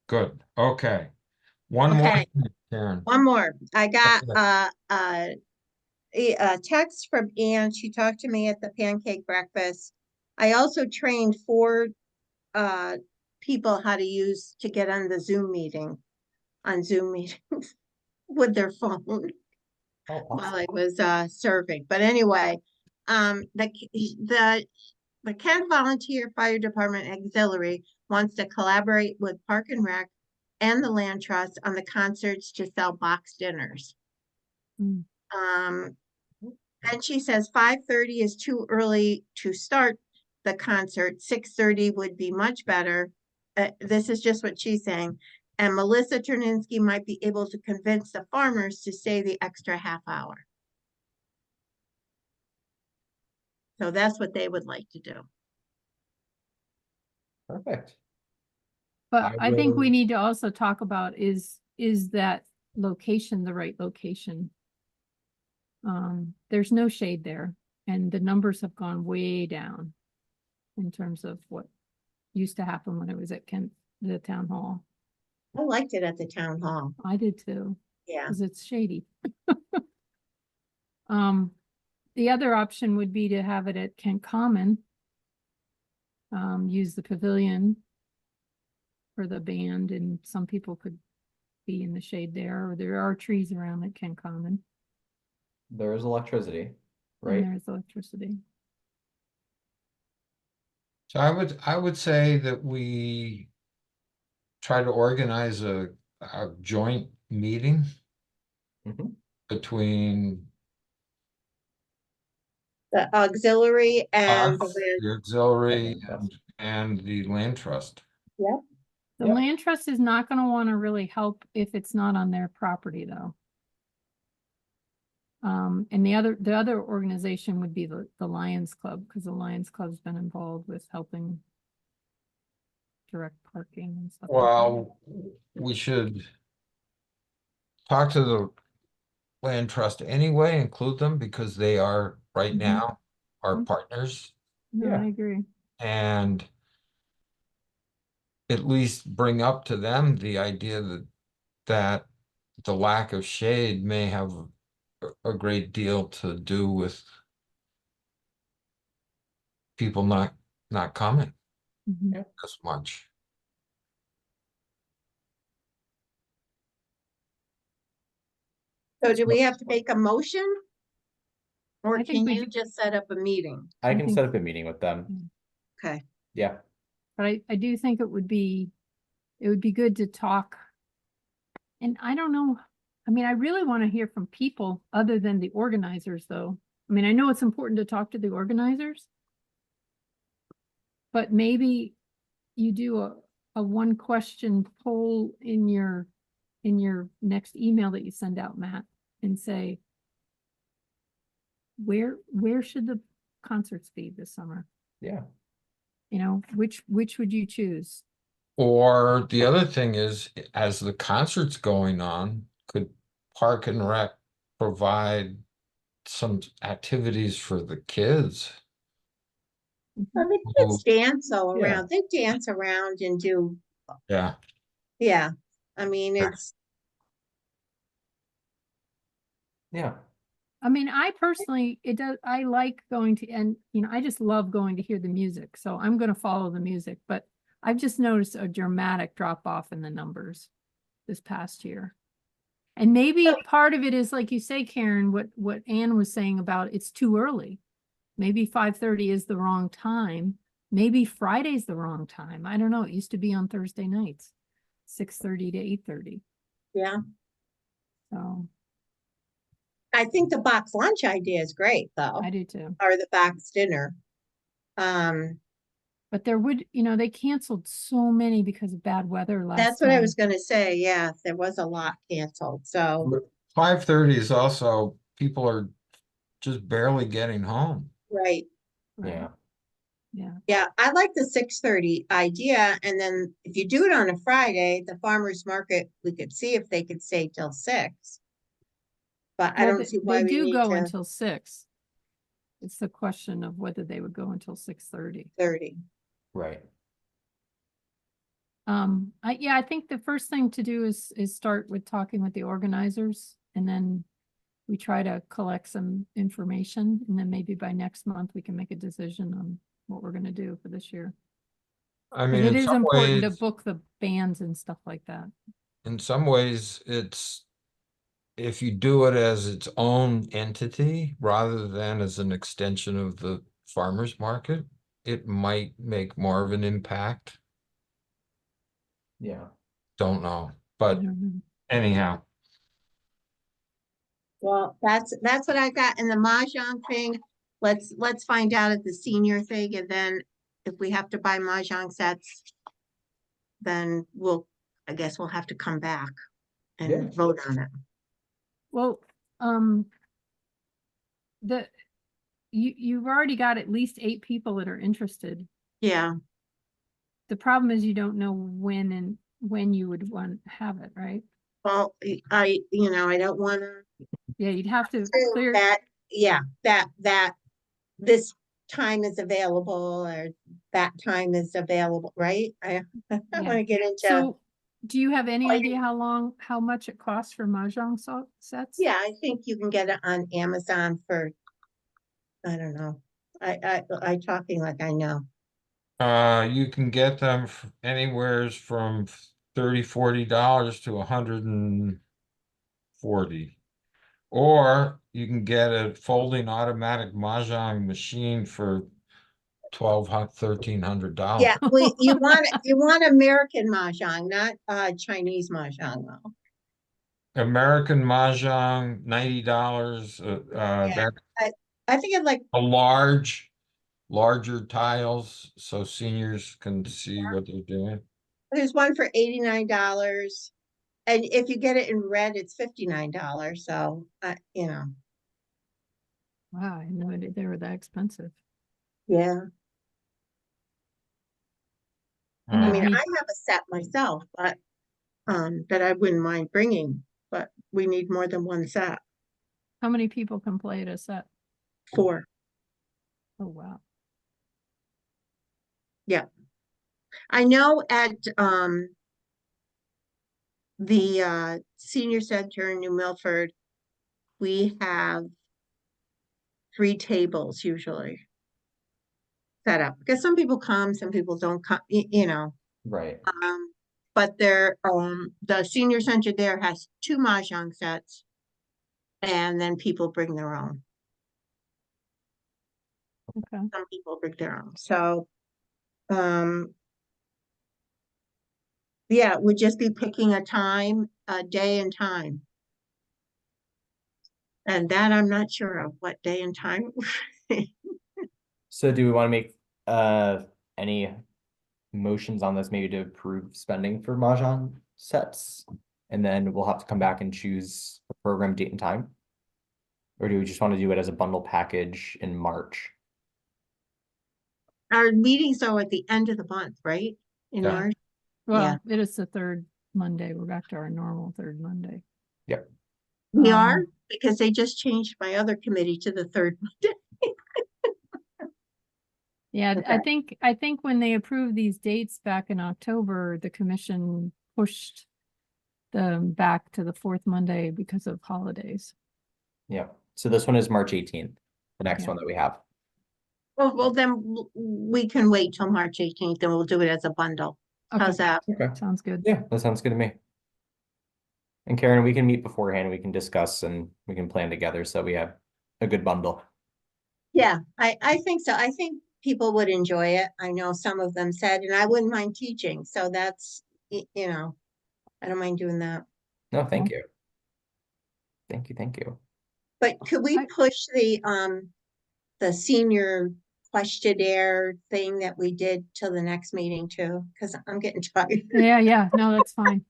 S1: good, okay. One more,
S5: Okay.
S1: thing, Karen.
S5: One more. I got
S1: Okay.
S5: a text from Ann. She talked to me at the pancake breakfast. I also trained 4 people how to get on the Zoom meetings with their phone
S6: Oh,
S5: while I was serving. But anyway, the Kent Volunteer Fire Department Auxiliary wants to collaborate with Park and Rec and the Land Trust on the concerts to sell box dinners.
S2: Mm.
S5: And she says 5:30 is too early to start the concert. 6:30 would be much better. This is just what she's saying. And Melissa Terninsky might be able to convince the farmers to stay the extra half hour. So that's what they would like to do.
S6: perfect.
S2: But
S6: I
S2: I think we
S6: will-
S2: need to also talk about is that location the right location? There's no shade there and the numbers have gone way down in terms of what used to happen when it was at the town hall.
S5: I liked it at the town hall.
S2: I did too,
S5: Yeah.
S2: because it's shady. The other option would be to have it at Kent Common. Use the pavilion for the band and some people could be in the shade there, or there are trees around at Kent Common.
S6: There is electricity,
S2: And
S6: right?
S2: there's electricity.
S1: So I would say that we try to organize a joint meeting
S6: Mhm.
S1: between
S5: The auxiliary and the
S1: us,
S5: land.
S1: the auxiliary
S6: Land trust.
S1: and the land trust.
S5: Yep.
S2: The
S6: Yep.
S2: land trust is not gonna wanna really help if it's not on their property, though. And the other organization would be the Lions Club, because the Lions Club's been involved with helping direct parking and stuff like that.
S1: Well, we should talk to the land trust anyway, include them because they are right
S2: Mhm.
S1: now our
S2: Mhm.
S1: partners,
S2: No,
S6: Yeah.
S2: I agree.
S1: and at least bring up to them the idea that the lack of shade may have a great deal to do with people not coming
S2: Mhm.
S1: as much.
S5: So do we have to make a motion? Or
S2: I think
S5: can
S2: we
S5: you
S2: do-
S5: just set up a meeting?
S6: I
S2: I
S6: can
S2: think-
S6: set up a meeting with them.
S5: Okay.
S6: Yeah,
S2: But I do think it would be good to talk. And I don't know, I mean, I really want to hear from people other than the organizers, though. I mean, I know it's important to talk to the organizers. But maybe you do a 1-question poll in your next email that you send out, Matt, and say, where should the concerts be this summer?
S6: yeah.
S2: You know, which would you choose?
S1: Or the other thing is, as the concert's going on, could Park and Rec provide some activities for the kids?
S5: Well, the
S1: Oh.
S5: kids dance all
S6: Yeah.
S5: around. They dance around and do,
S1: Yeah,
S5: yeah. I mean,
S1: Yeah.
S5: it's,
S6: Yeah.
S2: I mean, I personally, I like going to, and, I just love going to hear the music. So I'm going to follow the music, but I've just noticed a dramatic drop off in the numbers this past year. And maybe part of it is, like you say, Karen, what Ann was saying about it's too early. Maybe 5:30 is the wrong time. Maybe Friday's the wrong time. I don't know. It used to be on Thursday nights, 6:30 to 8:30.
S5: Yeah,
S2: So
S5: I think the box lunch idea is great though,
S2: I do too.
S5: or the box dinner. Um,
S2: But there would, they canceled so many because of bad weather last
S5: that's what I
S2: time.
S5: was gonna say. Yeah, there was a lot canceled, so,
S1: 5:30 is also, people are just barely getting home.
S5: right.
S2: Right.
S6: Yeah.
S2: Yeah.
S5: Yeah, I like the 6:30 idea, and then if you do it on a Friday, the farmer's market, we could see if they could stay till 6. But I
S2: Well,
S5: don't see
S2: they
S5: why we
S2: do
S5: need
S2: go
S5: to
S2: until 6. It's the question of whether they would go until 6:30.
S5: 30.
S6: Right.
S2: I think the first thing to do is start with talking with the organizers, and then we try to collect some information, and then maybe by next month we can make a decision on what we're gonna do for this year.
S1: I
S2: 'Cause
S1: mean,
S2: it
S1: in
S2: is
S1: some
S2: important to
S1: ways,
S2: book the bands and stuff like that.
S1: it's, if you do it as its own entity rather than as an extension of the farmer's market, it might make more of an impact.
S6: Yeah.
S1: Don't know,
S2: I
S1: but
S2: don't know.
S1: anyhow,
S5: Well, that's what I got in the mahjong thing. Let's find out at the senior thing, and then if we have to buy mahjong sets, then I guess we'll have to come back
S6: Yeah.
S5: and vote on it.
S2: Well, you've already got at least 8 people that are interested.
S5: Yeah,
S2: The problem is you don't know when you would want to have it, right?
S5: well, I don't wanna
S2: Yeah, you'd have to
S5: assume
S2: clear,
S5: that, yeah, that this time is available or that time is available, right? I
S2: Yeah.
S5: wanna get into,
S2: so do you have any
S5: I-
S2: idea how much it costs for mahjong sets?
S5: yeah, I think you can get it on Amazon for, I don't know. I talking like I know.
S1: you can get them anywheres from $30-$40 to $140. Or you can get a folding automatic mahjong machine for $1,300.
S5: Yeah, you want American mahjong, not Chinese mahjong though.
S1: American mahjong, $90.
S5: Yeah.
S1: That's
S5: I think it's like,
S1: a larger tiles, so seniors can see what they're doing.
S5: there's one for $89. And if you get it in red, it's $59. So
S2: Wow, I had no idea they were that expensive.
S5: yeah.
S2: And
S5: I
S2: you'd
S5: mean,
S2: need-
S5: I have a set myself, but that I wouldn't mind bringing, but we need more than one set.
S2: How many people can play at a set?
S5: 4.
S2: Oh, wow.
S5: Yeah. I know at the senior center in New Milford, we have 3 tables usually set up because some people come, some people don't come,
S6: Right.
S5: But the senior center there has 2 mahjong sets, and then people bring their own.
S2: Okay.
S5: Some people bring their own. So, yeah, it would just be picking a time, a day and time. And that I'm not sure of what day and time.
S6: So do we want to make any motions on this, maybe to approve spending for mahjong sets? And then we'll have to come back and choose a program date and time? Or do we just want to do it as a bundle package in March?
S5: Our meetings are at the end of the month, right? In
S1: Yeah.
S5: March.
S2: Well, it is the 3rd Monday. We're back to our normal 3rd Monday.
S6: Yep.
S5: We are,
S2: Um,
S5: because they just changed my other committee to the 3rd Monday.
S2: Yeah,
S5: Okay.
S2: I think when they approved these dates back in October, the commission pushed them back to the 4th Monday because of holidays.
S6: Yeah. So this one is March 18th, the next
S2: Yeah.
S6: one that we have.
S5: Well, then we can wait till March 18th and we'll do it as a bundle. How's
S2: Okay,
S5: that?
S6: Okay.
S2: sounds good.
S6: Yeah, that sounds good to me. And Karen, we can meet beforehand, we can discuss and we can plan together so we have a good bundle.
S5: Yeah, I think so. I think people would enjoy it. I know some of them said, and I wouldn't mind teaching. So that's, you know, I don't mind doing that.
S6: No, thank you. Thank you, thank you.
S5: But could we
S2: I-
S5: push the senior questionnaire thing that we did till the next meeting too? Because I'm getting tired.
S2: Yeah, no, that's fine.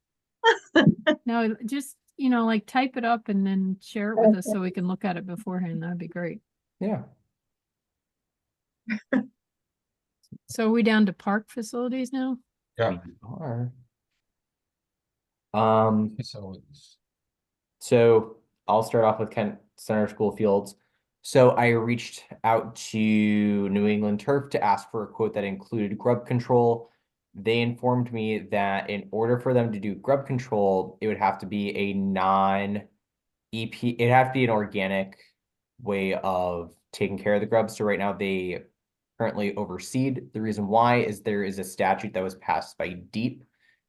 S2: No, just, like type it up and then share it with us so we can look at it beforehand. That'd be great.
S6: Yeah.
S2: So are we down to park facilities now?
S1: Yeah.
S6: We are.
S1: Facilities.
S6: So I'll start off with Kent Center School Fields. So I reached out to New England Turf to ask for a quote that included grub control. They informed me that in order for them to do grub control, it would have to be a non-EP, it'd have to be an organic way of taking care of the grubs. So right now they currently overseed. The reason why is there is a statute that was passed by DEEP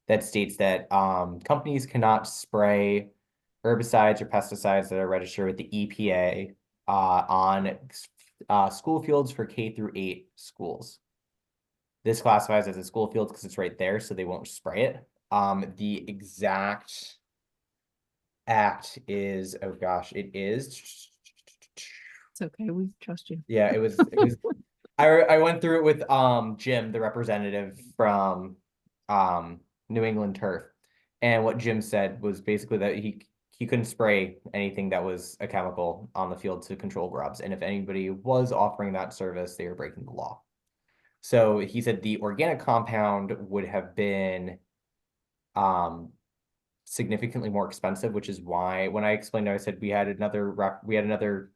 S6: that states that companies cannot spray herbicides or pesticides that are registered with the EPA on school fields for K-8 schools. This classifies as a school field because it's right there, so they won't spray it. The exact act is, oh gosh, it is.
S2: It's okay, we trust you.
S6: Yeah, it was I went through it with Jim, the representative from New England Turf. And what Jim said was basically that he couldn't spray anything that was a chemical on the field to control grubs. And if anybody was offering that service, they were breaking the law. So he said the organic compound would have been significantly more expensive, which is why when I explained it, I said we had another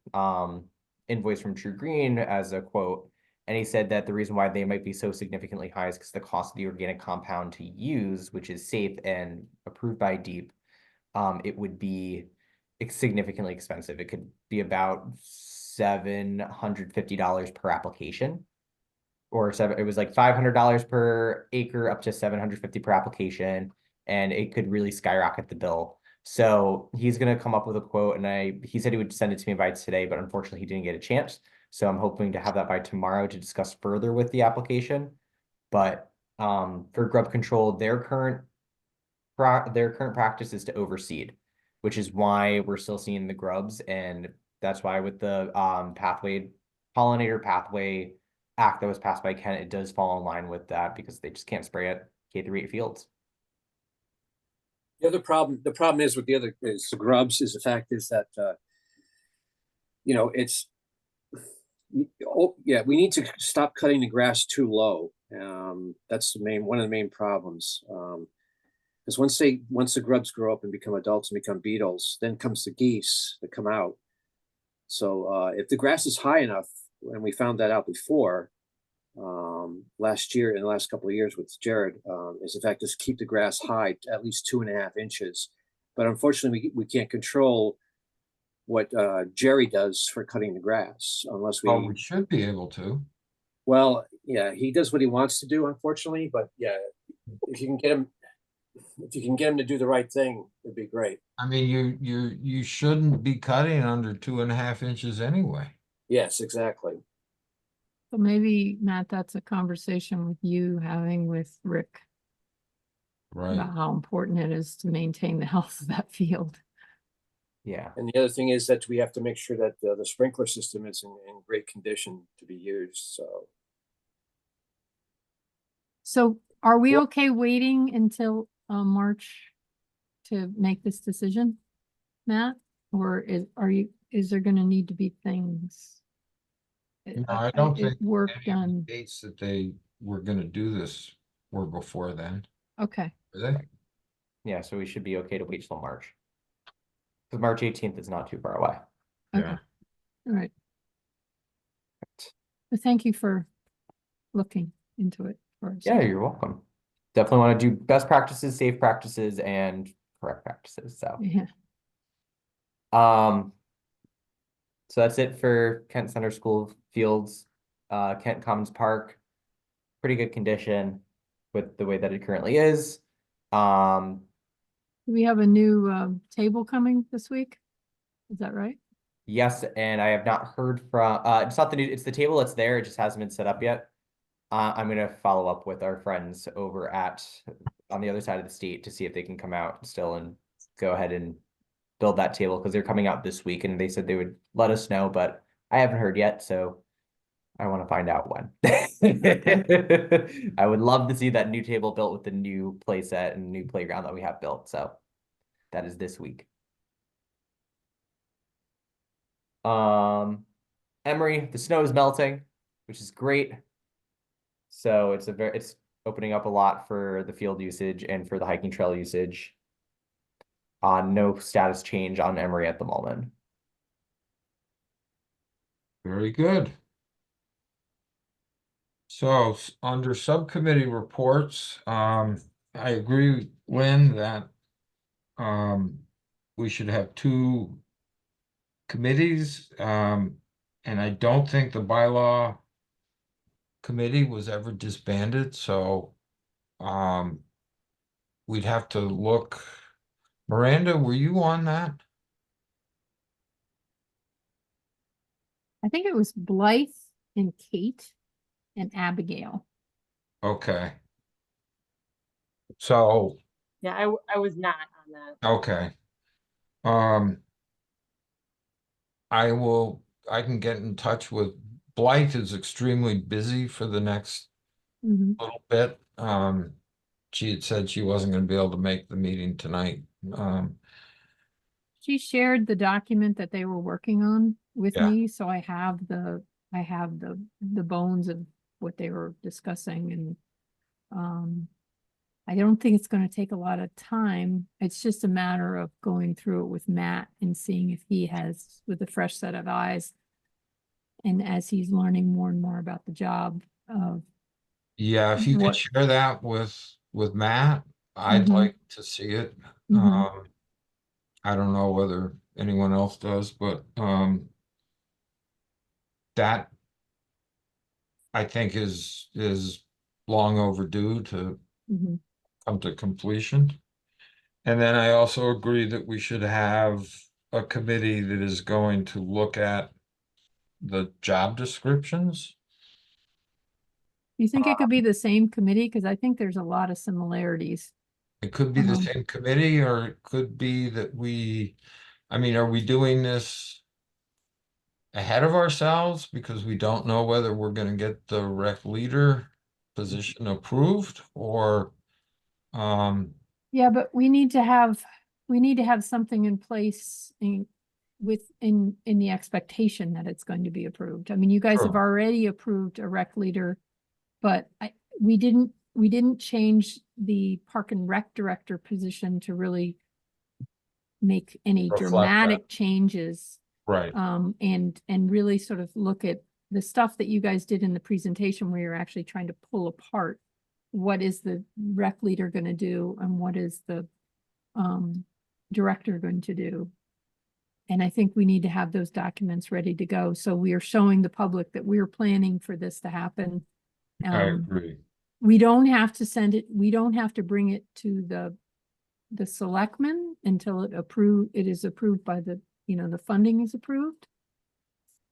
S6: invoice from True Green as a quote. And he said that the reason why they might be so significantly high is because the cost of the organic compound to use, which is safe and approved by DEEP, it would be significantly expensive. It could be about $750 per application, or it was like $500 per acre up to $750 per application, and it could really skyrocket the bill. So he's going to come up with a quote, and he said he would send it to me by today, but unfortunately he didn't get a chance. So I'm hoping to have that by tomorrow to discuss further with the application. But for grub control, their current practice is to overseed, which is why we're still seeing the grubs, and that's why with the pollinator pathway act that was passed by Kent, it does fall in line with that because they just can't spray at K-8 fields.
S4: The problem is with the grubs is the fact is that, it's, we need to stop cutting the grass too low. That's one of the main problems. Because once the grubs grow up and become adults and become beetles, then comes the geese that come out. So if the grass is high enough, and we found that out before, last year, in the last couple of years with Jared, is in fact just keep the grass high at least 2.5 inches. But unfortunately, we can't control what Jerry does for cutting the grass unless we.
S1: Well, we should be able to.
S4: Well, yeah, he does what he wants to do, unfortunately. But yeah, if you can get him to do the right thing, it'd be great.
S1: I mean, you shouldn't be cutting under 2.5 inches anyway.
S4: Yes, exactly.
S2: So maybe, Matt, that's a conversation with you having with Rick
S1: Right.
S2: about how important it is to maintain the health of that field.
S6: Yeah.
S4: And the other thing is that we have to make sure that the sprinkler system is in great condition to be used.
S2: So are we
S4: Well-
S2: okay waiting until March to make this decision, Matt? Or is there gonna need to be things?
S1: No, I don't
S2: if
S1: think
S2: work
S1: any of the
S2: done,
S1: dates that they were gonna do this were before then,
S2: okay,
S1: were they?
S6: Yeah, so we should be okay to wait till March. Because March 18th is not too far away.
S2: okay,
S1: Yeah.
S2: all right. But thank you for looking into it for us.
S6: Yeah, you're welcome. Definitely want to do best practices, safe practices, and correct practices. So
S2: Yeah,
S6: so that's it for Kent Center School Fields. Kent Commons Park, pretty good condition with the way that it currently is.
S2: Do we have a new table coming this week? Is that right?
S6: Yes, and I have not heard from, it's not the new, it's the table that's there, it just hasn't been set up yet. I'm gonna follow up with our friends over on the other side of the state to see if they can come out still and go ahead and build that table, because they're coming out this week and they said they would let us know, but I haven't heard yet, so I want to find out when. I would love to see that new table built with the new play set and new playground that we have built, so that is this week. Emory, the snow is melting, which is great. So it's opening up a lot for the field usage and for the hiking trail usage. No status change on Emory at the moment.
S1: Very good. So under subcommittee reports, I agree, Lynn, that we should have two committees. And I don't think the bylaw committee was ever disbanded, so we'd have to look. Miranda, were you on that?
S2: I think it was Blythe and Kate and Abigail.
S1: Okay. So,
S3: Yeah, I was not on that.
S1: okay. I can get in touch with Blythe is extremely busy for the next
S2: Mhm.
S1: little bit. She had said she wasn't going to be able to make the meeting tonight.
S2: She shared the document that they were working on with
S1: Yeah.
S2: me, so I have the bones of what they were discussing, and I don't think it's going to take a lot of time. It's just a matter of going through it with Matt and seeing if he has, with a fresh set of eyes, and as he's learning more and more about the job of
S1: Yeah, if you could
S2: what.
S1: share that with Matt, I'd
S2: Mhm.
S1: like to see it.
S2: Mhm.
S1: I don't know whether anyone else does, but that I think is long overdue to
S2: Mhm.
S1: come to completion. And then I also agree that we should have a committee that is going to look at the job descriptions.
S2: You think it could be the same committee? Because I think there's a lot of similarities.
S1: It could be the
S2: Um,
S1: same committee, or it could be that I mean, are we doing this ahead of ourselves because we don't know whether we're gonna get the rec leader position approved, or
S2: Yeah, but we need to have something in place in the expectation that it's going to be approved. I mean, you guys have
S1: Sure.
S2: already approved a rec leader, but we didn't change the park and rec director position to really make any
S1: Reflect that.
S2: dramatic changes.
S1: Right,
S2: And really sort of look at the stuff that you guys did in the presentation where you're actually trying to pull apart what is the rec leader going to do and what is the director going to do. And I think we need to have those documents ready to go. So we are showing the public that we're planning for this to happen.
S1: I agree.
S2: We don't have to send it, we don't have to bring it to the selectmen until it is approved by the funding is approved.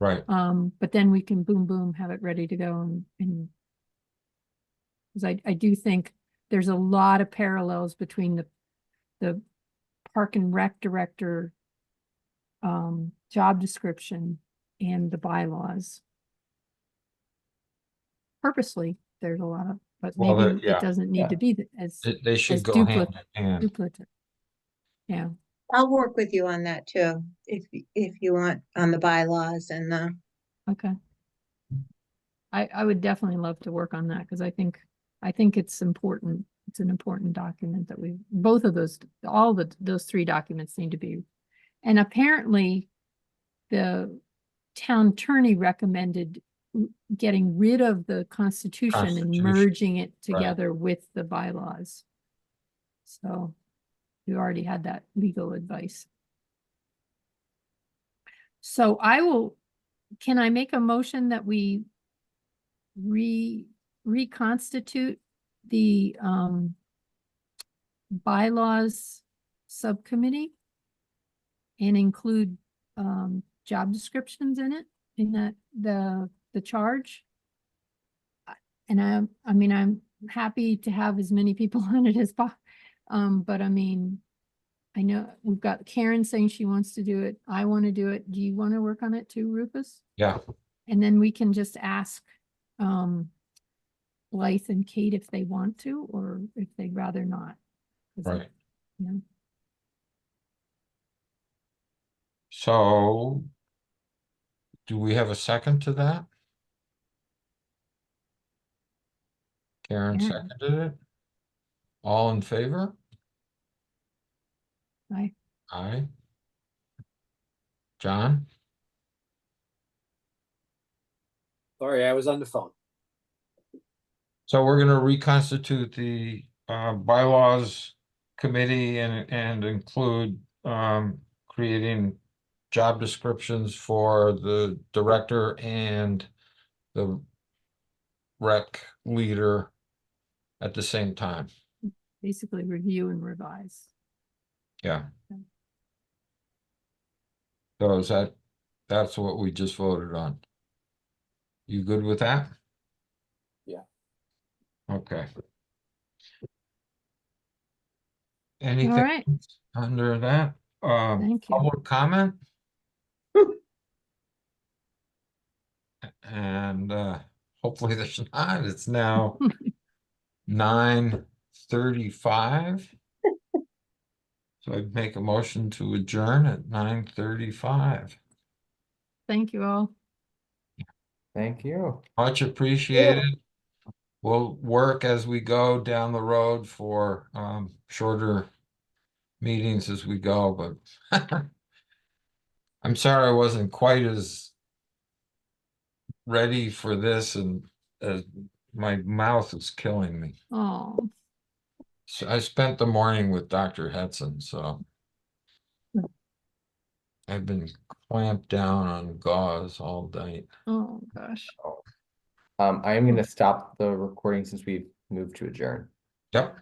S1: Right,
S2: But then we can boom, have it ready to go and because I do think there's a lot of parallels between the park and rec director job description and the bylaws. Purposely, there's a lot of, but
S1: Well,
S2: maybe
S1: yeah,
S2: it doesn't need to be as
S1: they should
S2: as
S1: go hand in hand.
S2: duplicate. Yeah,
S5: I'll work with you on that too, if you want, on the bylaws and the,
S2: okay. I would definitely love to work on that because I think it's important. It's an important document that both of those, those three documents need to be. And apparently the town attorney recommended getting rid of the constitution and
S1: Constitution,
S2: merging it together with the bylaws. So we already had that legal advice. So can I make a motion that we reconstitute the bylaws subcommittee and include job descriptions in it, in the charge. And I mean, I'm happy to have as many people on it as possible. But I mean, I know we've got Karen saying she wants to do it. I want to do it. Do you want to work on it too, Rufus?
S1: Yeah,
S2: And then we can just ask Blythe and Kate if they want to, or if they'd rather not. 'Cause it-
S1: right.
S2: you know,
S1: So do we have a second to that? Karen
S2: Karen.
S1: seconded it. All in favor?
S2: I,
S1: Aye. John?
S4: Sorry, I was on the phone.
S1: So we're gonna reconstitute the bylaws committee and include creating job descriptions for the director and the rec leader at the same time.
S2: basically review and revise.
S1: Yeah.
S2: Okay.
S1: So that's what we just voted on. You good with that?
S4: Yeah.
S1: Okay.
S2: All
S1: Anything
S2: right,
S1: under that?
S2: thank you.
S1: Public comment? And hopefully there's not. It's now 9:35. So I'd make a motion to adjourn at 9:35.
S2: Thank you all.
S6: Thank you.
S1: Much appreciated. We'll work as we go down the road for shorter meetings as we go, but I'm sorry I wasn't quite as ready for this, and my mouth is killing me.
S2: Oh,
S1: So I spent the morning with Dr. Hetson, so I've been clamped down on gauze all night.
S2: oh gosh.
S6: I am going to stop the recording since we've moved to adjourn.
S1: Yep.